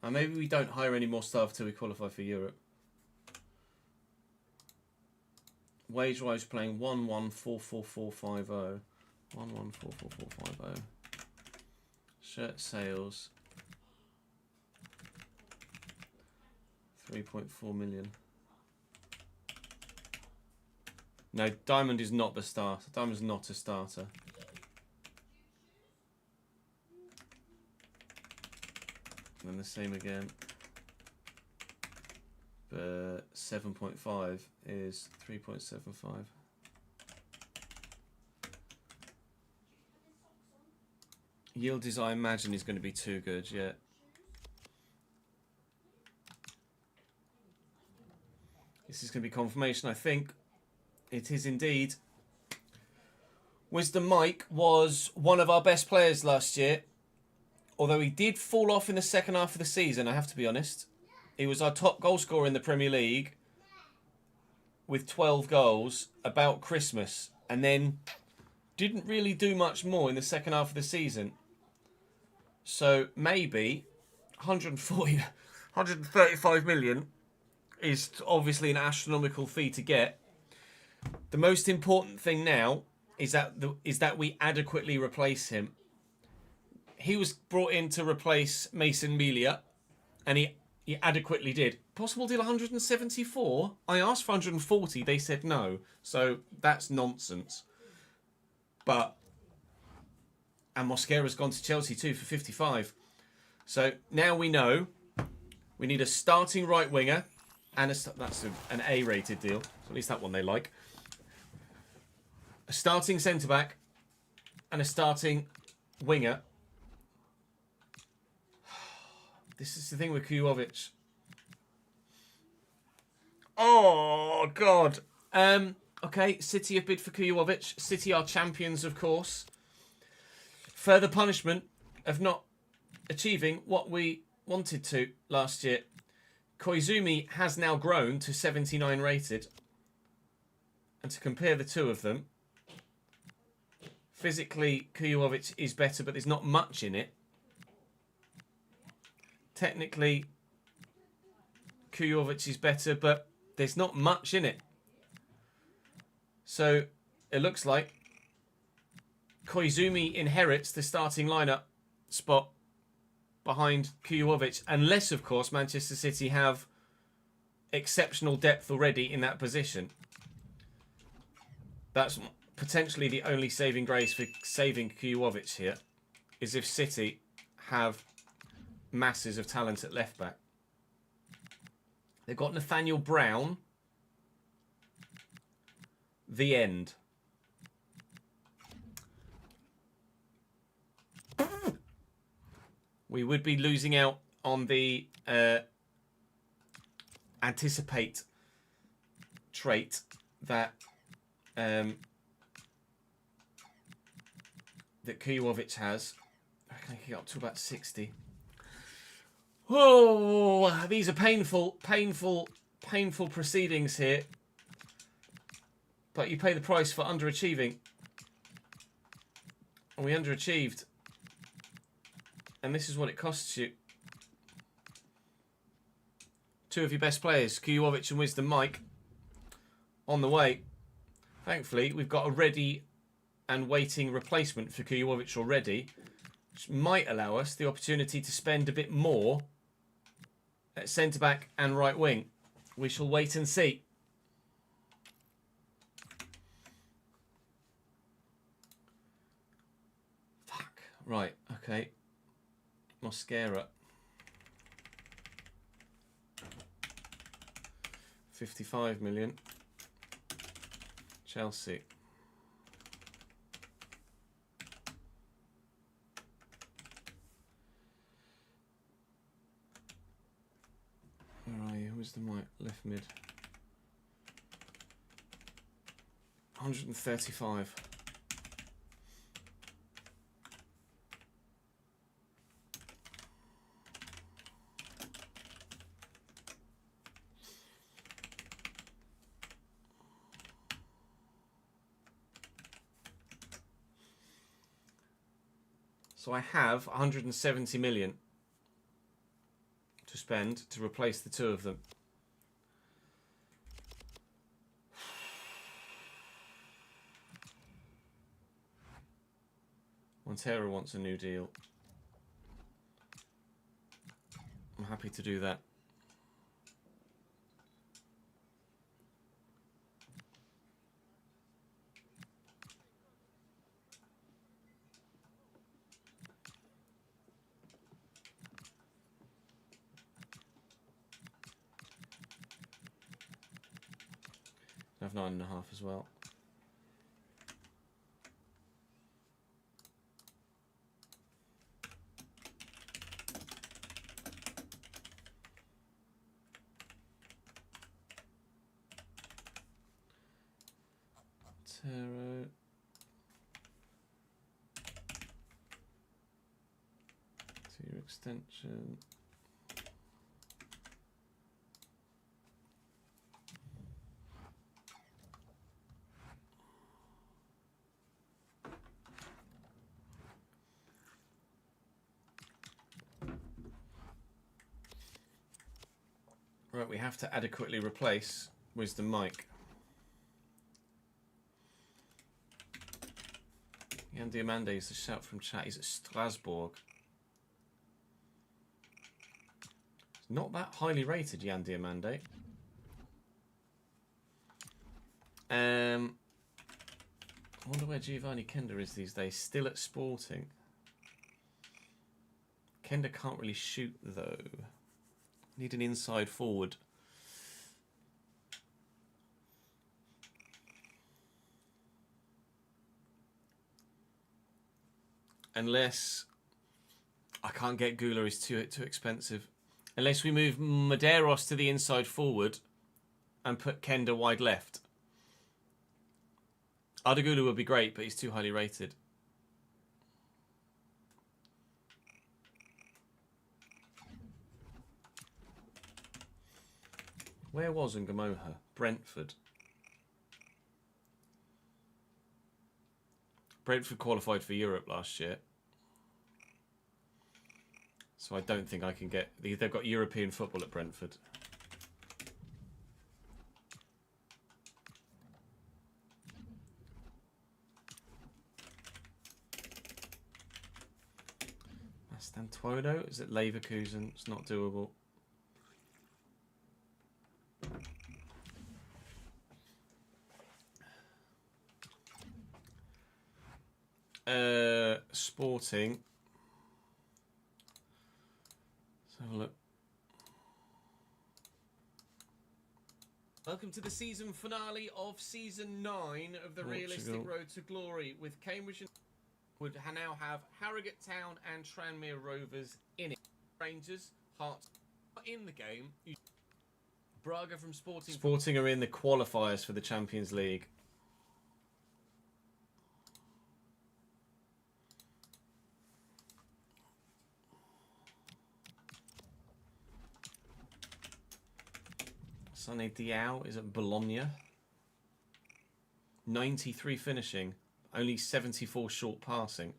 maybe we don't hire any more staff till we qualify for Europe. Wage-wise playing 114450. 114450. Shirt sales 3.4 million. No, Diamond is not the starter. Diamond's not a starter. And the same again. But 7.5 is 3.75. Yield is, I imagine, is going to be too good, yeah. This is going to be confirmation, I think. It is indeed. Wisdom Mike was one of our best players last year. Although he did fall off in the second half of the season, I have to be honest. He was our top goal scorer in the Premier League with 12 goals about Christmas. And then didn't really do much more in the second half of the season. So maybe 135 million is obviously an astronomical fee to get. The most important thing now is that we adequately replace him. He was brought in to replace Mason Melia, and he adequately did. Possible deal 174? I asked for 140, they said no. So that's nonsense. But... and Mosquera's gone to Chelsea too for 55. So now we know we need a starting right winger, and that's an A-rated deal. So at least that one they like. A starting centre-back and a starting winger. This is the thing with Kujovic. Oh, God. Okay, City have bid for Kujovic. City are champions, of course. Further punishment of not achieving what we wanted to last year. Koizumi has now grown to 79 rated. And to compare the two of them, physically, Kujovic is better, but there's not much in it. Technically, Kujovic is better, but there's not much in it. So, it looks like Koizumi inherits the starting lineup spot behind Kujovic, unless, of course, Manchester City have exceptional depth already in that position. That's potentially the only saving grace for saving Kujovic here, is if City have masses of talent at left back. They've got Nathaniel Brown. The end. We would be losing out on the anticipate trait that that Kujovic has. I reckon I can get up to about 60. Oh, these are painful proceedings here. But you pay the price for underachieving. And we underachieved. And this is what it costs you. Two of your best players, Kujovic and Wisdom Mike, on the way. Thankfully, we've got a ready and waiting replacement for Kujovic already, which might allow us the opportunity to spend a bit more at centre-back and right wing. We shall wait and see. Fuck. Right, okay. Mosquera. 55 million. Chelsea. Where are you? Who's the left mid? 135. So I have 170 million to spend to replace the two of them. Montero wants a new deal. I'm happy to do that. I have 9.5 as well. Tarot. To your extension. Right, we have to adequately replace Wisdom Mike. Jan Diamande is a shout from chat. He's at Strasbourg. He's not that highly rated, Jan Diamande. I wonder where Giovanni Kenda is these days. Still at Sporting. Kenda can't really shoot, though. Need an inside forward. Unless I can't get Gula, is too expensive. Unless we move Medeiros to the inside forward and put Kenda wide left. Adegulu would be great, but he's too highly rated. Where was Ngamoha? Brentford. Brentford qualified for Europe last year. So I don't think I can get... They've got European football at Brentford. Stantuono? Is it Leverkusen? It's not doable. Sporting. Welcome to the season finale of season 9 of the Realistic Road to Glory, with Cambridge and would now have Harrogate Town and Tranmere Rovers in it. Rangers, Hearts in the game. Braga from Sporting are in the qualifiers for the Champions League. Sonny Diao is at Bologna. 93 finishing, only 74 short passing.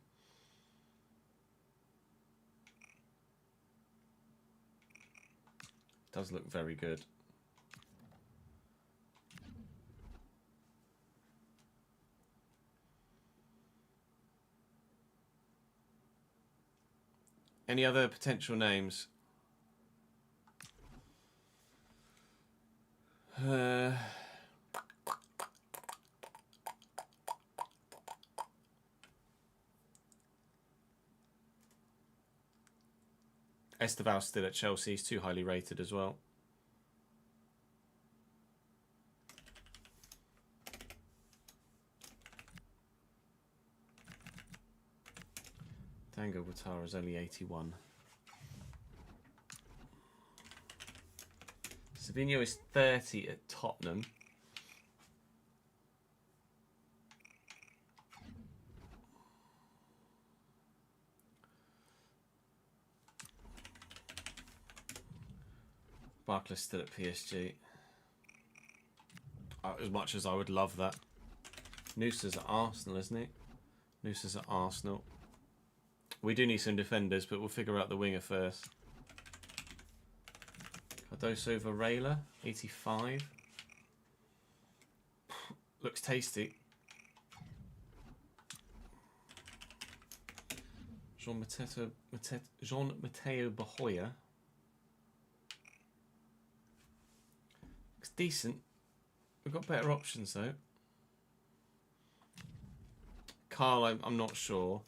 Does look very good. Any other potential names? Esteval's still at Chelsea. He's too highly rated as well. Dango Ouattara is only 81. Savinho is 30 at Tottenham. Barkley's still at PSG. As much as I would love that. Noosa's at Arsenal, isn't he? Noosa's at Arsenal. We do need some defenders, but we'll figure out the winger first. Cardoso Varela, 85. Looks tasty. Jean Mateo Bahoya. Looks decent. We've got better options though. Carl, I'm not sure.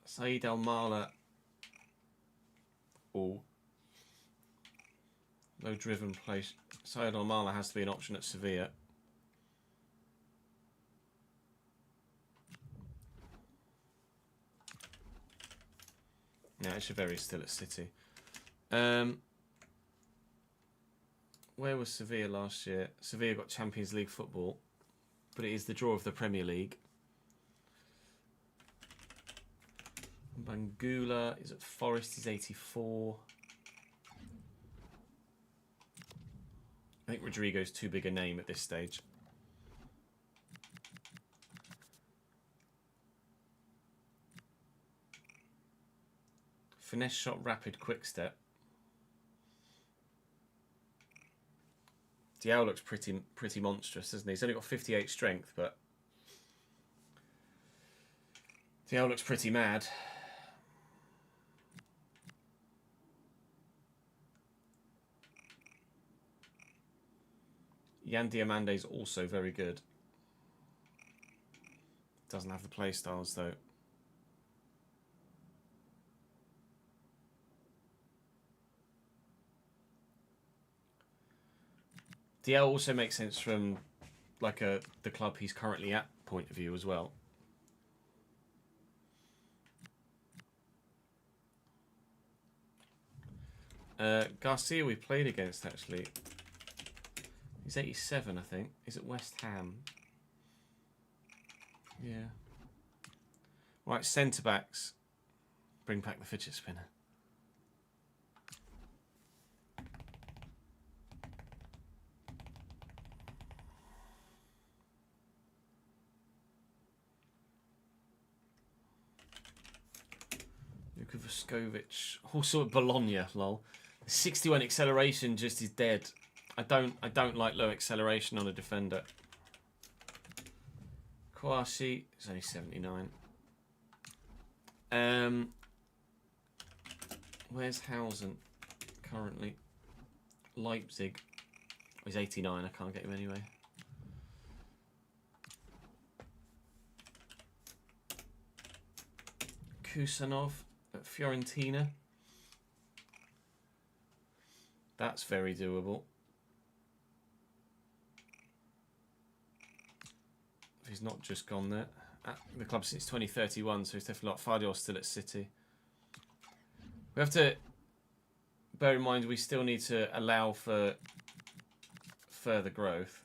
Saeed Al-Mala. Oh. Low driven place. Saeed Al-Mala has to be an option at Sevilla. Yeah, Echeverry's still at City. Where was Sevilla last year? Sevilla got Champions League football, but it is the draw of the Premier League. Bangula is at Forest, he's 84. I think Rodrigo's too big a name at this stage. Finesse shot, rapid, quick step. Diao looks pretty monstrous, doesn't he? He's only got 58 strength, but Diao looks pretty mad. Yan Diamande is also very good. Doesn't have the play styles though. DL also makes sense from like the club he's currently at point of view as well. Garcia we played against actually. He's 87, I think. He's at West Ham. Yeah. Right, centre backs. Bring back the fidget spinner. Luka Vuskovic. Also at Bologna, lol. 61 acceleration just is dead. I don't like low acceleration on a defender. Kouachi is only 79. Where's Hausen currently? Leipzig. He's 89. I can't get him anyway. Kusanov at Fiorentina. That's very doable. If he's not just gone there. At the club since 2031, so he's definitely not. Fadiol's still at City. We have to bear in mind we still need to allow for further growth.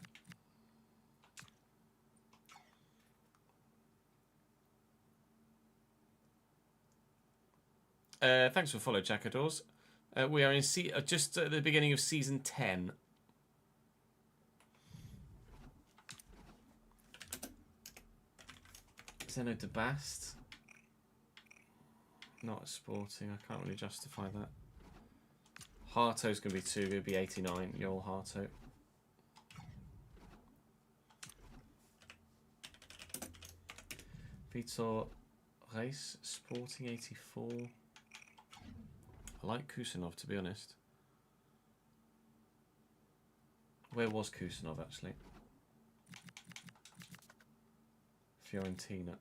Thanks for follow, Jackadors. We are in just at the beginning of season 10. Zeno de Bast. Not at Sporting. I can't really justify that. Harto's going to be 2. Going to be 89. Yoel Harto. Vitor Reis. Sporting 84. I like Kusanov, to be honest. Where was Kusanov, actually? Fiorentina.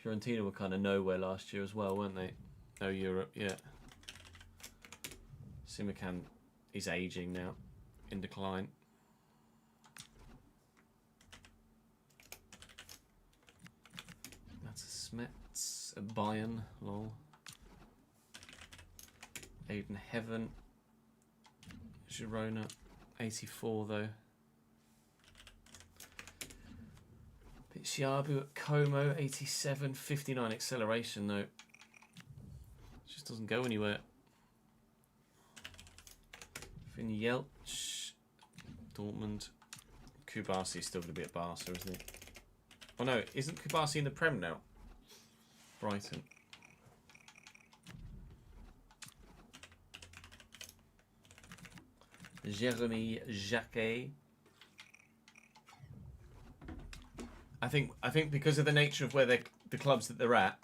Fiorentina were kind of nowhere last year as well, weren't they? No Europe, yeah. Simakan is aging now, in decline. That's a Smets, a Bayern, lol. Aiden Heaven. Girona, 84 though. Shiabu at Como, 87, 59 acceleration though. Just doesn't go anywhere. Finn Yelch, Dortmund. Kubasi's still going to be at Barca, isn't he? Oh no, isn't Kubasi in the Prem now? Brighton. Jeremy Jacquet. I think because of the nature of where the clubs that they're at,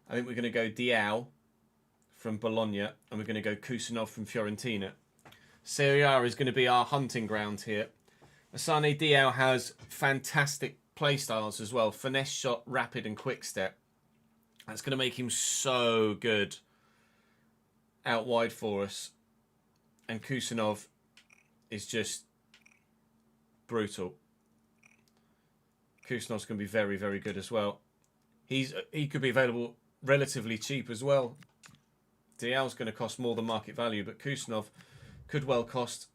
I think we're going to go Diao from Bologna and we're going to go Kusanov from Fiorentina. Serie A is going to be our hunting ground here. Asane Diao has fantastic play styles as well. Finesse shot, rapid and quick step. That's going to make him so good out wide for us. And Kusanov is just brutal. Kusanov's going to be very, very good as well. He could be available relatively cheap as well. Dial's going to cost more than market value, but Kusanov could well cost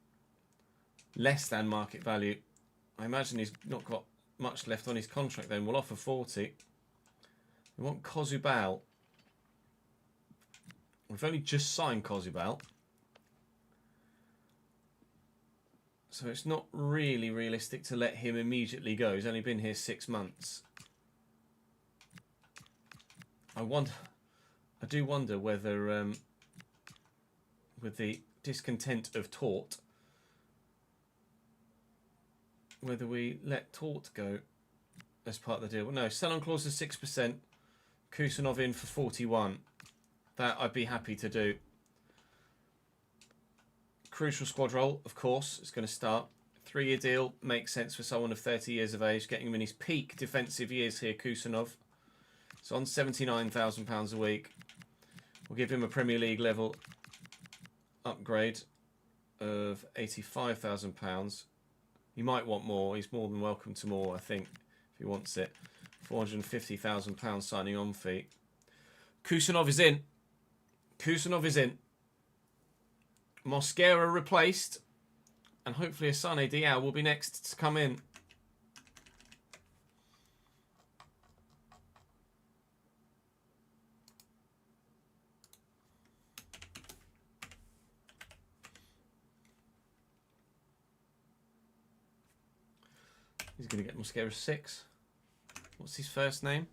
less than market value. I imagine he's not got much left on his contract then. We'll offer 40. We want Kozubal. We've only just signed Kozubal. So it's not really realistic to let him immediately go. He's only been here 6 months. I do wonder whether, with the discontent of Tort, whether we let Tort go as part of the deal. Well, no, sell-on clause is 6%. Kusanov in for 41. That I'd be happy to do. Crucial squad role, of course, is going to start. 3-year deal makes sense for someone of 30 years of age, getting him in his peak defensive years here, Kusanov. It's on £79,000 a week. We'll give him a Premier League level upgrade of £85,000. He might want more. He's more than welcome to more, I think, if he wants it. £450,000 signing on fee. Kusanov is in. Kusanov is in. Mosquera replaced. And hopefully Asane Diao will be next to come in. He's going to get Mosquera 6. What's his first name?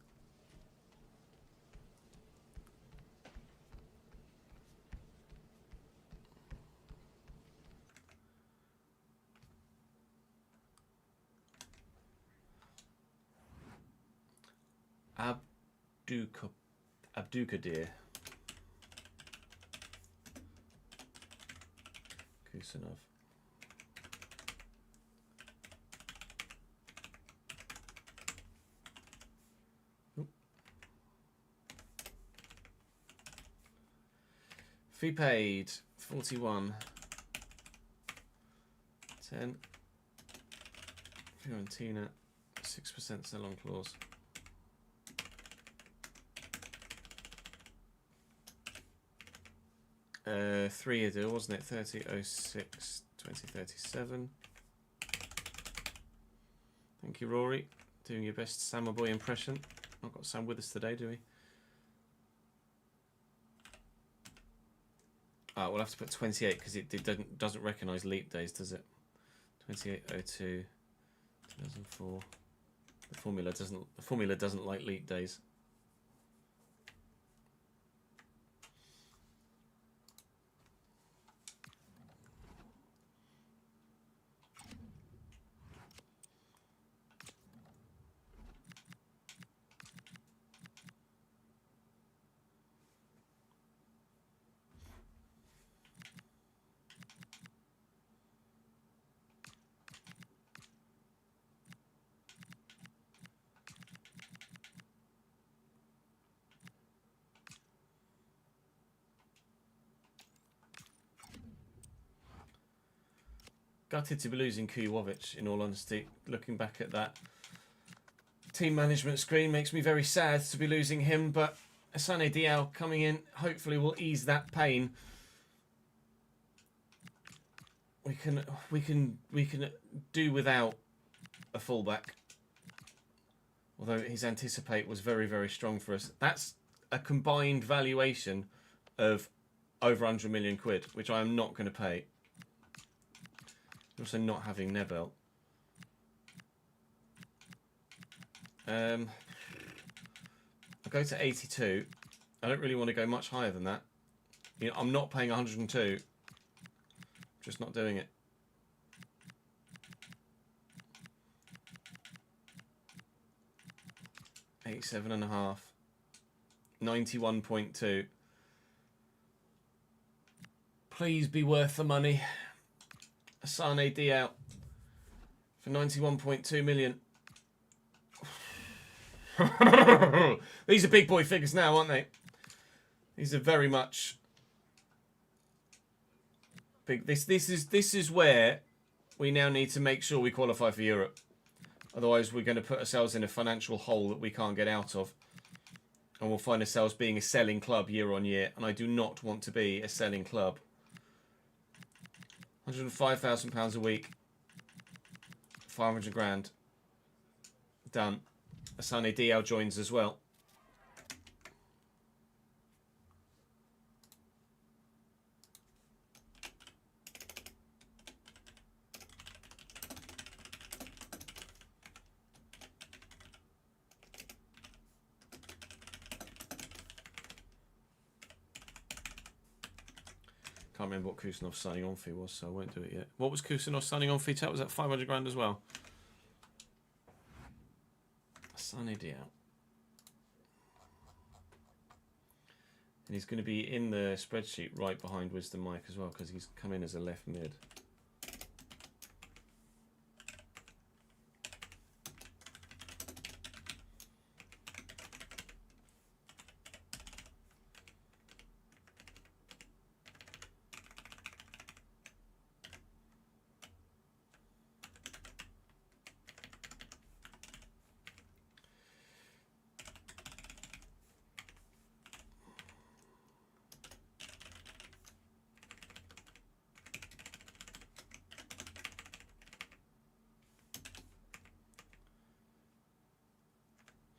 Abdukadir. Kusanov. Fee paid 41. 10. Fiorentina. 6% sell-on clause. Three-year deal, wasn't it? 30.06, 2037. Thank you, Rory. Doing your best Sam Boy impression. Not got Sam with us today, do we? Ah, we'll have to put 28 because it doesn't recognise leap days, does it? 28.02, 2004. The formula doesn't like leap days. Gutted to be losing Kujovic, in all honesty. Looking back at that team management screen makes me very sad to be losing him, but Asane Diao coming in hopefully will ease that pain. We can do without a fullback. Although his anticipate was very, very strong for us. That's a combined valuation of over 100 million quid, which I am not going to pay. Also not having Nebel. I'll go to 82. I don't really want to go much higher than that. You know, I'm not paying 102. Just not doing it. $87.5. 91.2. Please be worth the money. Asane Diao for 91.2 million. These are big boy figures now, aren't they? These are very much big. This is where we now need to make sure we qualify for Europe. Otherwise, we're going to put ourselves in a financial hole that we can't get out of, and we'll find ourselves being a selling club year on year. And I do not want to be a selling club. £105,000 a week, 500 grand. Done. Asane Diao joins as well. Can't remember what Kusanov's signing on fee was, so I won't do it yet. What was Kusanov's signing on fee? That was at 500 grand as well. Asane Diao. And he's going to be in the spreadsheet right behind Wisdom Mike as well, because he's come in as a left mid.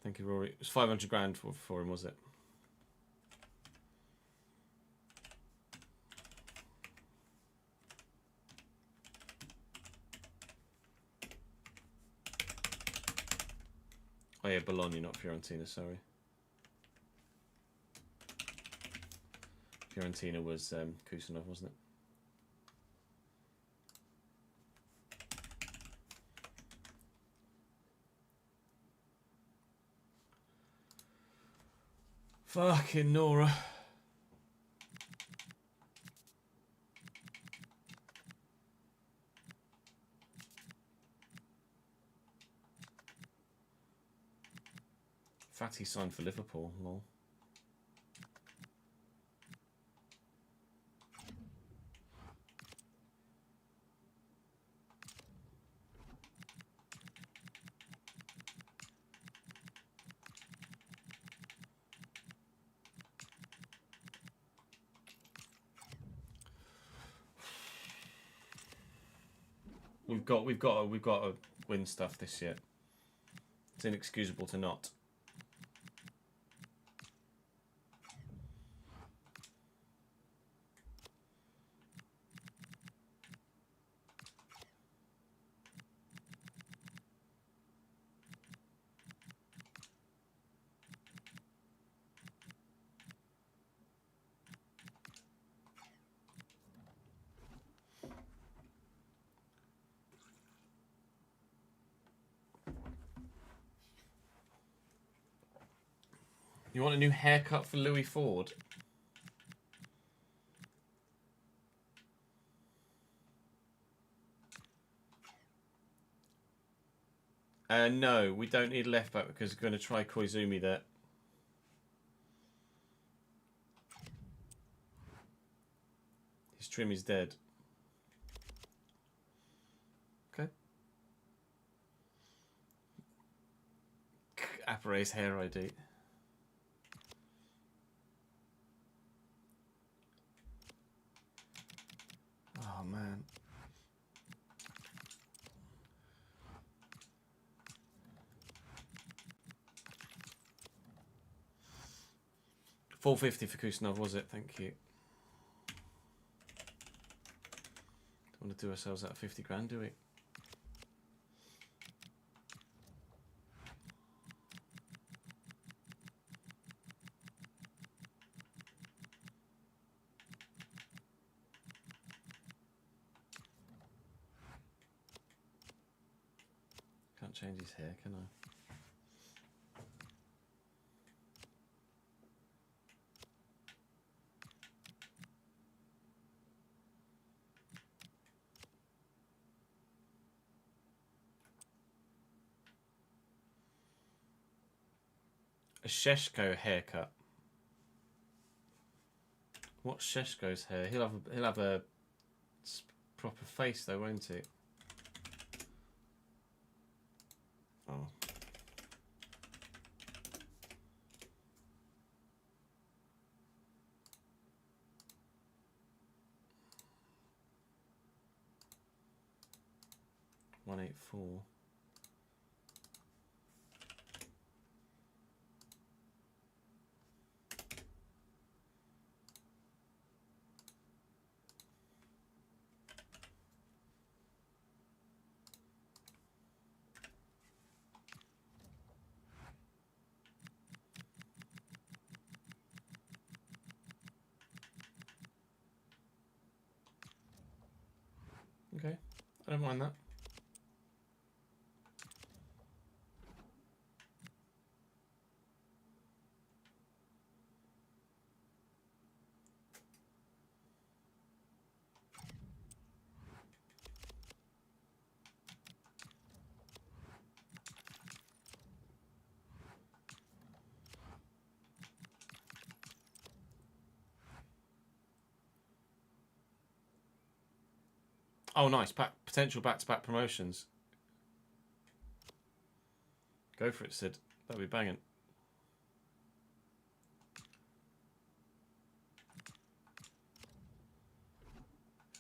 Thank you, Rory. It was 500 grand for him, was it? Oh yeah, Bologna, not Fiorentina, sorry. Fiorentina was Kusanov, wasn't it? Fucking Nora. Fatty signed for Liverpool, lol. We've got to win stuff this year. It's inexcusable to not. You want a new haircut for Louis Ford? No, we don't need left back because we're going to try Koizumi there. His trim is dead. Okay. Appare's hair ID. Oh man. $450 for Kusanov, was it? Thank you. Don't want to do ourselves out of 50 grand, do we? Can't change his hair, can I? A Sheshko haircut. What's Sheshko's hair? He'll have a proper face though, won't he? Oh. $184. Okay, I don't mind that. Oh, nice. Potential back-to-back promotions. Go for it, Sid. That'll be banging.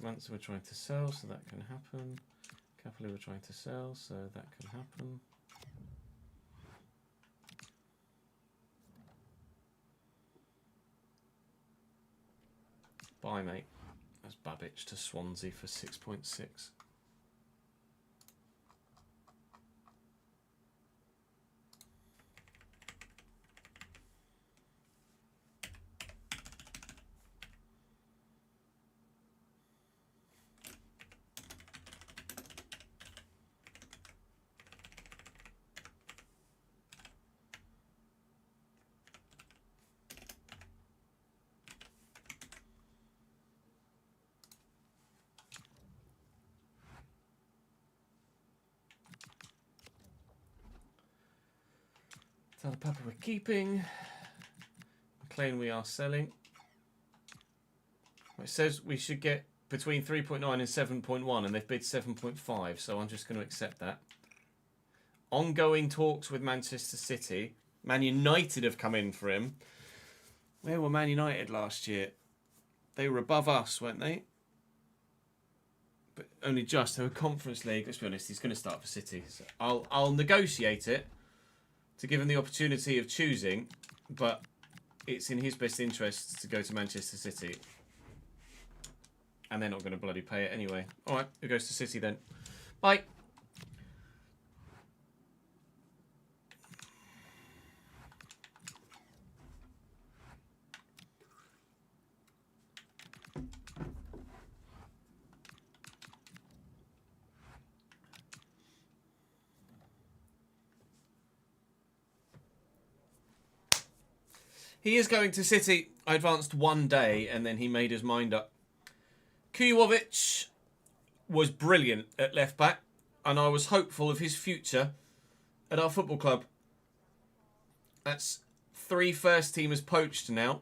Manson we're trying to sell, so that can happen. Capoli we're trying to sell, so that can happen. Bye, mate. That's Babbage to Swansea for 6.6. Papa we're keeping. McLean we are selling. It says we should get between 3.9 and 7.1 and they've bid 7.5, so I'm just going to accept that. Ongoing talks with Manchester City. Man United have come in for him. Where were Man United last year? They were above us, weren't they? but only just. So a Conference League, let's be honest, he's going to start for City. So I'll negotiate it to give him the opportunity of choosing, but it's in his best interest to go to Manchester City. And they're not going to bloody pay it anyway. All right, who goes to City then? Bye. He is going to City. I advanced one day and then he made his mind up. Kujovic was brilliant at left back and I was hopeful of his future at our football club. That's 3 first teamers poached now.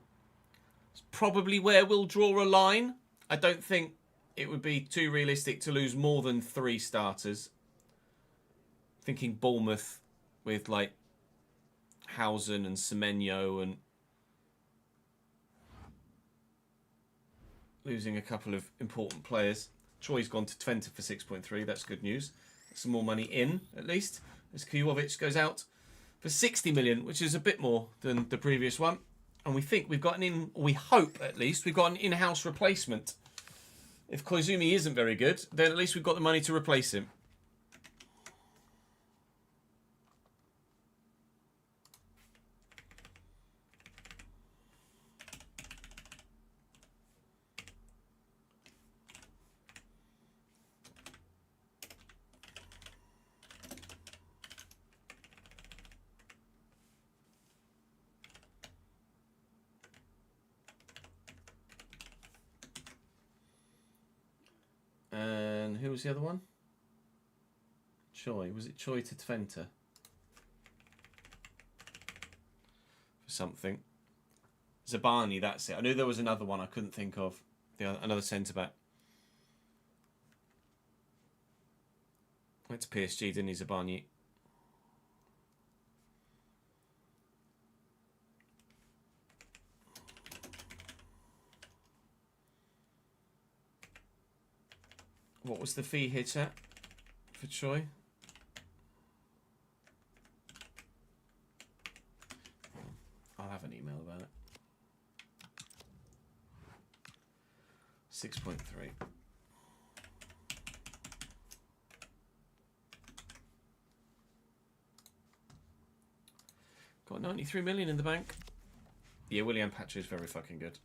It's probably where we'll draw a line. I don't think it would be too realistic to lose more than 3 starters. Thinking Bournemouth with like Housen and Semenyo and losing a couple of important players. Troy's gone to Twente for 6.3. That's good news. Some more money in, at least, as Kujovic goes out for 60 million, which is a bit more than the previous one. And we think we've got we hope at least, we've got an in-house replacement. If Koizumi isn't very good, then at least we've got the money to replace him. And who was the other one? Choi. Was it Choi to Twente? For something. Zabani, that's it. I knew there was another one I couldn't think of. Another centre-back. Went to PSG, didn't he, Zabani? What was the fee hit at for Troy? I'll have an email about it. 6.3. Got 93 million in the bank. Yeah, William Patcher is very fucking good.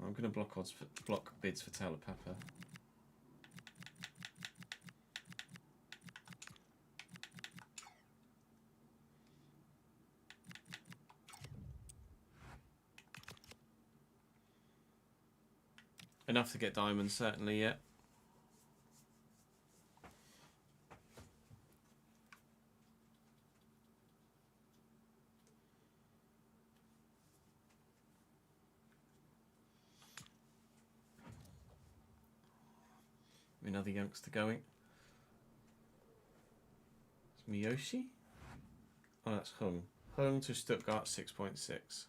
I'm going to block bids for Taylor Pepper. Enough to get diamonds, certainly, yeah. Another youngster going. It's Miyoshi? Oh, that's Hung. Hung to Stuttgart 6.6.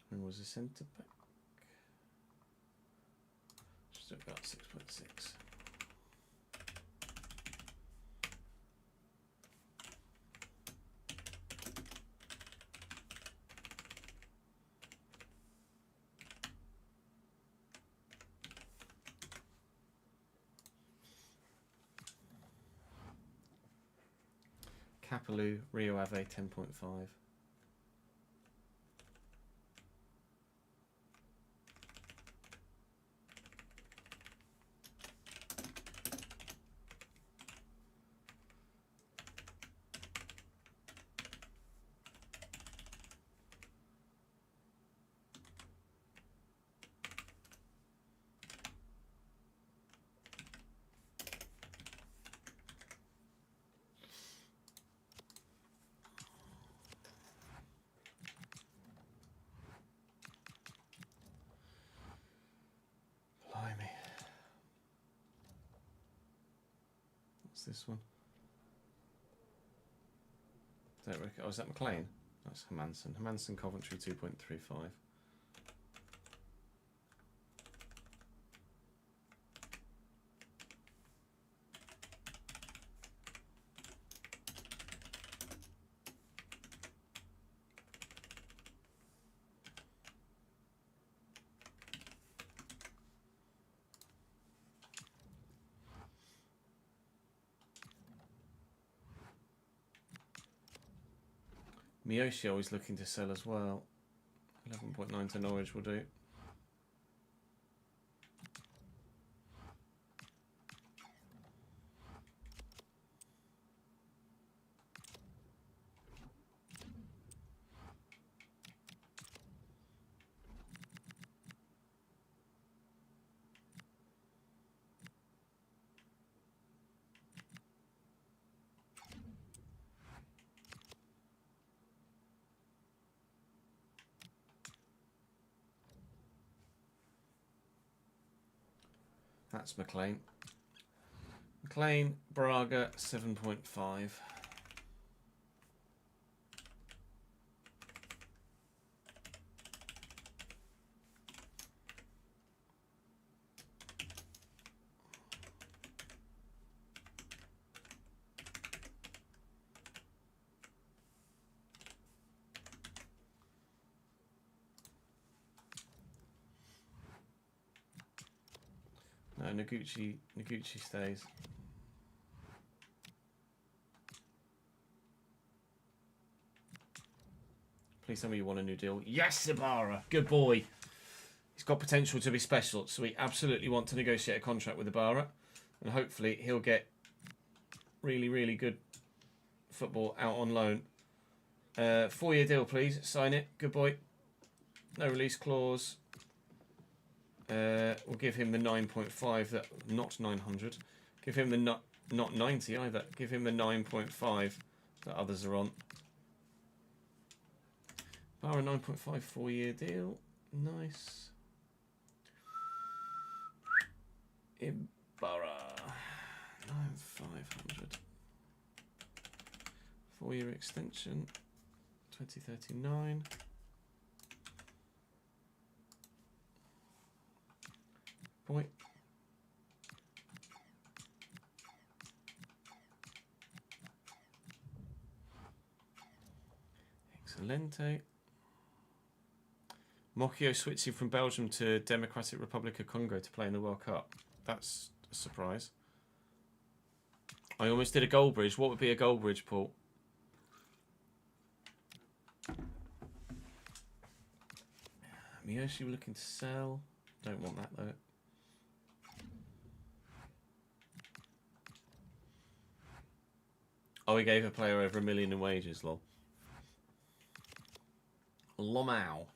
Who was a centre back? Stuttgart 6.6. Kapalu, Rio Ave 10.5. What's this one? Don't reckon. Oh, is that McLean? That's Hermanson. Hermanson Coventry 2.35. Miyoshi always looking to sell as well. 11.9 to Norwich will do. That's McLean. McLean, Braga, 7.5. No, Noguchi stays. Please tell me you want a new deal. Yes, Ibarra. Good boy. He's got potential to be special, so we absolutely want to negotiate a contract with Ibarra. And hopefully he'll get really, really good football out on loan. 4-year deal, please. Sign it. Good boy. No release clause. We'll give him the 9.5, that not 900. Give him the not 90 either. Give him the 9.5 that others are on. Bar a 9.5 4-year deal. Nice. Ibarra. 9,500. 4-year extension. 2039. Point. Excelente. Mokio switching from Belgium to Democratic Republic of Congo to play in the World Cup. That's a surprise. I almost did a goal bridge. What would be a goal bridge, Paul? Miyoshi, we're looking to sell. Don't want that though. Oh, we gave a player over $1 million in wages, lol. Lomao.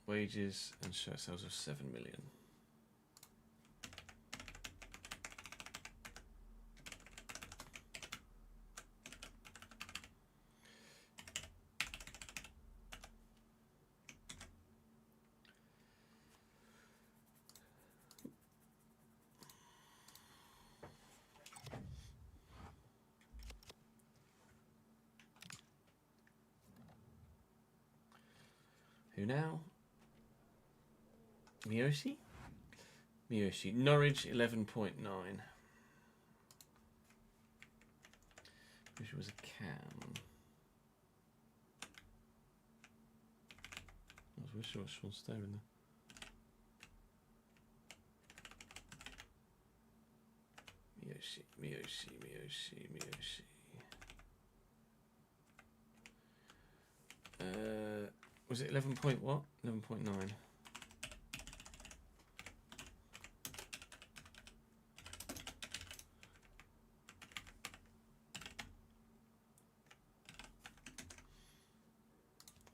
Wages and shirt sales of 7 million. Who now? Miyoshi? Miyoshi. Norwich, 11.9. Wish it was a cam. I wish it was Sean Stowe in there. Miyoshi, Miyoshi, Miyoshi, Miyoshi. Was it 11 point what? 11.9. I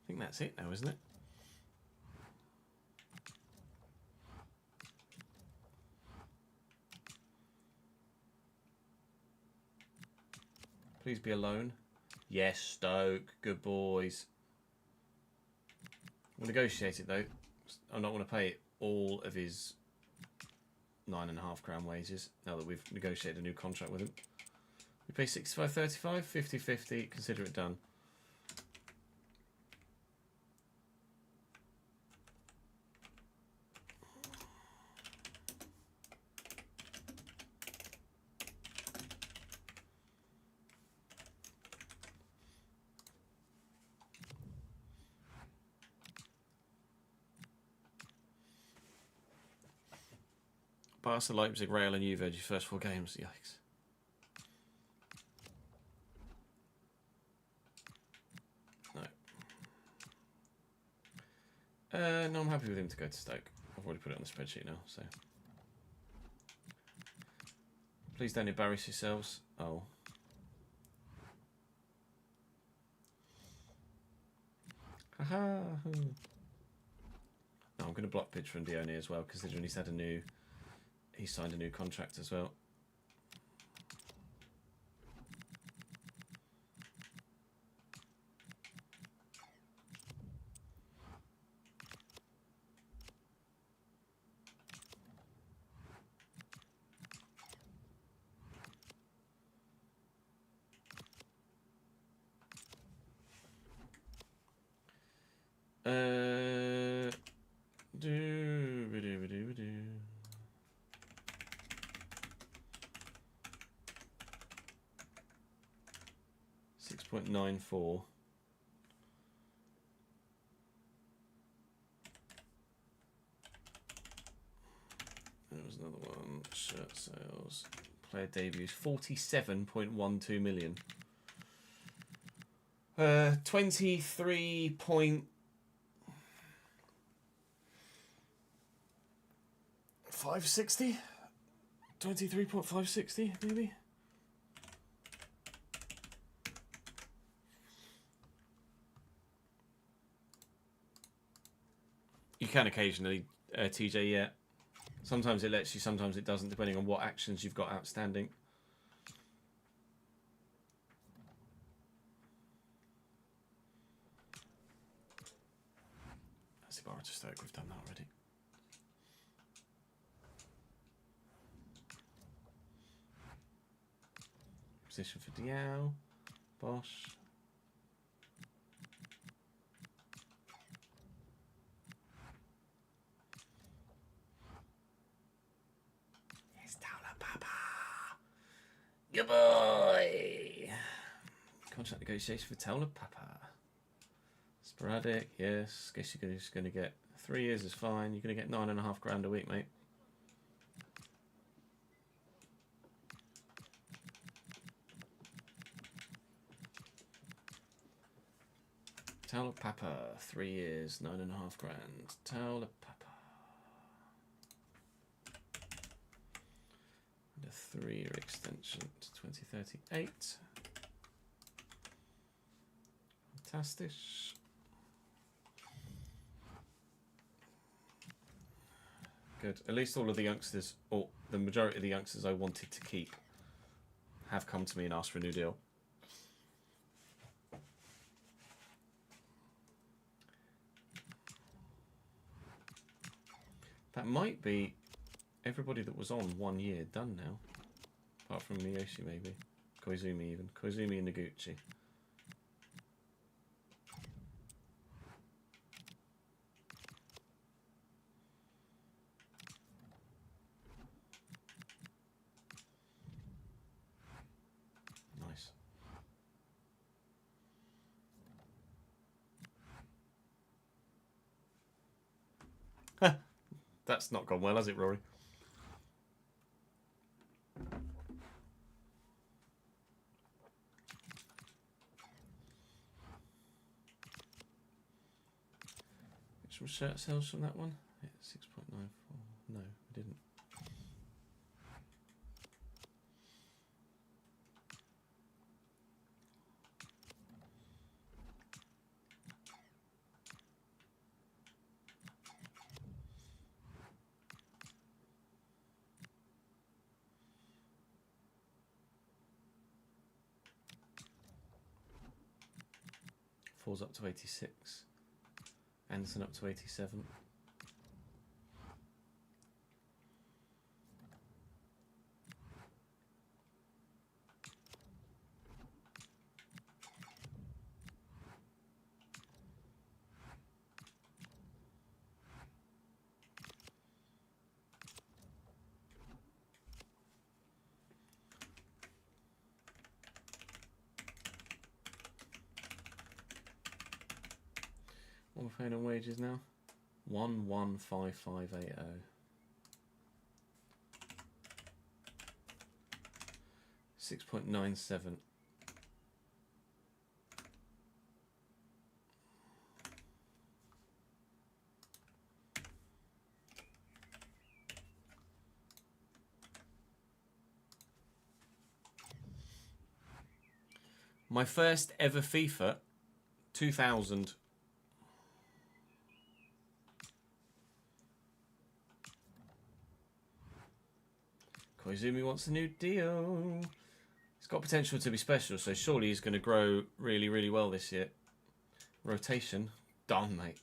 think that's it now, isn't it? Please be alone. Yes, Stoke. Good boys. We'll negotiate it though. I'm not going to pay all of his £9.5 grand wages now that we've negotiated a new contract with him. We pay 65.35, 50-50, consider it done. Barca, Leipzig, Real and Juve, your first 4 games. Yikes. No. No, I'm happy with him to go to Stoke. I've already put it on the spreadsheet now, so. Please don't embarrass yourselves. Oh. Haha. No, I'm going to block Pitcher and Dione as well, considering he's had a new... He signed a new contract as well. Do. 6.94. There was another one. Shirt sales. Player debuts. 47.12 million. 23 point... 560? 23.560 maybe? You can occasionally, TJ, yeah. Sometimes it lets you, sometimes it doesn't, depending on what actions you've got outstanding. That's Ibarra to Stoke, we've done that already. Position for Diao, Bosch. Yes, Towler Papa. Good boy. Contract negotiation for Towler Papa. Sporadic, yes. Guess you're just going to get 3 years is fine. You're going to get £9.5 grand a week, mate. Towler Papa, 3 years, £9.5 grand. Towler Papa. And a 3-year extension to 2038. Fantastic. Good. At least all of the youngsters, or the majority of the youngsters I wanted to keep, have come to me and asked for a new deal. That might be everybody that was on 1 year done now. Apart from Miyoshi, maybe. Koizumi, even. Koizumi and Noguchi. Nice. That's not gone well, has it, Rory? Some shirt sales from that one? Yeah, 6.94. No, we didn't. Falls up to 86. Anderson up to 87. What am I paying on wages now? 115580. 6.97. My first ever FIFA, 2000. Koizumi wants a new deal. He's got potential to be special, so surely he's going to grow really, really well this year. Rotation? Done, mate.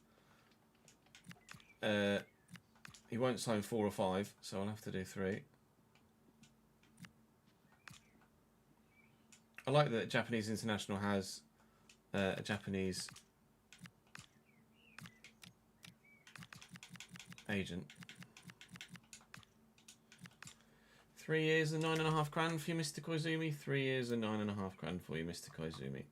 He won't sign 4 or 5, so I'll have to do 3. I like that Japanese International has a Japanese agent. 3 years and 9.5 grand for you, Mr. Koizumi. 3 years and 9.5 grand for you, Mr. Koizumi.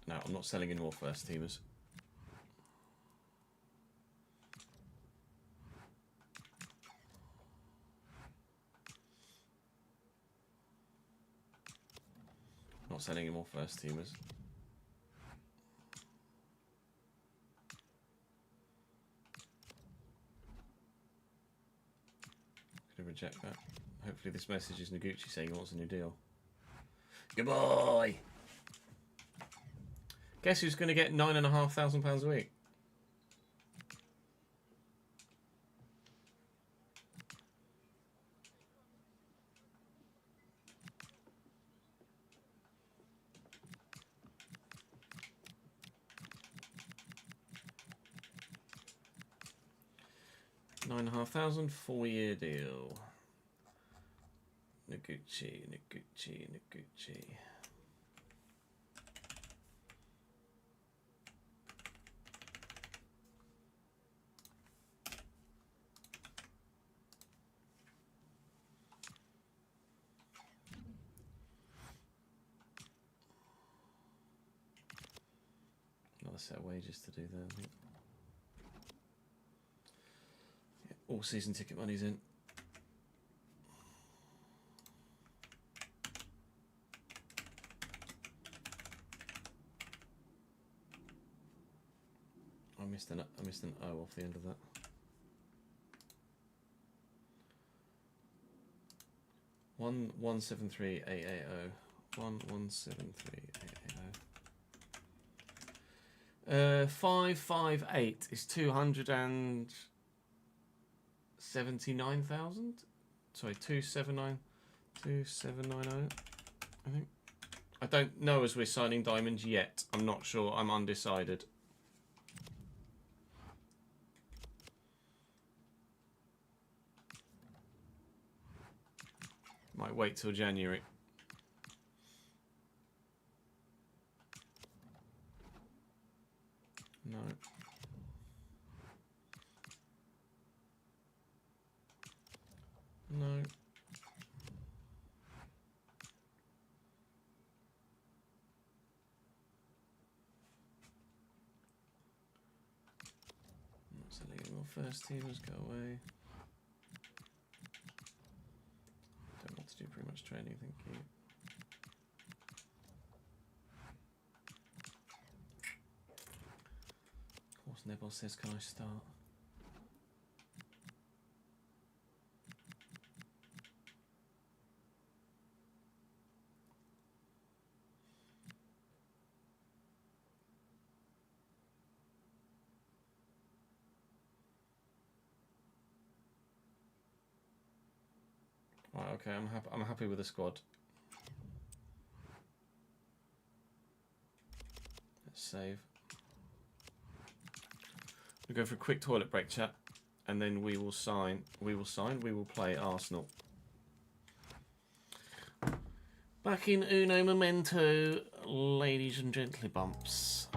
No, I'm not selling any more first teamers. Not selling any more first teamers. Gonna reject that. Hopefully this message is Noguchi saying he wants a new deal. Goodbye! Guess who's going to get £9,500 a week? £9,500, 4-year deal. Noguchi. Another set of wages to do there, I think. Yeah, all season ticket money's in. I missed an O off the end of that. One 73880. 117388. 558 is 279,000. Sorry, 2790. I think. I don't know as we're signing diamonds yet. I'm not sure. I'm undecided. Might wait till January. No. No. Not selling any more first teamers, go away. Don't want to do pretty much training, thank you. Of course, Nebel says, can I start? Okay, I'm happy with the squad. Let's save. We go for a quick toilet break, chat, and then we will sign. We will play Arsenal. Back in Uno Momento, ladies and gently bumps.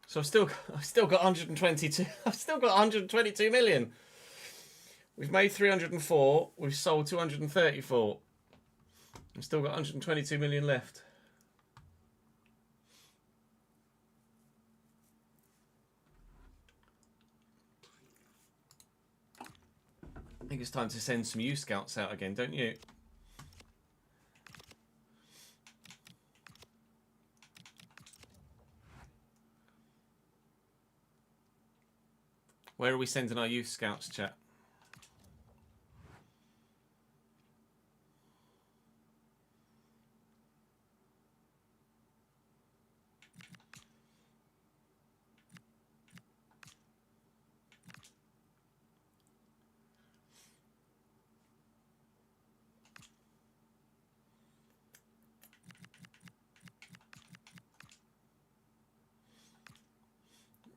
So I've still got 122. I've still got 122 million. We've made 304. We've sold 234. I've still got 122 million left. I think it's time to send some youth scouts out again, don't you? Where are we sending our youth scouts, chat?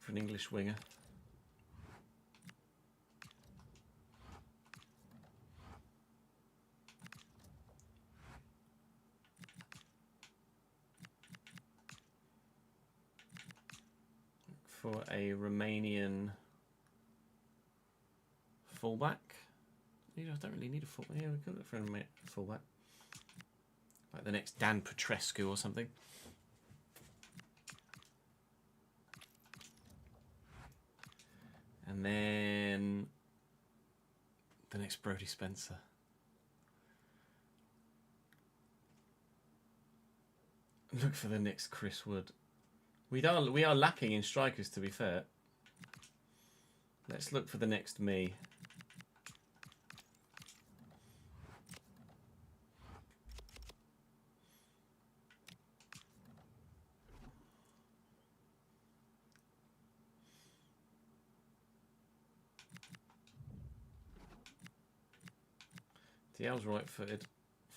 For an English winger. For a Romanian fullback. I don't really need a fullback. Yeah, we could look for a fullback. Like the next Dan Petrescu or something. And then the next Brodie Spencer. Look for the next Chris Wood. We are lacking in strikers, to be fair. Let's look for the next me. Dial's right-footed,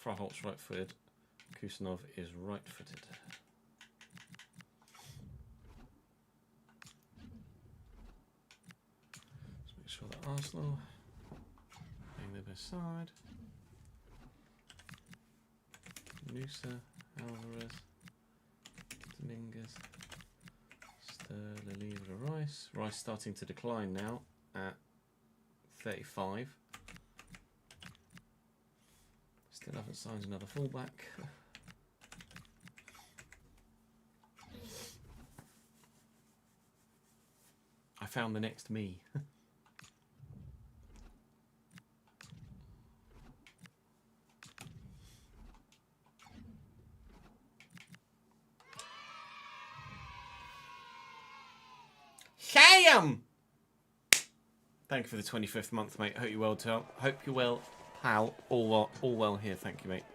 Fraholt's right-footed, Kusanov is right-footed. Let's make sure that Arsenal playing their best side. Nusa, Alvarez, Dominguez, Sterling, Rice. Rice starting to decline now at 35. Still haven't signed another fullback. I found the next me. Sham! Thank you for the 25th month, mate. Hope you're well, Tom. Hope you're well. Pal, all well here, thank you, mate.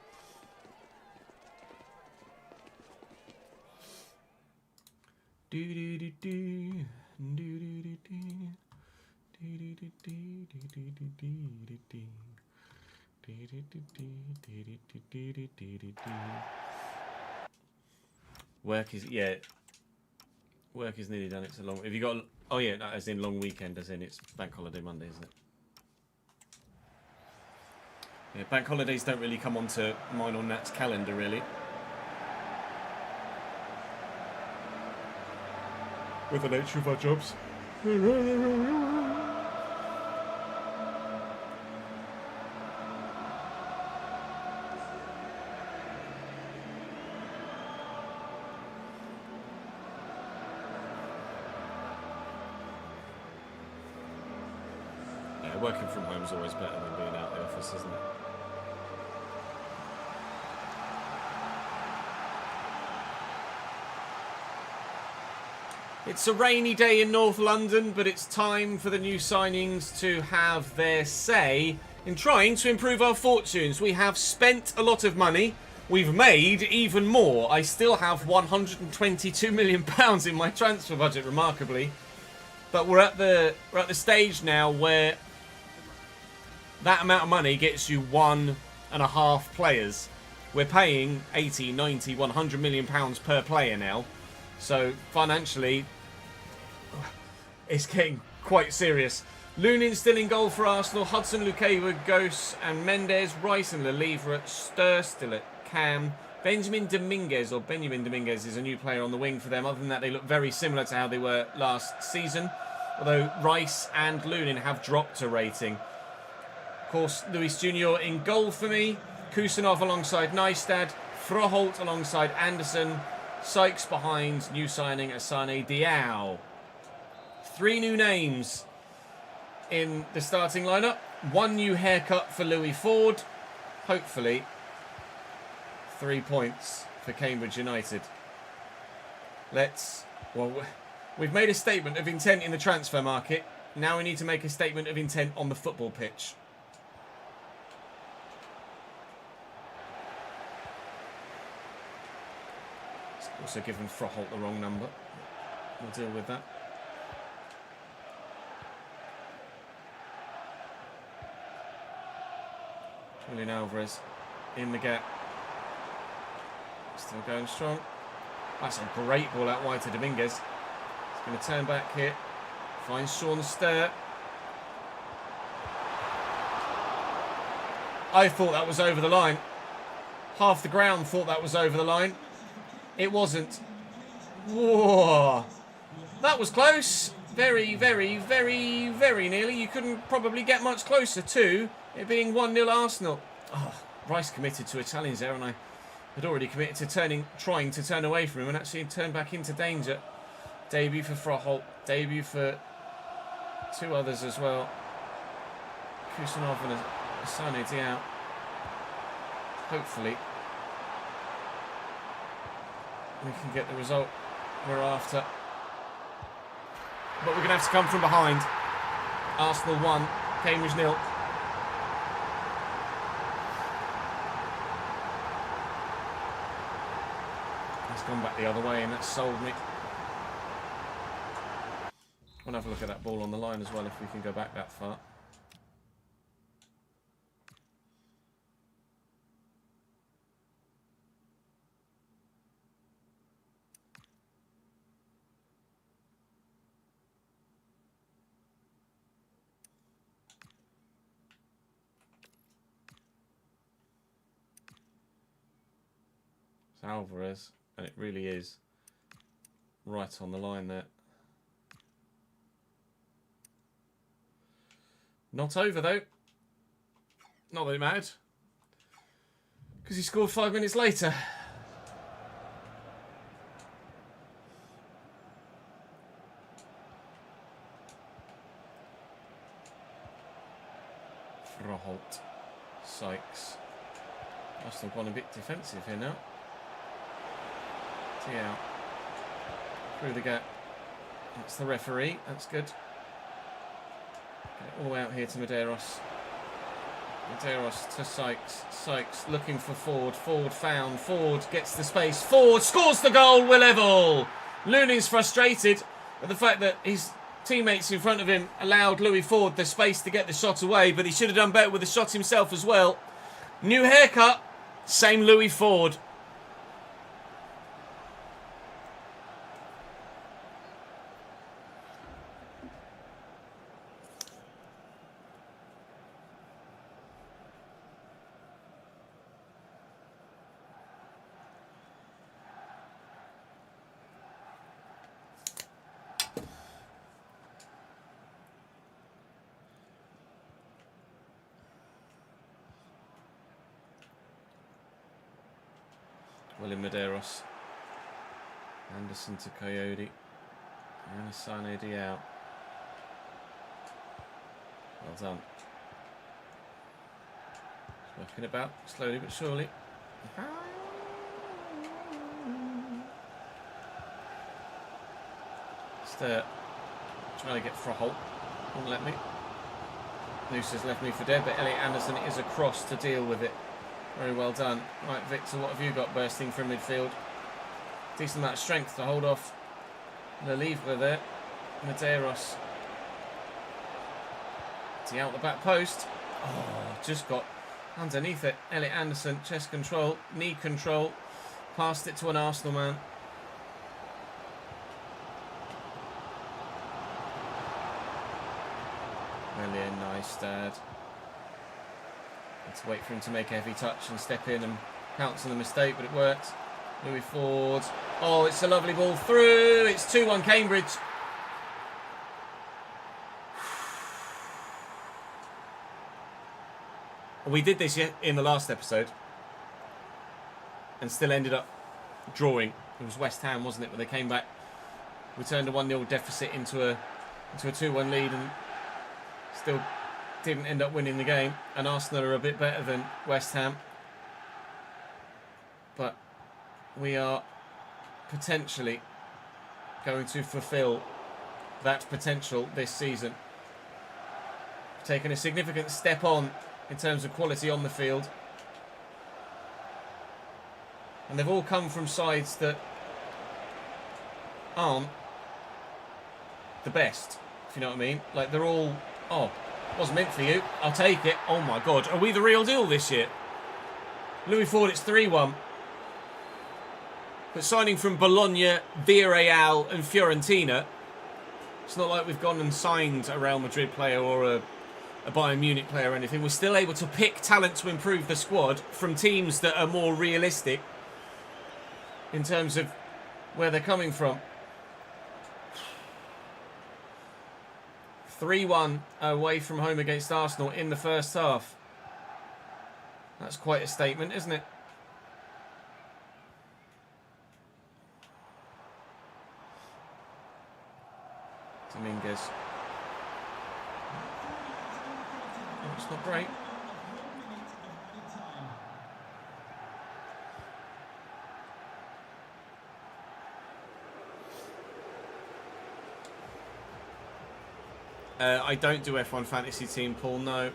Work is work is nearly done. It's a long. Have you got? Oh yeah, no, as in long weekend, as in it's bank holiday Monday, isn't it? Yeah, bank holidays don't really come onto mine or Nat's calendar, really. With the nature of our jobs. Yeah, working from home is always better than being out of the office, isn't it? It's a rainy day in North London, but it's time for the new signings to have their say in trying to improve our fortunes. We have spent a lot of money. We've made even more. I still have £122 million in my transfer budget, remarkably. But we're at the stage now where that amount of money gets you 1.5 players. We're paying 80, 90, £100 million per player now. So financially, it's getting quite serious. Lunin still in goal for Arsenal. Hudson, Lukawa, Ghost and Mendes. Rice and Lelivre. Stur still at Cam. Benjamin Dominguez is a new player on the wing for them. Other than that, they look very similar to how they were last season. Although Rice and Lunin have dropped a rating. Of course, Luis Junior in goal for me. Kusanov alongside Neistad. Froholt alongside Anderson. Sykes behind new signing Asane Diao. 3 new names in the starting lineup. 1 new haircut for Louis Ford. Hopefully 3 points for Cambridge United. We've made a statement of intent in the transfer market. Now we need to make a statement of intent on the football pitch. Also given Froholt the wrong number. We'll deal with that. Julian Alvarez in the gap. Still going strong. That's a great ball out wide to Dominguez. Going to turn back here. Finds Sean Sturr. I thought that was over the line. Half the ground thought that was over the line. It wasn't. Whoa. That was close. Very, very, very, very nearly. You couldn't probably get much closer to it being 1-0 Arsenal. Oh, Rice committed to Italians there, and I had already committed to trying to turn away from him and actually turn back into danger. Debut for Froholt. Debut for 2 others as well. Kusanov and Asane Diao. Hopefully we can get the result we're after. But we're going to have to come from behind. Arsenal 1, Cambridge 0. It's gone back the other way and that's sold me. We'll have a look at that ball on the line as well if we can go back that far. It's Alvarez, and it really is right on the line there. Not over though. Not that it mattered. Because he scored 5 minutes later. Froholt. Sykes. Arsenal gone a bit defensive here now. Out. Through the gap. That's the referee. That's good. Get it all the way out here to Medeiros. Medeiros to Sykes. Sykes looking for Ford. Ford found. Ford gets the space. Ford scores the goal. We're level. Looney's frustrated at the fact that his teammates in front of him allowed Louis Ford the space to get the shot away, but he should have done better with the shot himself as well. New haircut. Same Louis Ford. William Medeiros. Anderson to Coyote. And Asane Diao. Well done. It's working about slowly but surely. Sturr. Trying to get Froholt. Won't let me. Noose has left me for dead, but Elliot Anderson is across to deal with it. Very well done. Right, Victor, what have you got bursting from midfield? Decent amount of strength to hold off Le Livre there. Medeiros. Is he out the back post? Oh, just got underneath it. Elliot Anderson, chest control, knee control. Passed it to an Arsenal man. Really nice, Dad. Let's wait for him to make a heavy touch and step in and pounce on the mistake, but it worked. Louis Ford. Oh, it's a lovely ball through. It's 2-1 Cambridge. We did this in the last episode and still ended up drawing. It was West Ham, wasn't it? But they came back. We turned a 1-0 deficit into a 2-1 lead and still didn't end up winning the game, and Arsenal are a bit better than West Ham, but we are potentially going to fulfil that potential this season. We've taken a significant step on in terms of quality on the field, and they've all come from sides that aren't the best, if you know what I mean. Like, they're all, oh, wasn't meant for you. I'll take it. Oh my God. Are we the real deal this year? Louis Ford, it's 3-1. But signing from Bologna, Villarreal and Fiorentina, It's not like we've gone and signed a Real Madrid player or a Bayern Munich player or anything. We're still able to pick talent to improve the squad from teams that are more realistic in terms of where they're coming from. 3-1 away from home against Arsenal in the first half. That's quite a statement, isn't it? Dominguez. Oh, it's not great. I don't do F1 Fantasy Team, Paul, no.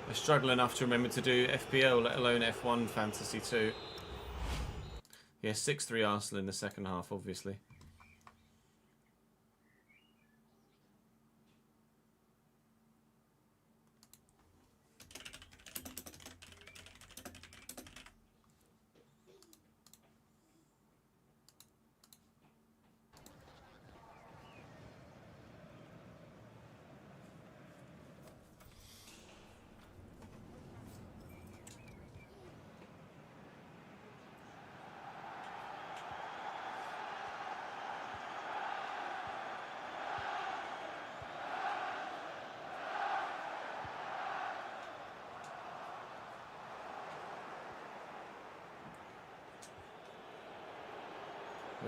I struggle enough to remember to do FPL, let alone F1 Fantasy 2. Yeah, 6-3 Arsenal in the second half, obviously.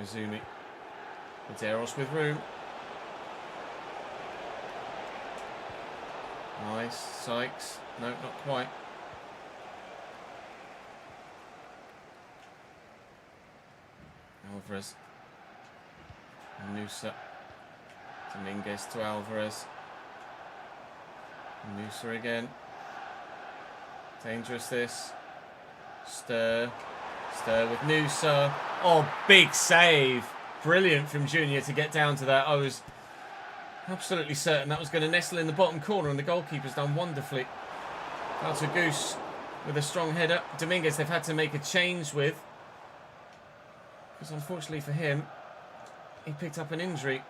Zumi. Medeiros with room. Nice. Sykes. No, not quite. Alvarez. Nusa. Dominguez to Alvarez. Nusa again. Dangerous this. Stir with Nusa. Oh, big save. Brilliant from Junior to get down to that. I was absolutely certain that was going to nestle in the bottom corner, and the goalkeeper's done wonderfully. Out to Goose with a strong header. Dominguez they've had to make a change with, because unfortunately for him, he picked up an injury,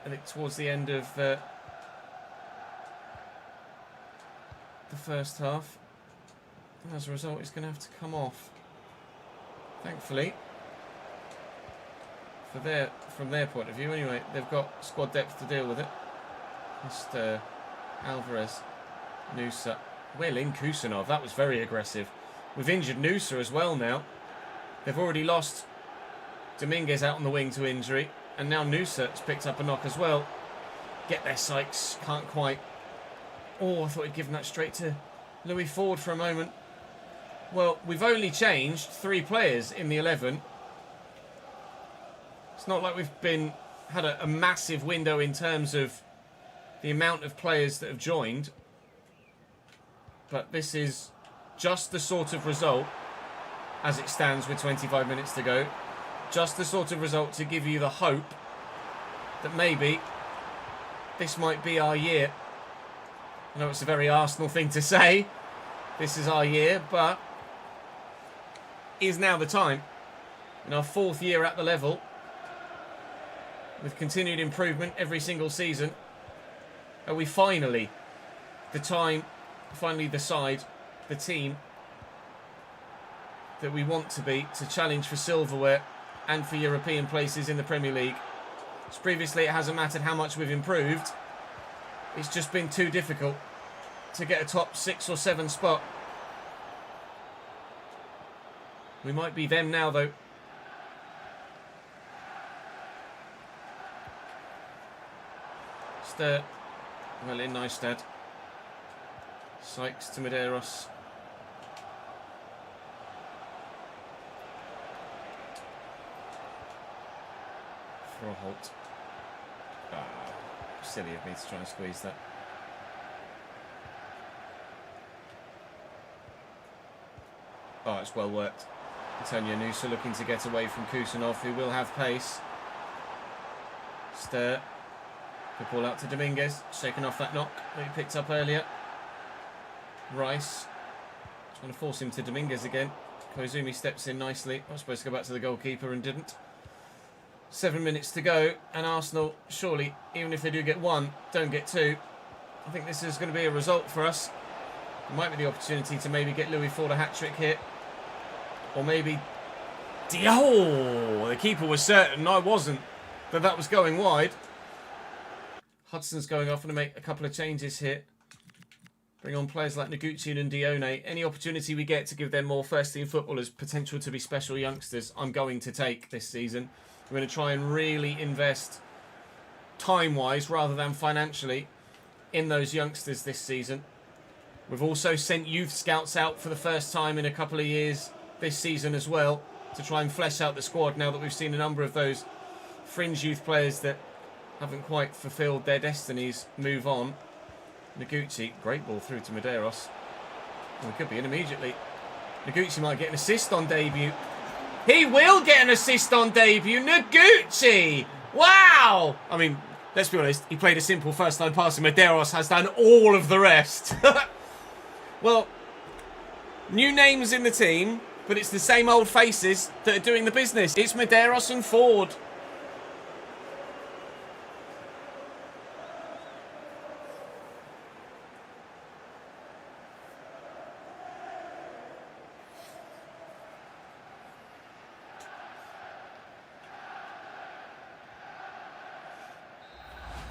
I think, towards the end of the first half. And as a result, he's going to have to come off. Thankfully, from their point of view anyway, they've got squad depth to deal with it. Mr. Alvarez, Nusa, well in Kusanov, that was very aggressive. We've injured Nusa as well now. They've already lost Dominguez out on the wing to injury, and now Nusa has picked up a knock as well. Get there, Sykes, can't quite. Oh, I thought he'd given that straight to Louis Ford for a moment. Well, we've only changed 3 players in the 11. It's not like we've had a massive window in terms of the amount of players that have joined. But this is just the sort of result, as it stands with 25 minutes to go, just the sort of result to give you the hope that maybe this might be our year. I know it's a very Arsenal thing to say, this is our year, but is now the time, in our 4th year at the level, with continued improvement every single season, are we finally the side, the team that we want to be, to challenge for silverware and for European places in the Premier League. As previously, it hasn't mattered how much we've improved, it's just been too difficult to get a top 6 or 7 spot. We might be them now, though. Stir. Well in, Neistad. Sykes to Medeiros. For a halt. Silly of me to try and squeeze that. Oh, it's well worked. Antonio Nusa looking to get away from Kusanov, who will have pace. Stir. Good ball out to Dominguez. Shaking off that knock that he picked up earlier. Rice. Trying to force him to Dominguez again. Koizumi steps in nicely. I was supposed to go back to the goalkeeper and didn't. 7 minutes to go, and Arsenal, surely, even if they do get one, don't get two. I think this is going to be a result for us. It might be the opportunity to maybe get Louis Ford a hat-trick here. Or maybe... Oh, the keeper was certain, I wasn't, that was going wide. Hudson's going off and to make a couple of changes here. Bring on players like Noguchi and Dione. Any opportunity we get to give them more first-team footballers potential to be special youngsters, I'm going to take this season. We're going to try and really invest time-wise rather than financially in those youngsters this season. We've also sent youth scouts out for the first time in a couple of years this season as well to try and flesh out the squad now that we've seen a number of those fringe youth players that haven't quite fulfilled their destinies move on. Noguchi, great ball through to Medeiros. We could be in immediately. Noguchi might get an assist on debut. He will get an assist on debut. Noguchi! Wow! I mean, let's be honest. He played a simple first-time pass and Medeiros has done all of the rest. Well, new names in the team, but it's the same old faces that are doing the business. It's Medeiros and Ford.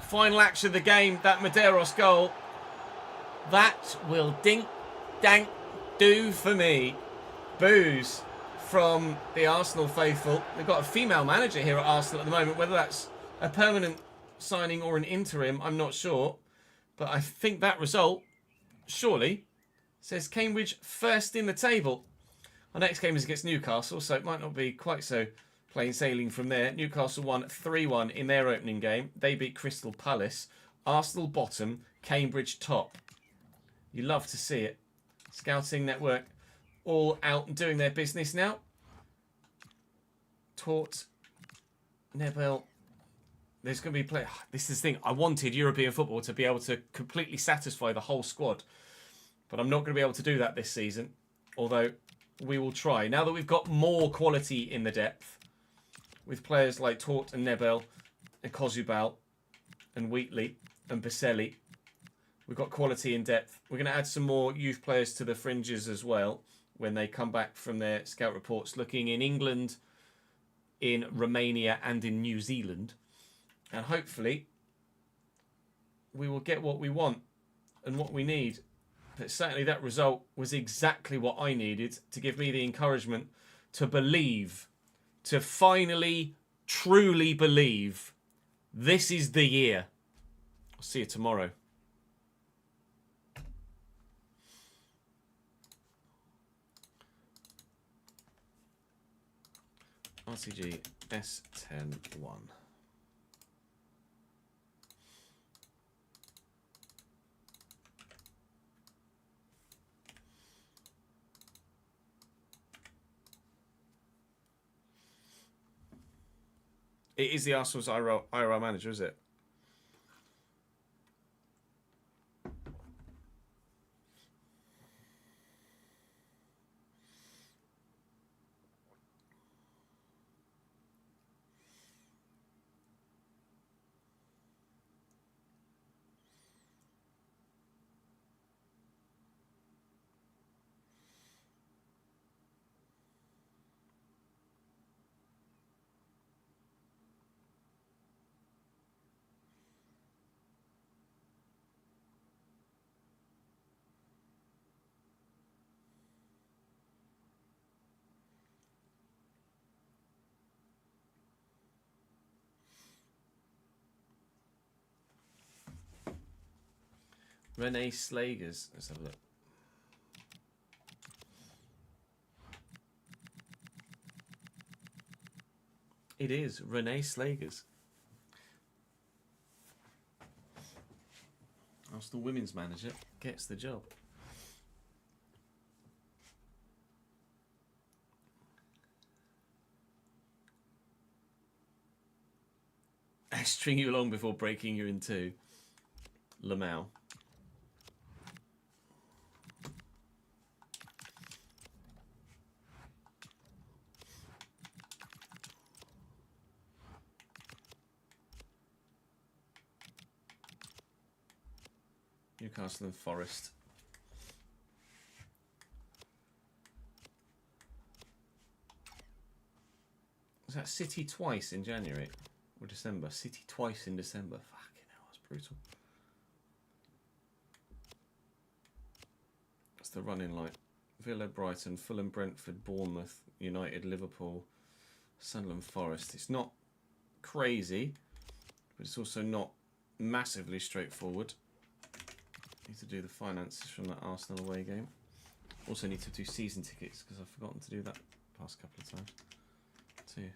Final action of the game, that Medeiros goal. That will dink-dank do for me. Boos from the Arsenal faithful. They've got a female manager here at Arsenal at the moment. Whether that's a permanent signing or an interim, I'm not sure. But I think that result, surely, says Cambridge first in the table. Our next game is against Newcastle, so it might not be quite so plain sailing from there. Newcastle won 3-1 in their opening game. They beat Crystal Palace. Arsenal bottom, Cambridge top. You love to see it. Scouting network all out and doing their business now. Tort, Nebel. There's going to be play. This is the thing. I wanted European football to be able to completely satisfy the whole squad. But I'm not going to be able to do that this season. Although we will try. Now that we've got more quality in the depth, with players like Tort and Nebel and Kozubal and Wheatley and Baselli, we've got quality in depth. We're going to add some more youth players to the fringes as well when they come back from their scout reports, looking in England, in Romania and in New Zealand. And hopefully we will get what we want and what we need. But certainly that result was exactly what I needed to give me the encouragement to believe, to finally, truly believe this is the year. I'll see you tomorrow. RTG S10-1. It is the Arsenal's IRL manager, is it? Renee Slagers. Let's have a look. It is Renee Slagers. Arsenal women's manager gets the job. I string you along before breaking you in two. Lamau. Newcastle and Forest. Was that City twice in January or December? City twice in December. Fucking hell, that's brutal. That's the running like Villa, Brighton, Fulham, Brentford, Bournemouth, United, Liverpool, Sunderland, Forest. It's not crazy, but it's also not massively straightforward. Need to do the finances from that Arsenal away game. Also need to do season tickets because I've forgotten to do that the past couple of times too.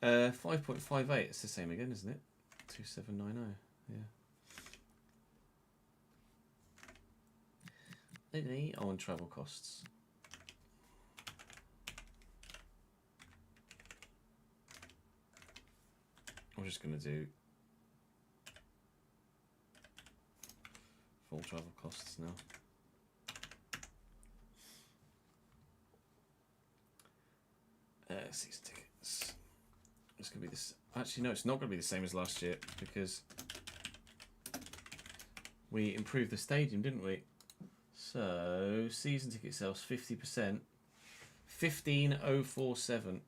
Uh, 5.58. It's the same again, isn't it? 2790. Yeah. Okay. Oh, and travel costs. I'm just going to do full travel costs now. Season tickets. It's going to be this. Actually, no, it's not going to be the same as last year because we improved the stadium, didn't we? So season ticket sales 50%, 15,047.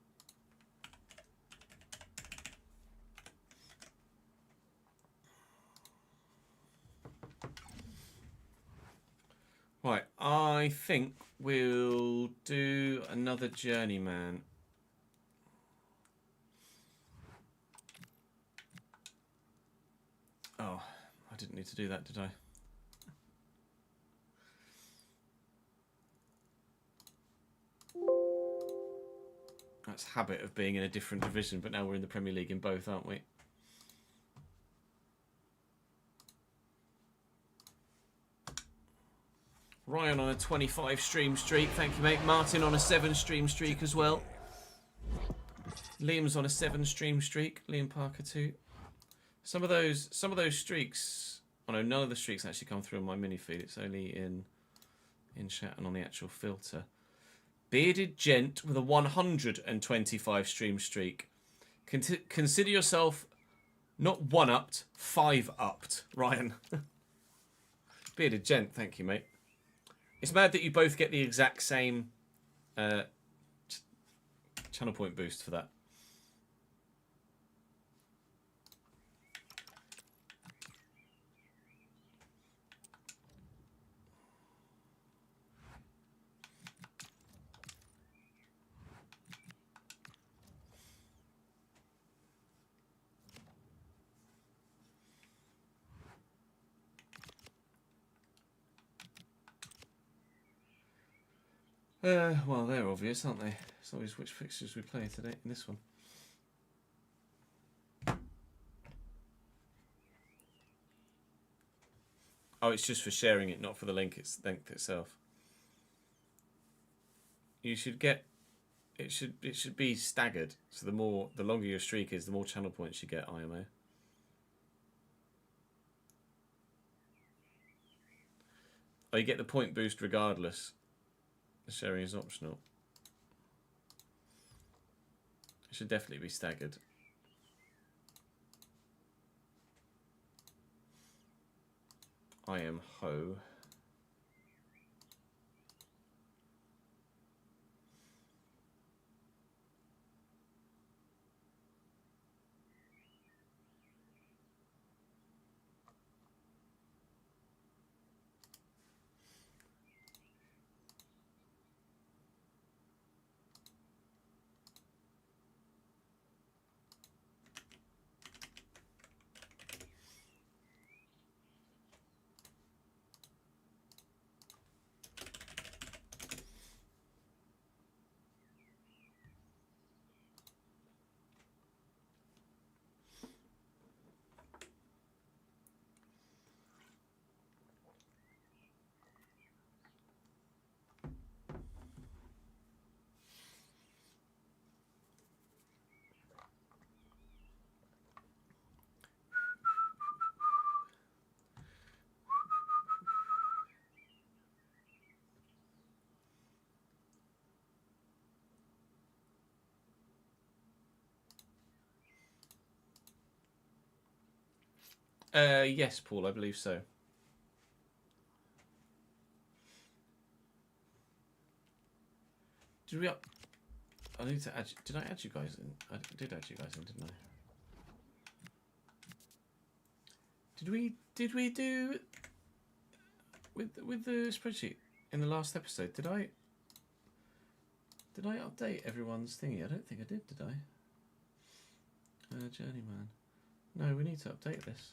Right, I think we'll do another Journeyman. Oh, I didn't need to do that, did I? That's habit of being in a different division, but now we're in the Premier League in both, aren't we? Ryan on a 25 stream streak, thank you mate. Martin on a 7 stream streak as well. Liam's on a 7 stream streak. Liam Parker too. Some of those streaks. Oh no, none of the streaks actually come through on my mini feed. It's only in chat and on the actual filter. Bearded Gent with a 125 stream streak. Consider yourself not 1-upped, 5-upped, Ryan. Bearded Gent, thank you mate. It's mad that you both get the exact same channel point boost for that. Well, they're obvious, aren't they? It's always which fixtures we play today in this one. Oh, it's just for sharing it, not for the link itself. You should get it should be staggered. So the longer your streak is, the more channel points you get, IMO. Oh, you get the point boost regardless. The sharing is optional. It should definitely be staggered. I am Ho. Yes, Paul, I believe so. Did we up? I need to add. Did I add you guys in? I did add you guys in, didn't I? Did we do with the spreadsheet in the last episode? Did I update everyone's thingy? I don't think I did I? Journeyman. No, we need to update this.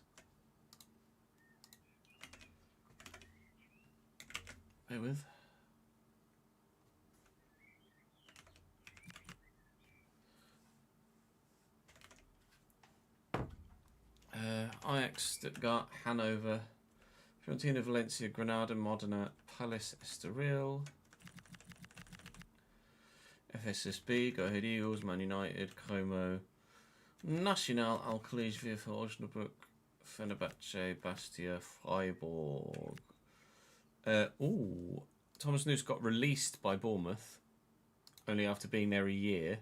Bear with. Ajax, Stuttgart, Hanover, Fiorentina, Valencia, Granada, Modena, Palace, Estoril, FSSB, Go Ahead Eagles, Man United, Como, Nacional, Alcalij, VfL Osnabrück, Fenerbahce, Bastia, Freiburg. Thomas Noose got released by Bournemouth, only after being there a year.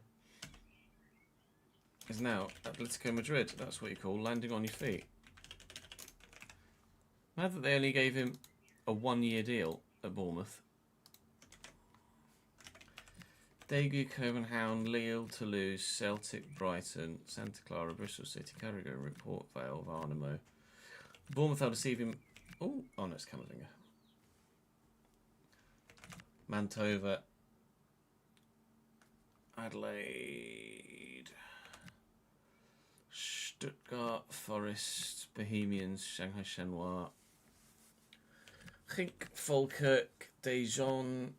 Is now Atletico Madrid. That's what you call landing on your feet. Mad that they only gave him a 1-year deal at Bournemouth. Daegu, Copenhagen, Lille, Toulouse, Celtic, Brighton, Santa Clara, Bristol City, Carragher, Port Vale, Varnamo. Bournemouth will deceive him. Oh no, it's Camavinga. Mantova, Adelaide, Stuttgart, Forest, Bohemians, Shanghai Shenhua, Genk, Falkirk, Dijon,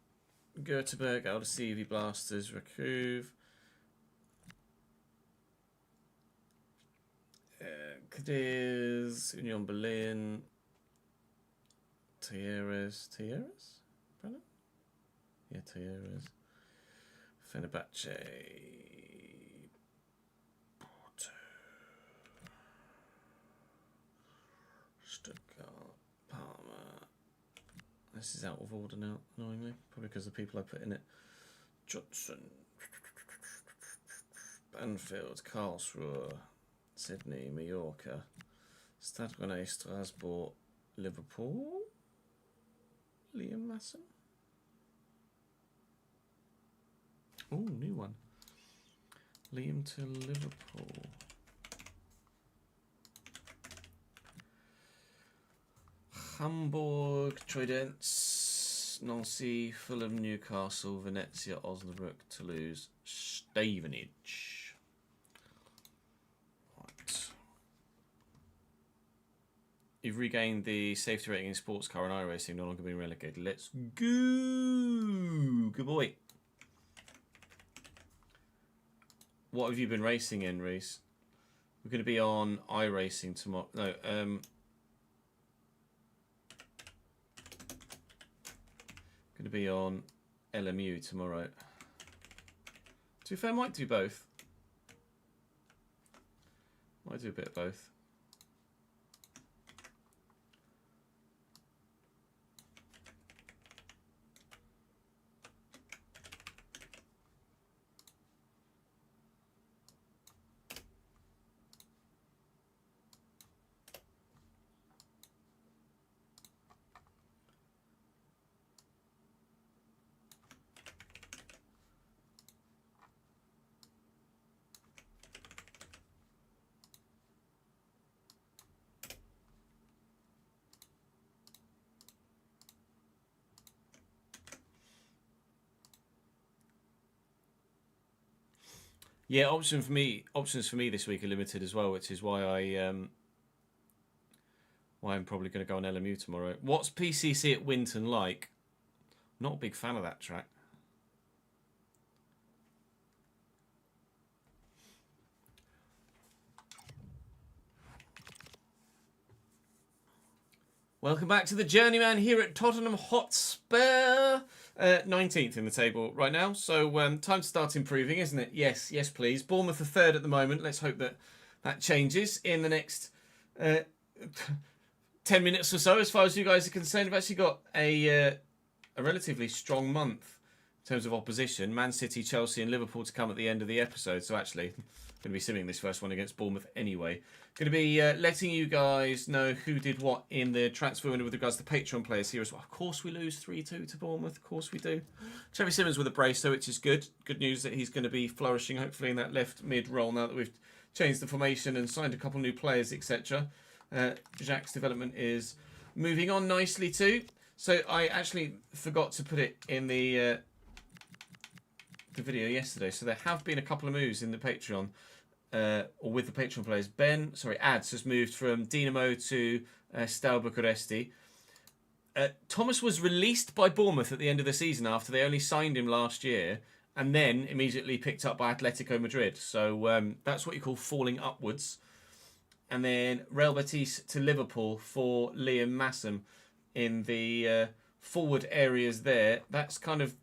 Göteborg, Aldosivi, Blasters, Recuve, Cadiz, Union Berlin, Tierres, Brennan? Yeah, Tierres, Fenerbahce, Porto, Stuttgart, Parma. This is out of order now, annoyingly, probably because of the people I put in it. Johnson, Banfield, Karlsruhe, Sydney, Mallorca, Stade Rennais, Strasbourg, Liverpool, Liam Masson. Oh, new one. Liam to Liverpool. Hamburg, Troyes, Nancy, Fulham, Newcastle, Venezia, Osnabrück, Toulouse, Stevenage. Right. You've regained the safety rating in sports car and iRacing, no longer being relegated. Let's go! Good boy. What have you been racing in, Reese? We're going to be on iRacing tomorrow. No, going to be on LMU tomorrow. To be fair, might do both. Might do a bit of both. Yeah, options for me this week are limited as well, which is why I'm probably going to go on LMU tomorrow. What's PCC at Winton like? Not a big fan of that track. Welcome back to the Journeyman here at Tottenham Hotspur. 19th in the table right now, so time to start improving, isn't it? Yes, please. Bournemouth are third at the moment. Let's hope that changes in the next 10 minutes or so. As far as you guys are concerned, we've actually got a relatively strong month in terms of opposition. Man City, Chelsea and Liverpool to come at the end of the episode, so actually going to be simming this first one against Bournemouth anyway. Going to be letting you guys know who did what in the transfer window with regards to Patreon players here as well. Of course we lose 3-2 to Bournemouth. Of course we do. Chevy Simmons with a brace, so which is good. Good news that he's going to be flourishing, hopefully, in that left mid role now that we've changed the formation and signed a couple new players, etc. Jacques' development is moving on nicely too. So I actually forgot to put it in the video yesterday. So there have been a couple of moves in the Patreon. Or with the Patreon players. Ads has moved from Dinamo to Steaua Bucuresti. Thomas was released by Bournemouth at the end of the season after they only signed him last year, and then immediately picked up by Atletico Madrid. So that's what you call falling upwards. And then Real Betis to Liverpool for Liam Massam in the forward areas there. That's kind of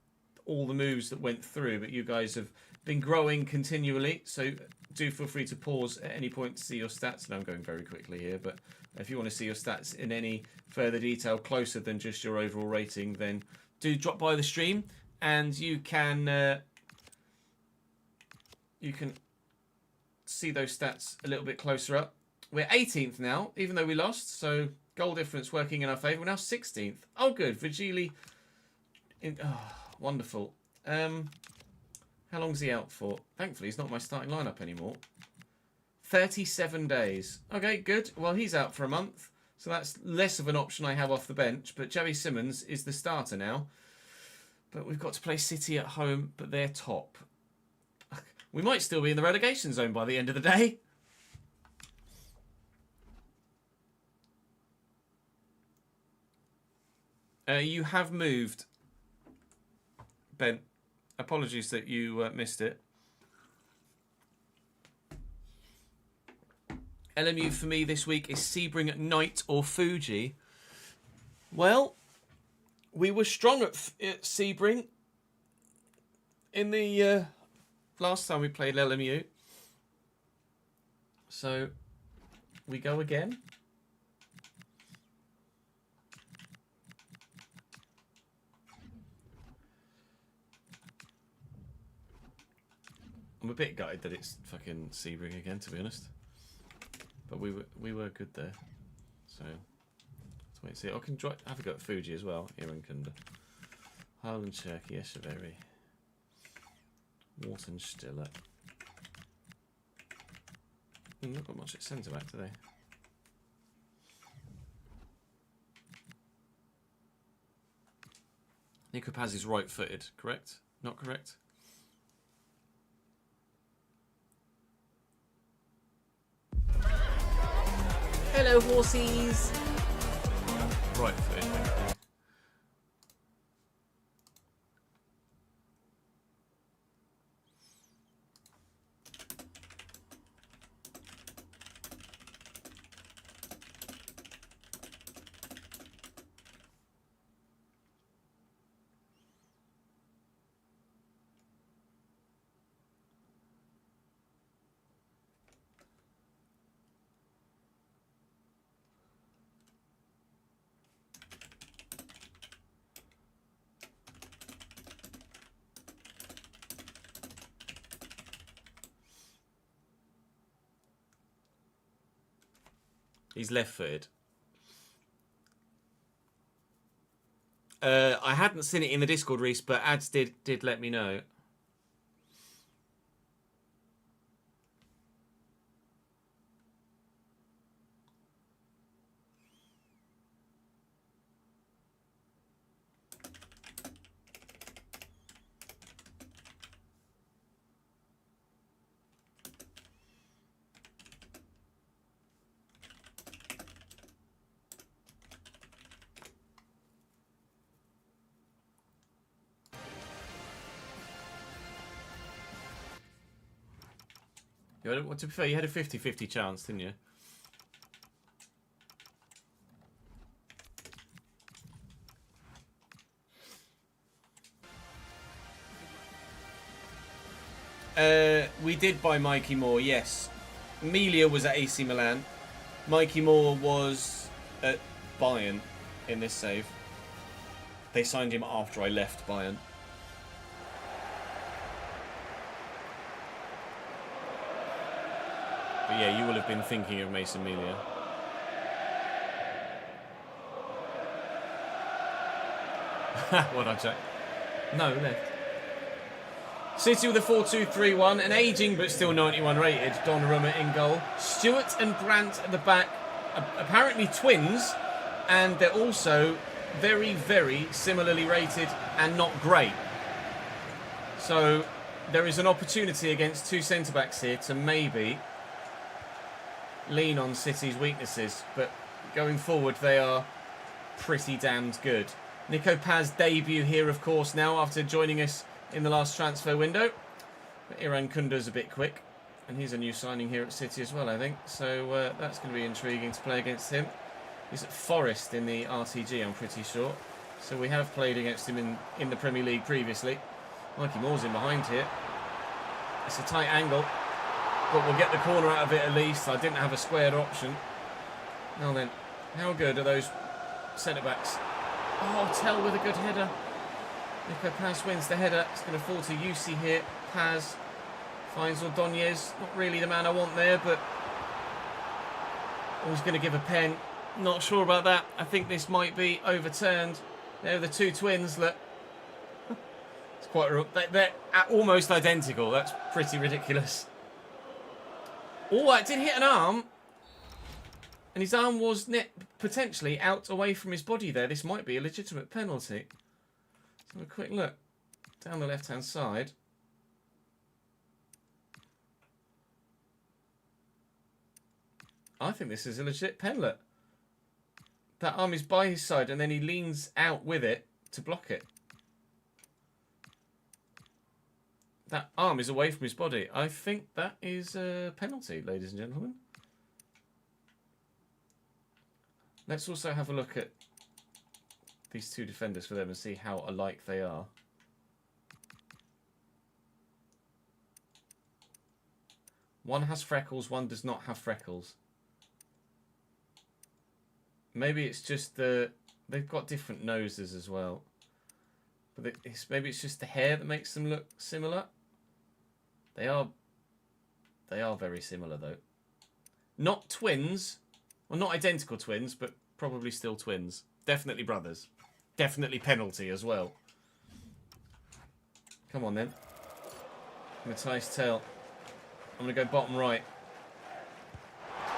all the moves that went through, but you guys have been growing continually, so do feel free to pause at any point to see your stats. And I'm going very quickly here, but if you want to see your stats in any further detail closer than just your overall rating, then do drop by the stream and you can see those stats a little bit closer up. We're 18th now, even though we lost, so goal difference working in our favour. We're now 16th. Oh, good. Virgili. Wonderful. How long's he out for? Thankfully, he's not my starting lineup anymore. 37 days. Okay, good. Well, he's out for a month, so that's less of an option I have off the bench. But Joey Simmons is the starter now. But we've got to play City at home, but they're top. We might still be in the relegation zone by the end of the day. You have moved, Ben. Apologies that you missed it. LMU for me this week is Sebring, Knight or Fuji. Well, we were strong at Sebring in the last time we played LMU. So, we go again. I'm a bit gutted that it's fucking Sebring again, to be honest. But we were good there. So, let's wait and see. I can have a go at Fuji as well. Irankunda. Harlan Cherky, Echeverry. Wharton Stiller. Not got much at centre back today. Nico Paz is right footed, correct? Not correct? Hello, horsies. Right footed, thank you. He's left-footed. I hadn't seen it in the Discord, Reese, but ads did let me know. To be fair, you had a 50-50 chance, didn't you? We did buy Mikey Moore, yes. Melia was at AC Milan. Mikey Moore was at Bayern in this save. They signed him after I left Bayern. But yeah, you will have been thinking of Mason Melia. Well done, Jack. No, left. City with a 4-2-3-1, an ageing but still 91 rated Donnarumma in goal. Stewart and Brandt at the back, apparently twins, and they're also very, very similarly rated and not great. So there is an opportunity against two centre-backs here to maybe lean on City's weaknesses, but going forward they are pretty damned good. Nico Paz debut here, of course, now after joining us in the last transfer window. But Iran Kunda's a bit quick, and he's a new signing here at City as well, I think. So that's going to be intriguing to play against him. He's at Forest in the RTG, I'm pretty sure. So we have played against him in the Premier League previously. Mikey Moore's in behind here. It's a tight angle, but we'll get the corner out of it at least. I didn't have a squared option. Now then, how good are those centre-backs? Oh, Tell with a good header. Nico Paz wins the header. It's going to fall to UC here. Paz finds Ordonez. Not really the man I want there, but I was going to give a pen. Not sure about that. I think this might be overturned. There are the two twins. Look. It's quite... They're almost identical. That's pretty ridiculous. Oh, it did hit an arm. And his arm was potentially out away from his body there. This might be a legitimate penalty. Let's have a quick look. Down the left-hand side. I think this is a legit pen, look. That arm is by his side and then he leans out with it to block it. That arm is away from his body. I think that is a penalty, ladies and gentlemen. Let's also have a look at these two defenders for them and see how alike they are. One has freckles, one does not have freckles. Maybe it's just they've got different noses as well. But maybe it's just the hair that makes them look similar. They are very similar though. Not twins. Well, not identical twins, but probably still twins. Definitely brothers. Definitely penalty as well. Come on then. Matthijs Tel. I'm going to go bottom right.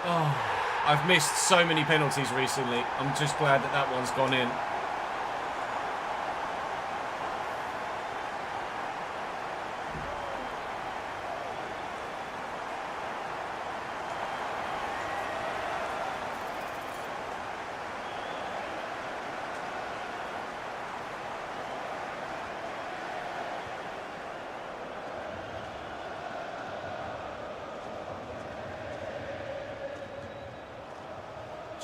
Oh, I've missed so many penalties recently. I'm just glad that that one's gone in.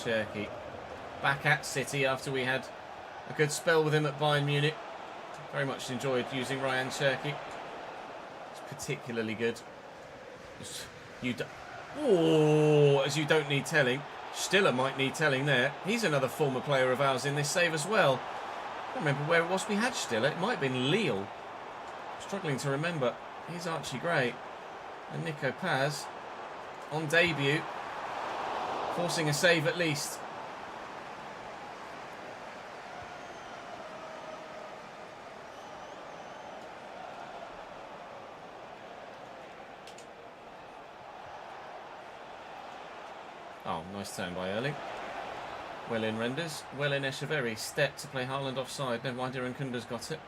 Cherky back at City after we had a good spell with him at Bayern Munich. Very much enjoyed using Ryan Cherky. It's particularly good. As you don't need telling. Stiller might need telling there. He's another former player of ours in this save as well. I don't remember where it was we had Stiller. It might have been Lille. Struggling to remember. He's Archie Gray. And Nico Paz on debut. Forcing a save at least. Oh, nice turn by Erling. Well in Renders. Well in Echeverry. Step to play Haaland offside. Never mind, Iran Kunda's got it.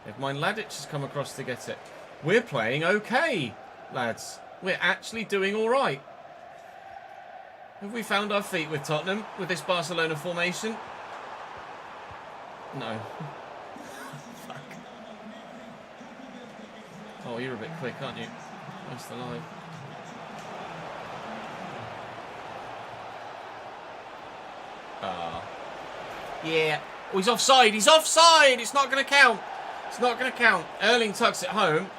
Never mind, Ladic has come across to get it. We're playing okay, lads. We're actually doing all right. Have we found our feet with Tottenham, with this Barcelona formation? No. Fuck. Oh, you're a bit quick, aren't you? That's the line. Yeah. Oh, he's offside. He's offside. It's not going to count. It's not going to count. Erling tucks it home.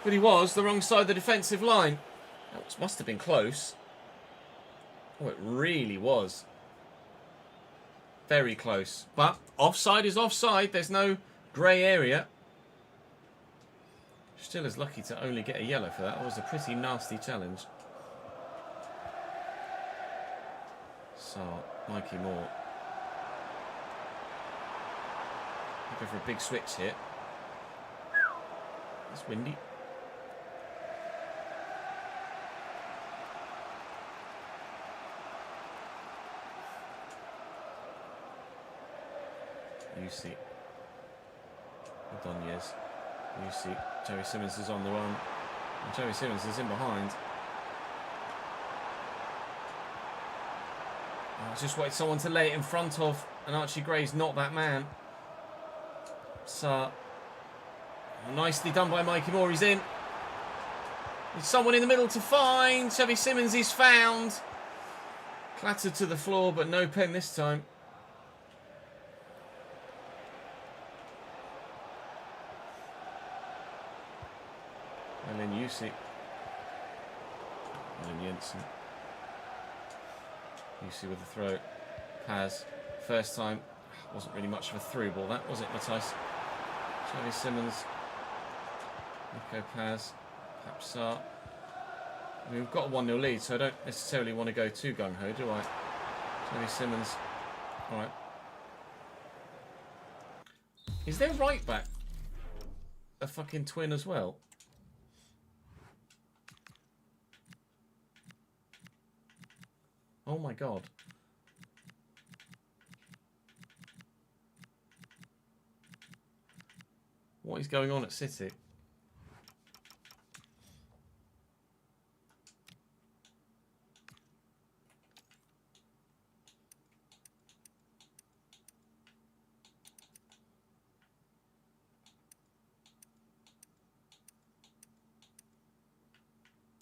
But he was the wrong side of the defensive line. That must have been close. Oh, it really was. Very close. But offside is offside. There's no grey area. Still is lucky to only get a yellow for that. That was a pretty nasty challenge. So, Mikey Moore. Go for a big switch here. It's windy. You see. Well done, yes. You see. Joey Simmons is on the run. And Joey Simmons is in behind. I just wanted someone to lay it in front of, and Archie Gray's not that man. So, nicely done by Mikey Moore. He's in. There's someone in the middle to find. Chevy Simmons is found. Clattered to the floor, but no pen this time. And then Yussi. And then Jensen. Yussi with the throw. Paz. First time. Wasn't really much of a through ball, that was it, Matthijs? Chevy Simmons. Nico Paz. Papsar. I mean, we've got a 1-0 lead, so I don't necessarily want to go too gung-ho, do I? Chevy Simmons. Alright. Is their right back a fucking twin as well? Oh my god. What is going on at City?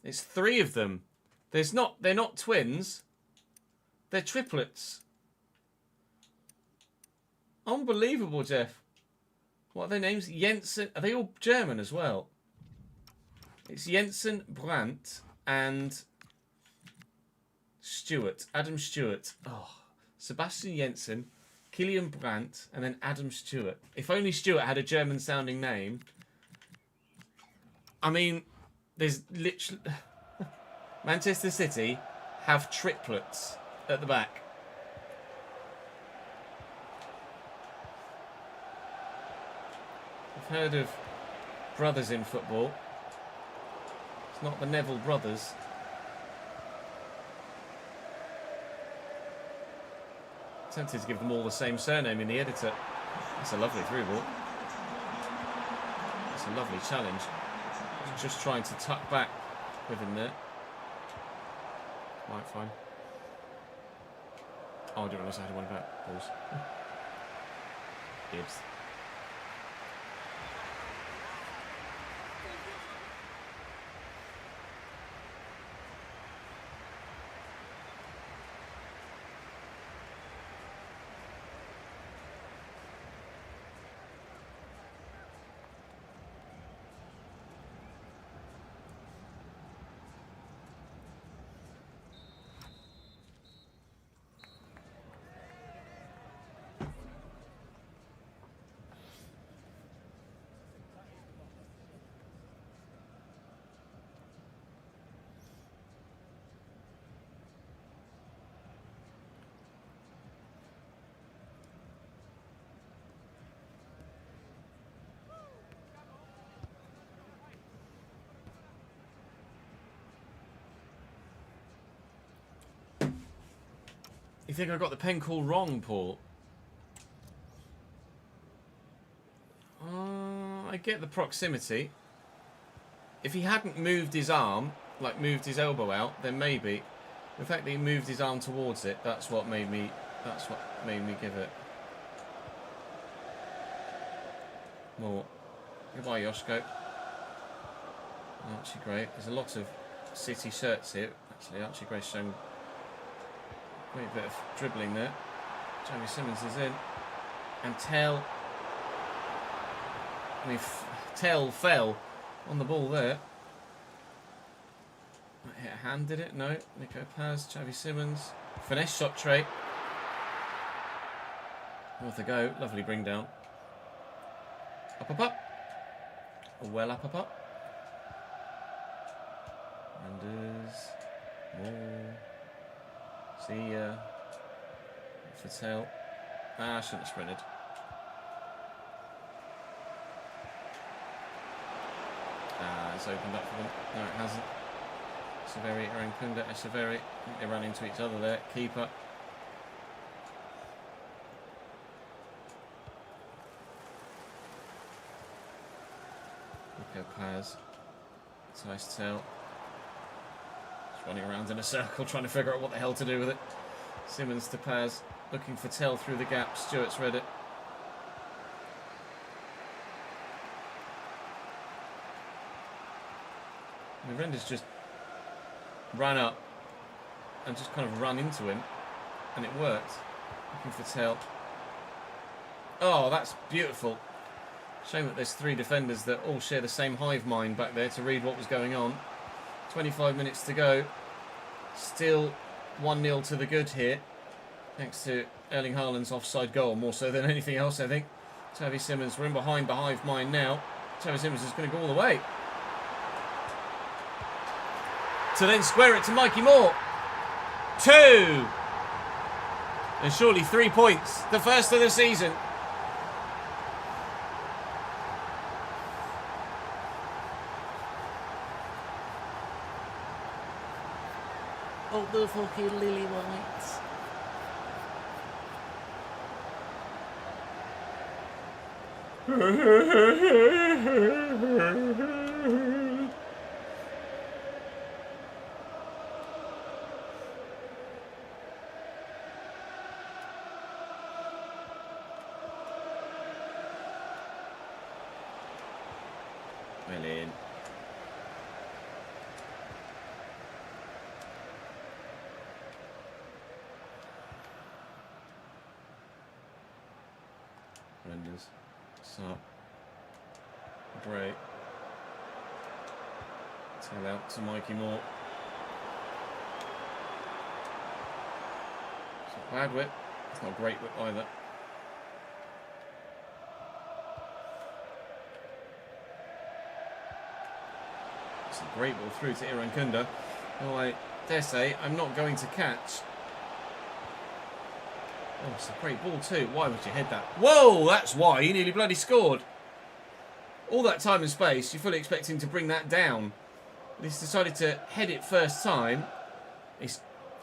There's 3 of them. They're not twins. They're triplets. Unbelievable, Jeff. What are their names? Jensen. Are they all German as well? It's Jensen, Brandt, and Stewart. Adam Stewart. Oh, Sebastian Jensen, Kilian Brandt, and then Adam Stewart. If only Stewart had a German-sounding name. I mean, there's literally... Manchester City have triplets at the back. I've heard of brothers in football. It's not the Neville brothers. Tempted to give them all the same surname in the editor. It's a lovely through ball. It's a lovely challenge. Just trying to tuck back with him there. Right, fine. Oh, I didn't realise I had one about balls. Gibbs. You think I got the pen call wrong, Paul? I get the proximity. If he hadn't moved his arm, like moved his elbow out, then maybe. The fact that he moved his arm towards it, that's what made me give it more. Goodbye, Yoshko. Archie Gray. There's a lot of City shirts here. Actually, Archie Gray's showing a bit of dribbling there. Jamie Simmons is in. And Tell fell on the ball there. Hit a hand, did it? No. Nico Paz, Xavi Simmons. Finesse shot tray. Off the go. Lovely bring down. Up, up, up. Well up, up, up. Anders. More. See ya. For tail. Ah, I shouldn't have sprinted. Ah, it's opened up for them. No, it hasn't. Severi, Arankunda, Severi. They ran into each other there. Keeper. Okay, Paz. Nice tail. Just running around in a circle trying to figure out what the hell to do with it. Simmons to Paz. Looking for tail through the gap. Stewart's read it. Miranda's just ran up and just kind of run into him, and it worked. Looking for tail. Oh, that's beautiful. Shame that there's 3 defenders that all share the same hive mind back there to read what was going on. 25 minutes to go. Still 1-0 to the good here. Thanks to Erling Haaland's offside goal, more so than anything else, I think. Xavi Simmons, we're in behind the hive mind now. Xavi Simmons is going to go all the way. To then square it to Mikey Moore. 2. And surely 3 points. The first of the season. Oh, the fucking lily whites. Well in. Renders. Stop. Break. Tail out to Mikey Moore. It's not bad whip. It's not a great whip either. It's a great ball through to Irankunda, who I dare say I'm not going to catch. Oh, it's a great ball too. Why would you head that? Whoa, that's why. He nearly bloody scored. All that time and space, you're fully expecting to bring that down. But he's decided to head it first time. He's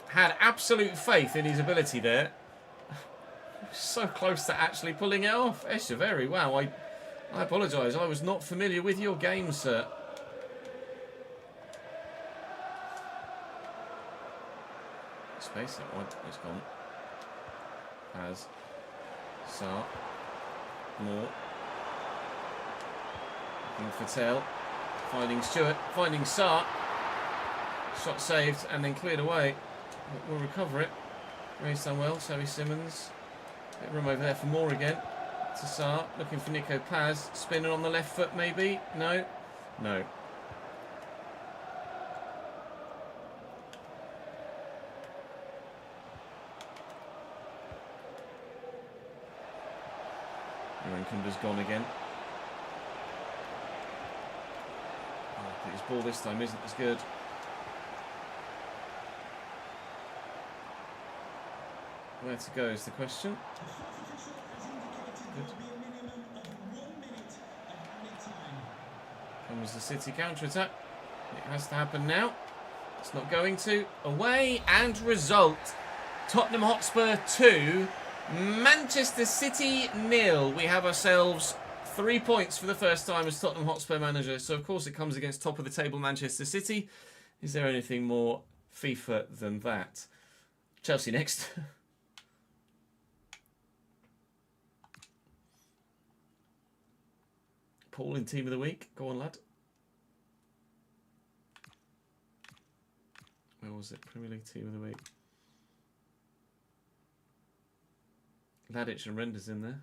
had absolute faith in his ability there. So close to actually pulling it off. Echeverry, wow, I apologise. I was not familiar with your game, sir. Space, that one. It's gone. Has. Sart. Moore. Looking for tail. Finding Stewart. Finding Sart. Shot saved and then cleared away. We'll recover it. Ray's done well. Xavi Simmons. Bit of room over there for Moore again. To Sart. Looking for Nico Paz. Spinning on the left foot maybe. No. No. Rankunda's gone again. Oh, his ball this time isn't as good. Where to go is the question. Good. Comes the City counter-attack. It has to happen now. It's not going to. Away and result. Tottenham Hotspur 2. Manchester City 0. We have ourselves 3 points for the first time as Tottenham Hotspur manager. So, of course, it comes against top of the table Manchester City. Is there anything more FIFA than that? Chelsea next. Paul in Team of the Week. Go on, lad. Where was it? Premier League Team of the Week. Ladic and Renders in there.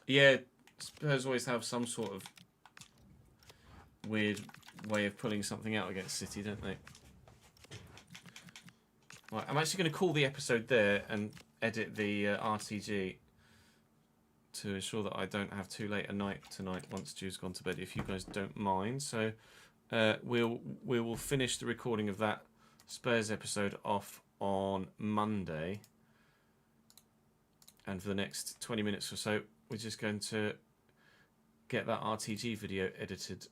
Yeah, Spurs always have some sort of weird way of pulling something out against City, don't they? Right, I'm actually going to call the episode there and edit the RTG to ensure that I don't have too late a night tonight once Stu's gone to bed, if you guys don't mind. So we will finish the recording of that Spurs episode off on Monday. And for the next 20 minutes or so, we're just going to get that RTG video edited.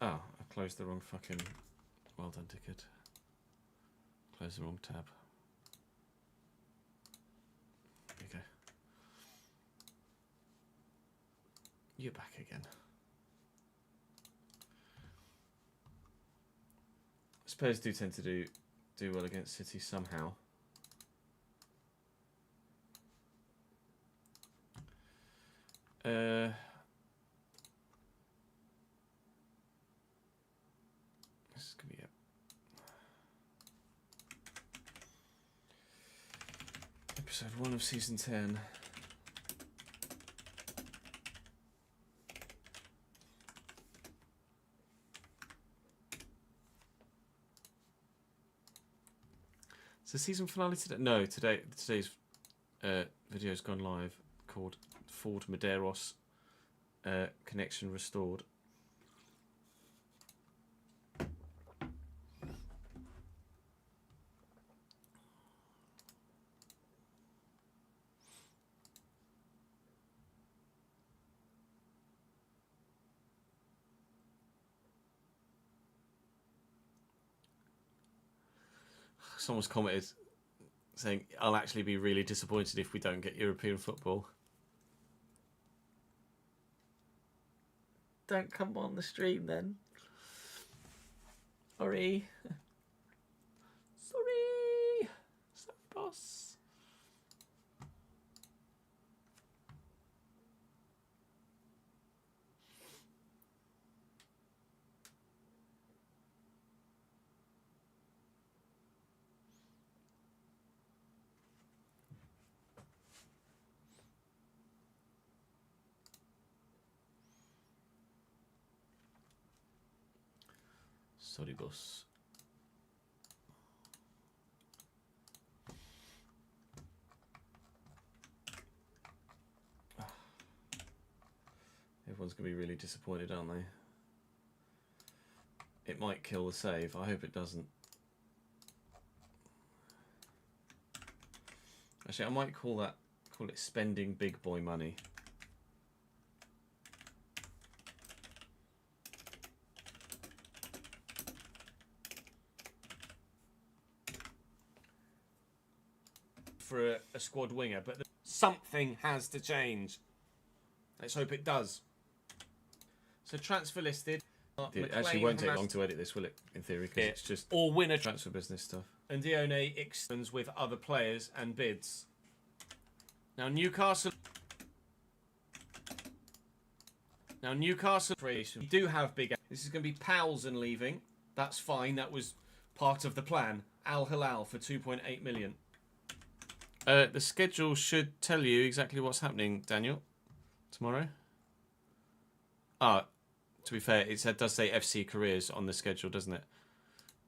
Oh, I closed the wrong fucking... Well done, ticket. Close the wrong tab. There you go. You're back again. Spurs do tend to do well against City somehow. This is gonna be episode 1 of season 10. Is the season finale today? No, today's video's gone live, called Ford Medeiros Connection Restored. Someone's commented saying, I'll actually be really disappointed if we don't get European football. Don't come on the stream then. Sorry. Sorry. Sorry, boss. Sorry, boss. Everyone's going to be really disappointed, aren't they? It might kill the save. I hope it doesn't. Actually, I might call it spending big boy money. For a squad winger, but something has to change. Let's hope it does. So transfer listed. It actually won't take long to edit this, will it? In theory, because it's just all winner transfer business stuff. And Dione extends with other players and bids. Now Newcastle creation. We do have big. This is going to be Powellson leaving. That's fine. That was part of the plan. Al Hilal for 2.8 million. The schedule should tell you exactly what's happening, Daniel, tomorrow. To be fair, it does say FC Careers on the schedule, doesn't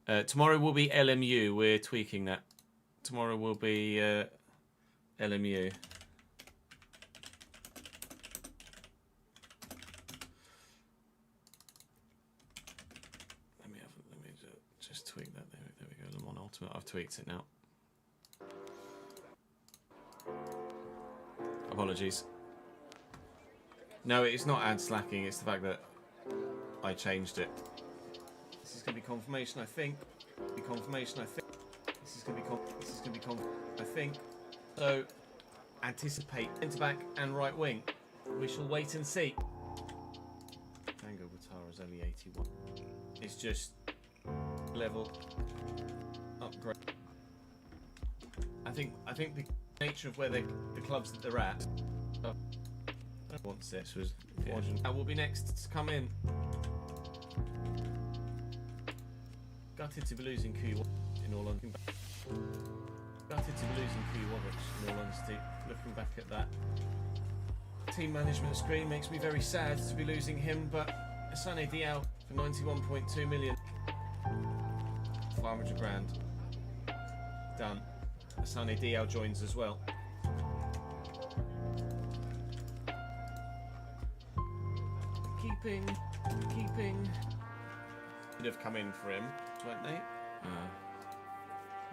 it? Tomorrow will be LMU. We're tweaking that. Tomorrow will be LMU. Let me just tweak that. There we go. Le Mans Ultimate. I've tweaked it now. Apologies. No, it's not ad slacking, it's the fact that I changed it. This is going to be confirmation, I think. This is going to be I think. So, anticipate centre back and right wing. We shall wait and see. Tango Watara is only 81. It's just level upgrade. I think the nature of where the clubs that they're at. Once this was that will be next to come in. Gutted to be losing Q in all honesty. Looking back at that team management screen makes me very sad to be losing him, but Asane Diao for 91.2 million. 500 grand. Done. Asane Diao joins as well. Keeping. Should have come in for him, weren't they?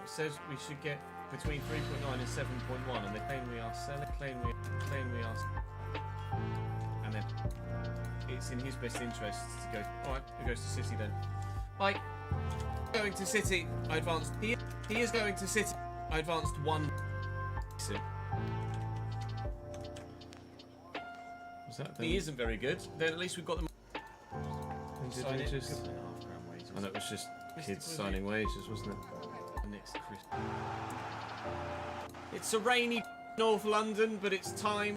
It says we should get between 3.9 and 7.1, and they claim we are selling. Claim we are. And then it's in his best interests to go. All right, he goes to City then. Right, going to City. I advanced. He is going to City. I advanced one. Was that He isn't very good. Then at least we've got them. Sign it. And it was just kids signing wages, wasn't it? Next Christmas. It's a rainy North London, but it's time.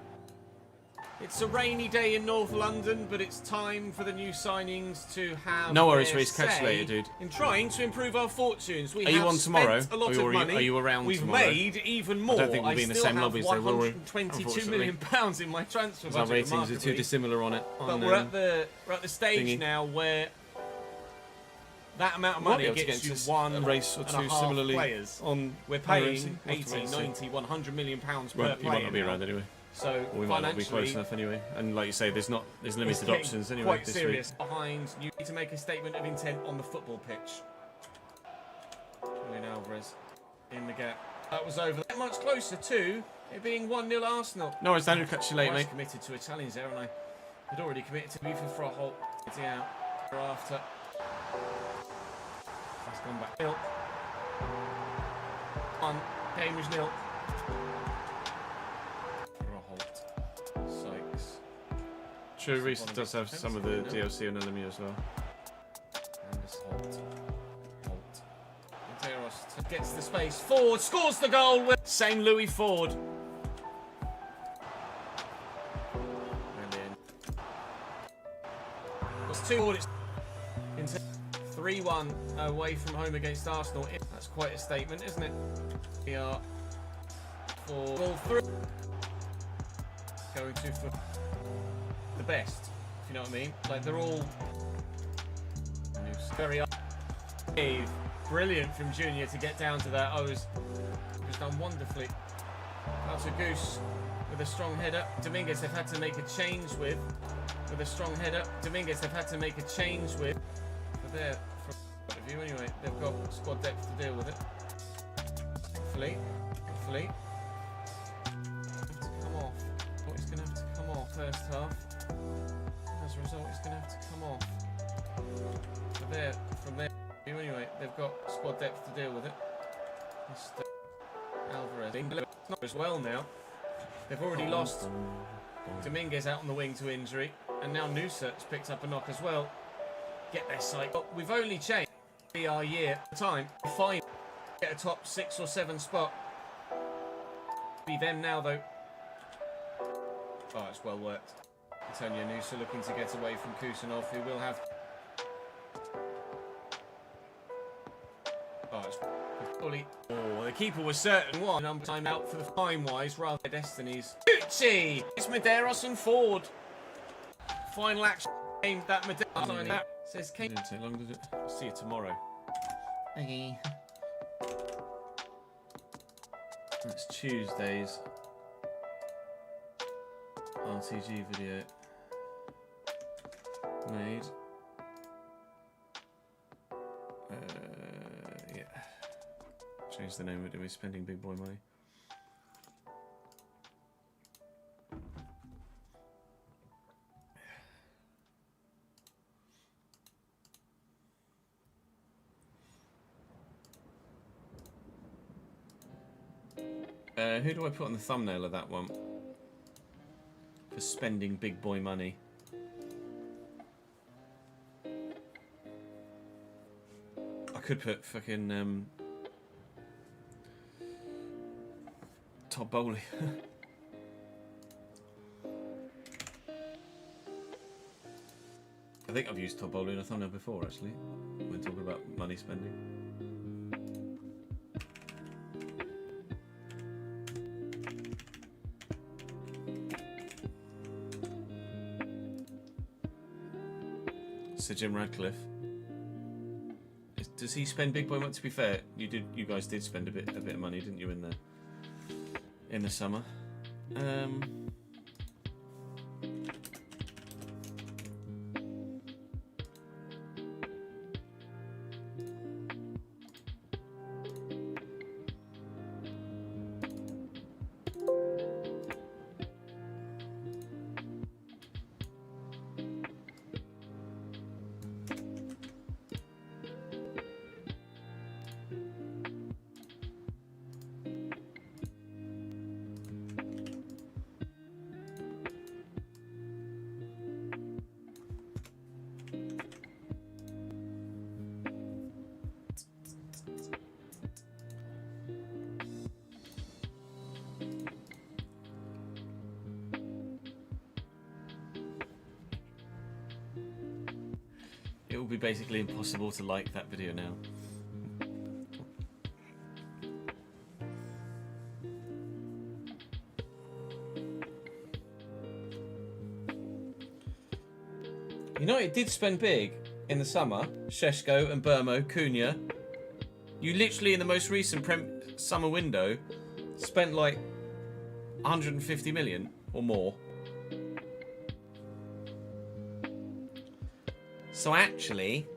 It's a rainy day in North London, but it's time for the new signings to have. No worries, their Reece. Catch you say later, dude. In trying to improve our fortunes, we Are have you on tomorrow? spent a lot Are of money. you around We've tomorrow? made even more. I don't think we'll be in the still same have lobby as they will, 122 million pounds in my transfer Our budget. ratings are too remarkably. dissimilar on it. But we're at the stage thingy. now where that amount of money gets you one a race or and a two half similarly players. on. We're paying 80, 90, 100 million pounds per Well, you player might not be now. around anyway. So Or we might not be financially, close enough anyway. And like you say, there's it's limited getting options anyway. quite this serious. Behind, you need to make a statement of intent on the football pitch. Julian Alvarez in the gap. That was over. That much closer to it being 1-0 Arsenal. Week. No worries, Daniel. Catch you later, I was mate. committed to a challenge there, and I had already committed to FIFA for a whole out after. That's gone back. 0. 1. Game was 0. Sykes. True, Reece does have some of the DLC on LMU as well. And this Holt. Medeiros gets the space. Ford scores the goal with St. Louis Ford. Brilliant. It's 2-1. It's 3-1 away from home against Arsenal. That's quite a statement, isn't it? We are for ball through. Going to for the best, if you know what I mean. Like they're all very brilliant from Junior to get down to that. It was done wonderfully. That's a Goose with a strong header. Dominguez have had to make a change with a strong header. Dominguez have had to make a change with. But there, from point of view anyway, they've got squad depth to deal with it. Hopefully. Come off. He's going to have to come off first half. As a result, he's going to have to come off. But there, from there, anyway, they've got squad depth to deal with it. Mr. Alvarez. Not as well now. They've already lost Dominguez out on the wing to injury, and now Nusa's picked up a knock as well. Get their sight. But we've only changed our year at the time. Fine. Get a top 6 or 7 spot. Be them now though. Oh, it's well worked. Antonio Nusa looking to get away from Kusanov, who will have. Oh, it's fully. Oh, the keeper was certain one. Number time out for the fine wise rather than destinies. Gucci! It's Medeiros and Ford. Final action game that Medeiros says Kane. Didn't take long, did it? I'll see you tomorrow. Okay. That's Tuesday's RTG video made. Yeah. Change the name of it. We're spending big boy money. Who do I put on the thumbnail of that one? For spending big boy money. I could put fucking Todd Bowley. I think I've used Todd Bowley in a thumbnail before actually, when talking about money spending. Sir Jim Radcliffe. Does he spend big boy money? To be fair, you guys did spend a bit of money, didn't you, in the summer? it will be basically impossible to like that video now. United did spend big in the summer. Šeško and Burmo, Cunha. You literally, in the most recent summer window, spent like 150 million or more. So actually,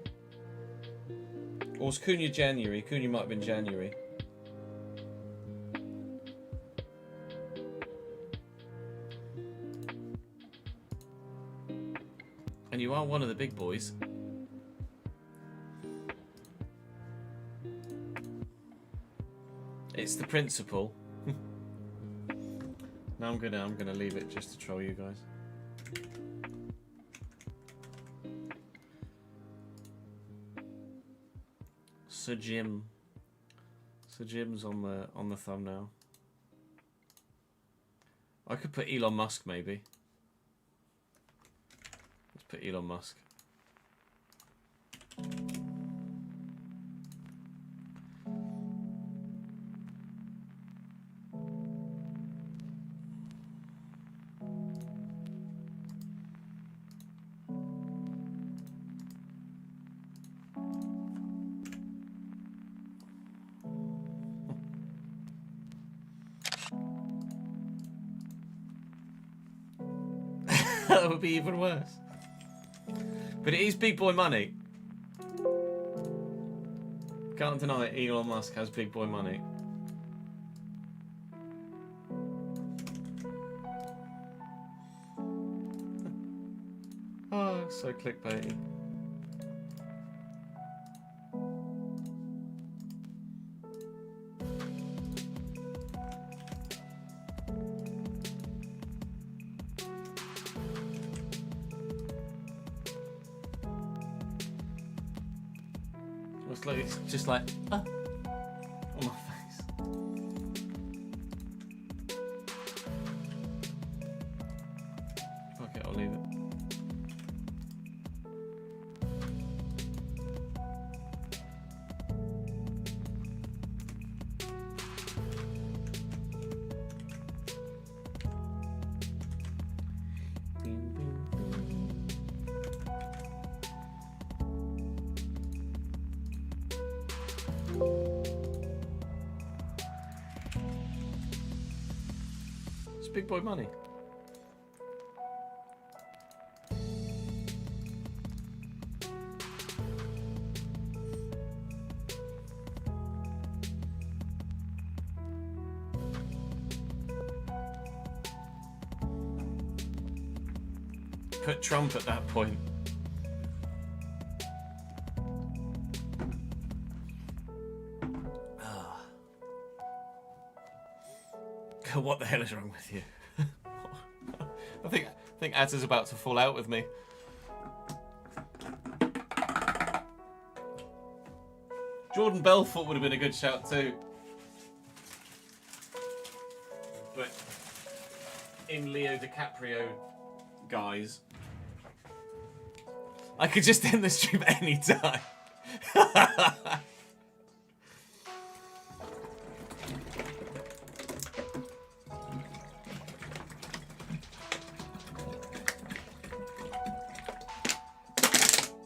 or was Cunha January? Cunha might have been January. And you are one of the big boys. It's the principle. Now I'm gonna leave it just to troll you guys. Sir Jim. Sir Jim's on the thumbnail. I could put Elon Musk maybe. Let's put Elon Musk. That would be even worse. But it is big boy money. Can't deny it, Elon Musk has big boy money. Oh, so clickbaity. It's just like on my face. Okay, I'll leave it. It's big boy money. Put Trump at that point. What the hell is wrong with you? I think Atta's about to fall out with me. Jordan Belfort would have been a good shout too. But in Leo DiCaprio guys, I could just end the stream any time.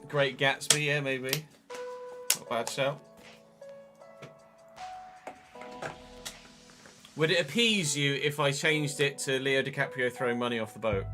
Great Gatsby, yeah, maybe. Not a bad shout. Would it appease you if I changed it to Leo DiCaprio throwing money off the boat?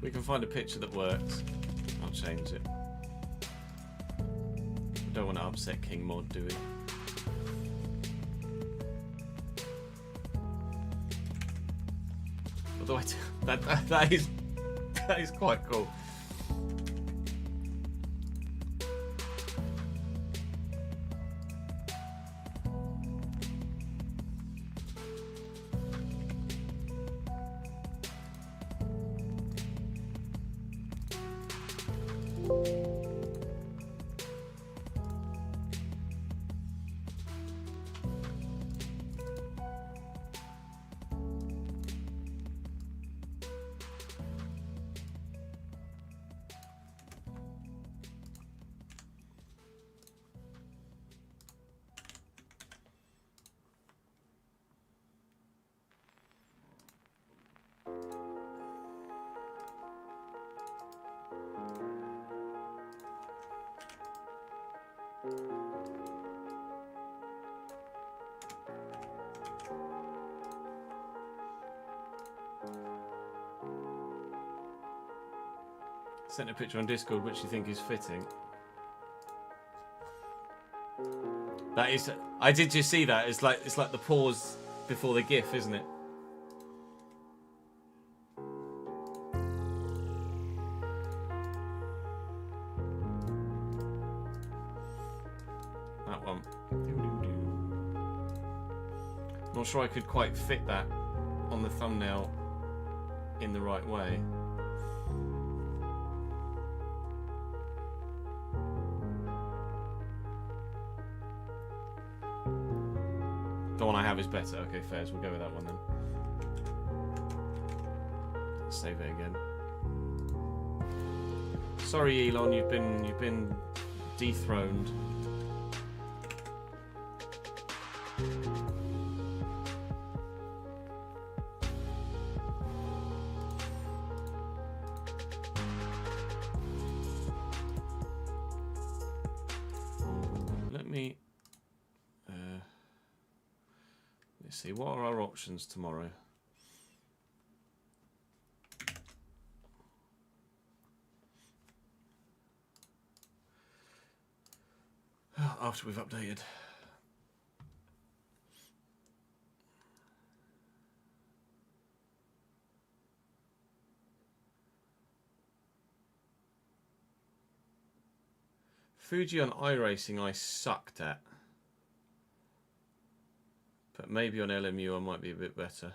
We can find a picture that works. I'll change it. We don't want to upset King Mod, do we? Although that is quite cool. Sent a picture on Discord which you think is fitting. That is, I did just see that. It's like the pause before the GIF, isn't it? That one. Not sure I could quite fit that on the thumbnail in the right way. The one I have is better. Okay, fairs. We'll go with that one then. Let's save it again. Sorry, Elon, you've been dethroned. Let me. Let's see, what are our options tomorrow? After we've updated. Fuji on iRacing I sucked at. But maybe on LMU I might be a bit better.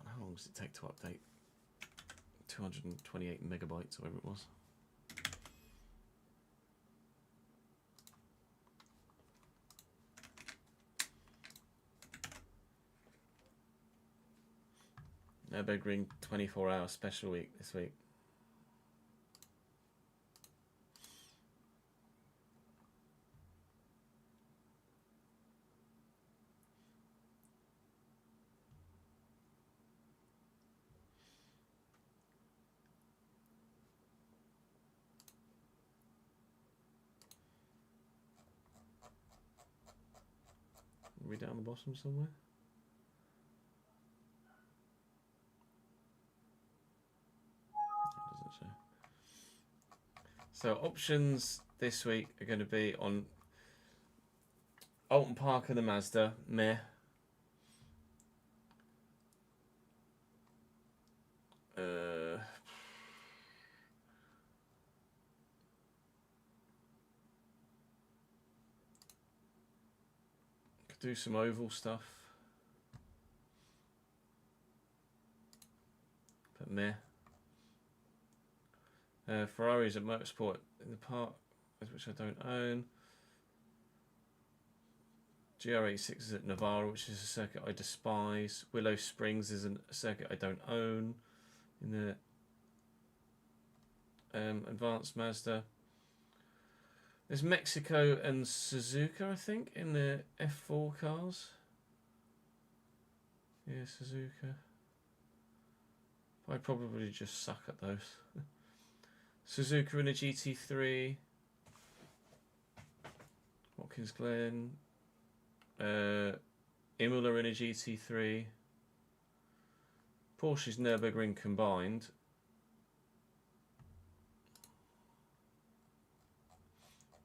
How long does it take to update? 228 megabytes, or whatever it was. Nürburgring 24-hour special week this week. Are we down the bottom somewhere? So options this week are going to be on Alton Parker, the Mazda, meh. Could do some oval stuff, but meh. Ferraris at Motorsport in the park, which I don't own. GR86 is at Navarra, which is a circuit I despise. Willow Springs is a circuit I don't own. In the Advanced Mazda. There's Mexico and Suzuka, I think, in the F4 cars. Yeah, Suzuka. I'd probably just suck at those. Suzuka in a GT3, Watkins Glen, Imola in a GT3, Porsche's Nürburgring combined.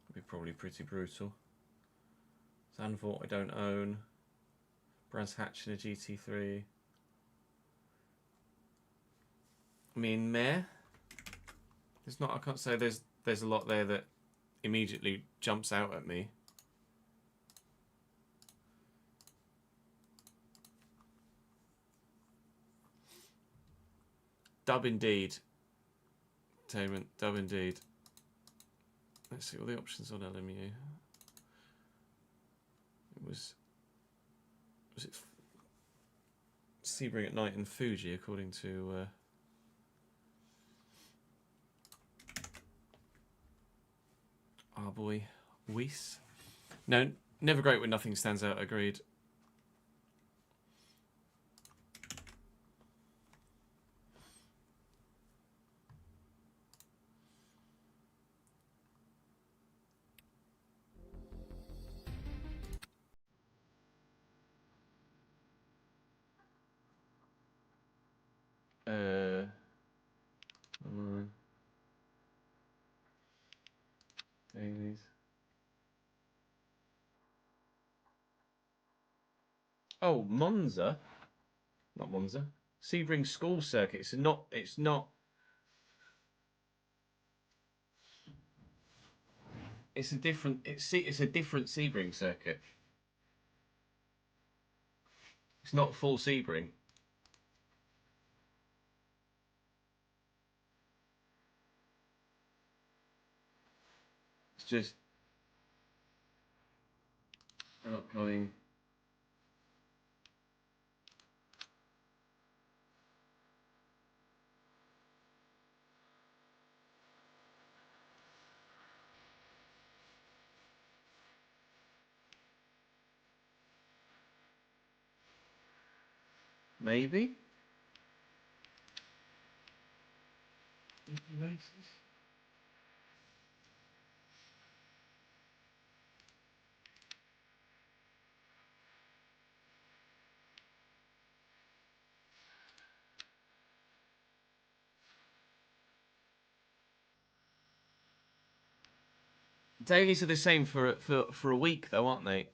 Would be probably pretty brutal. Zandvoort I don't own. Brands Hatch in a GT3. I mean, meh. There's not. I can't say there's a lot there that immediately jumps out at me. Dub indeed. Entertainment. Dub indeed. Let's see all the options on LMU. It was it Sebring at night and Fuji, according to our boy Weiss. No, never great when nothing stands out. Agreed. Online. Dailies. Oh, Monza. Not Monza. Sebring School Circuit. It's not. It's not. It's a different. It's a different Sebring circuit. It's not full Sebring. It's just upcoming. Maybe. Dailies are the same for a week, though, aren't they?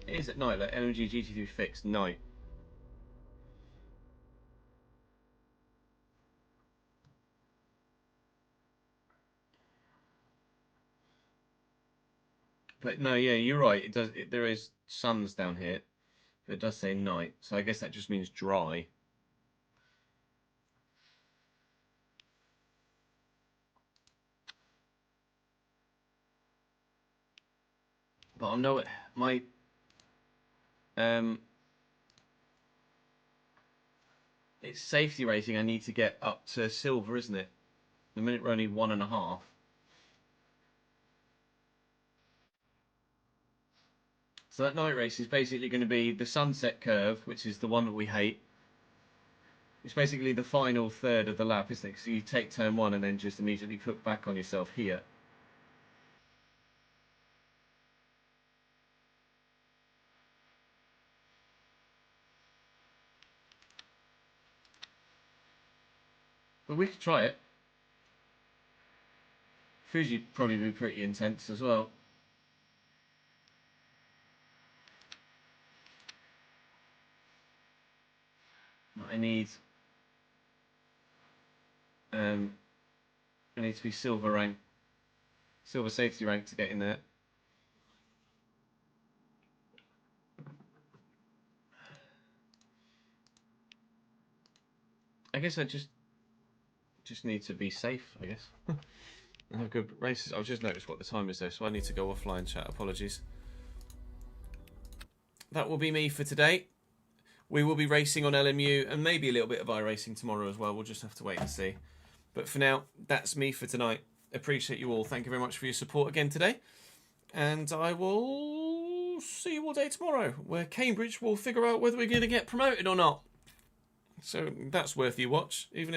It is at night, like LMG GT3 fixed night. But no, yeah, you're right. It does. There is suns down here, but it does say night. So I guess that just means dry. But I know it. My it's safety rating. I need to get up to silver, isn't it? The minute we're only 1.5. So that night race is basically going to be the sunset curve, which is the one that we hate. It's basically the final third of the lap, isn't it? So you take turn 1 and then just immediately put back on yourself here. But we could try it. Fuji'd probably be pretty intense as well. I need to be silver rank, silver safety rank to get in there. I guess I just need to be safe, I guess. And have good races. I've just noticed what the time is though, so I need to go offline chat. Apologies. That will be me for today. We will be racing on LMU and maybe a little bit of iRacing tomorrow as well. We'll just have to wait and see. But for now, that's me for tonight. Appreciate you all. Thank you very much for your support again today. And I will see you all day tomorrow, where Cambridge will figure out whether we're going to get promoted or not. So that's worth your watch, even if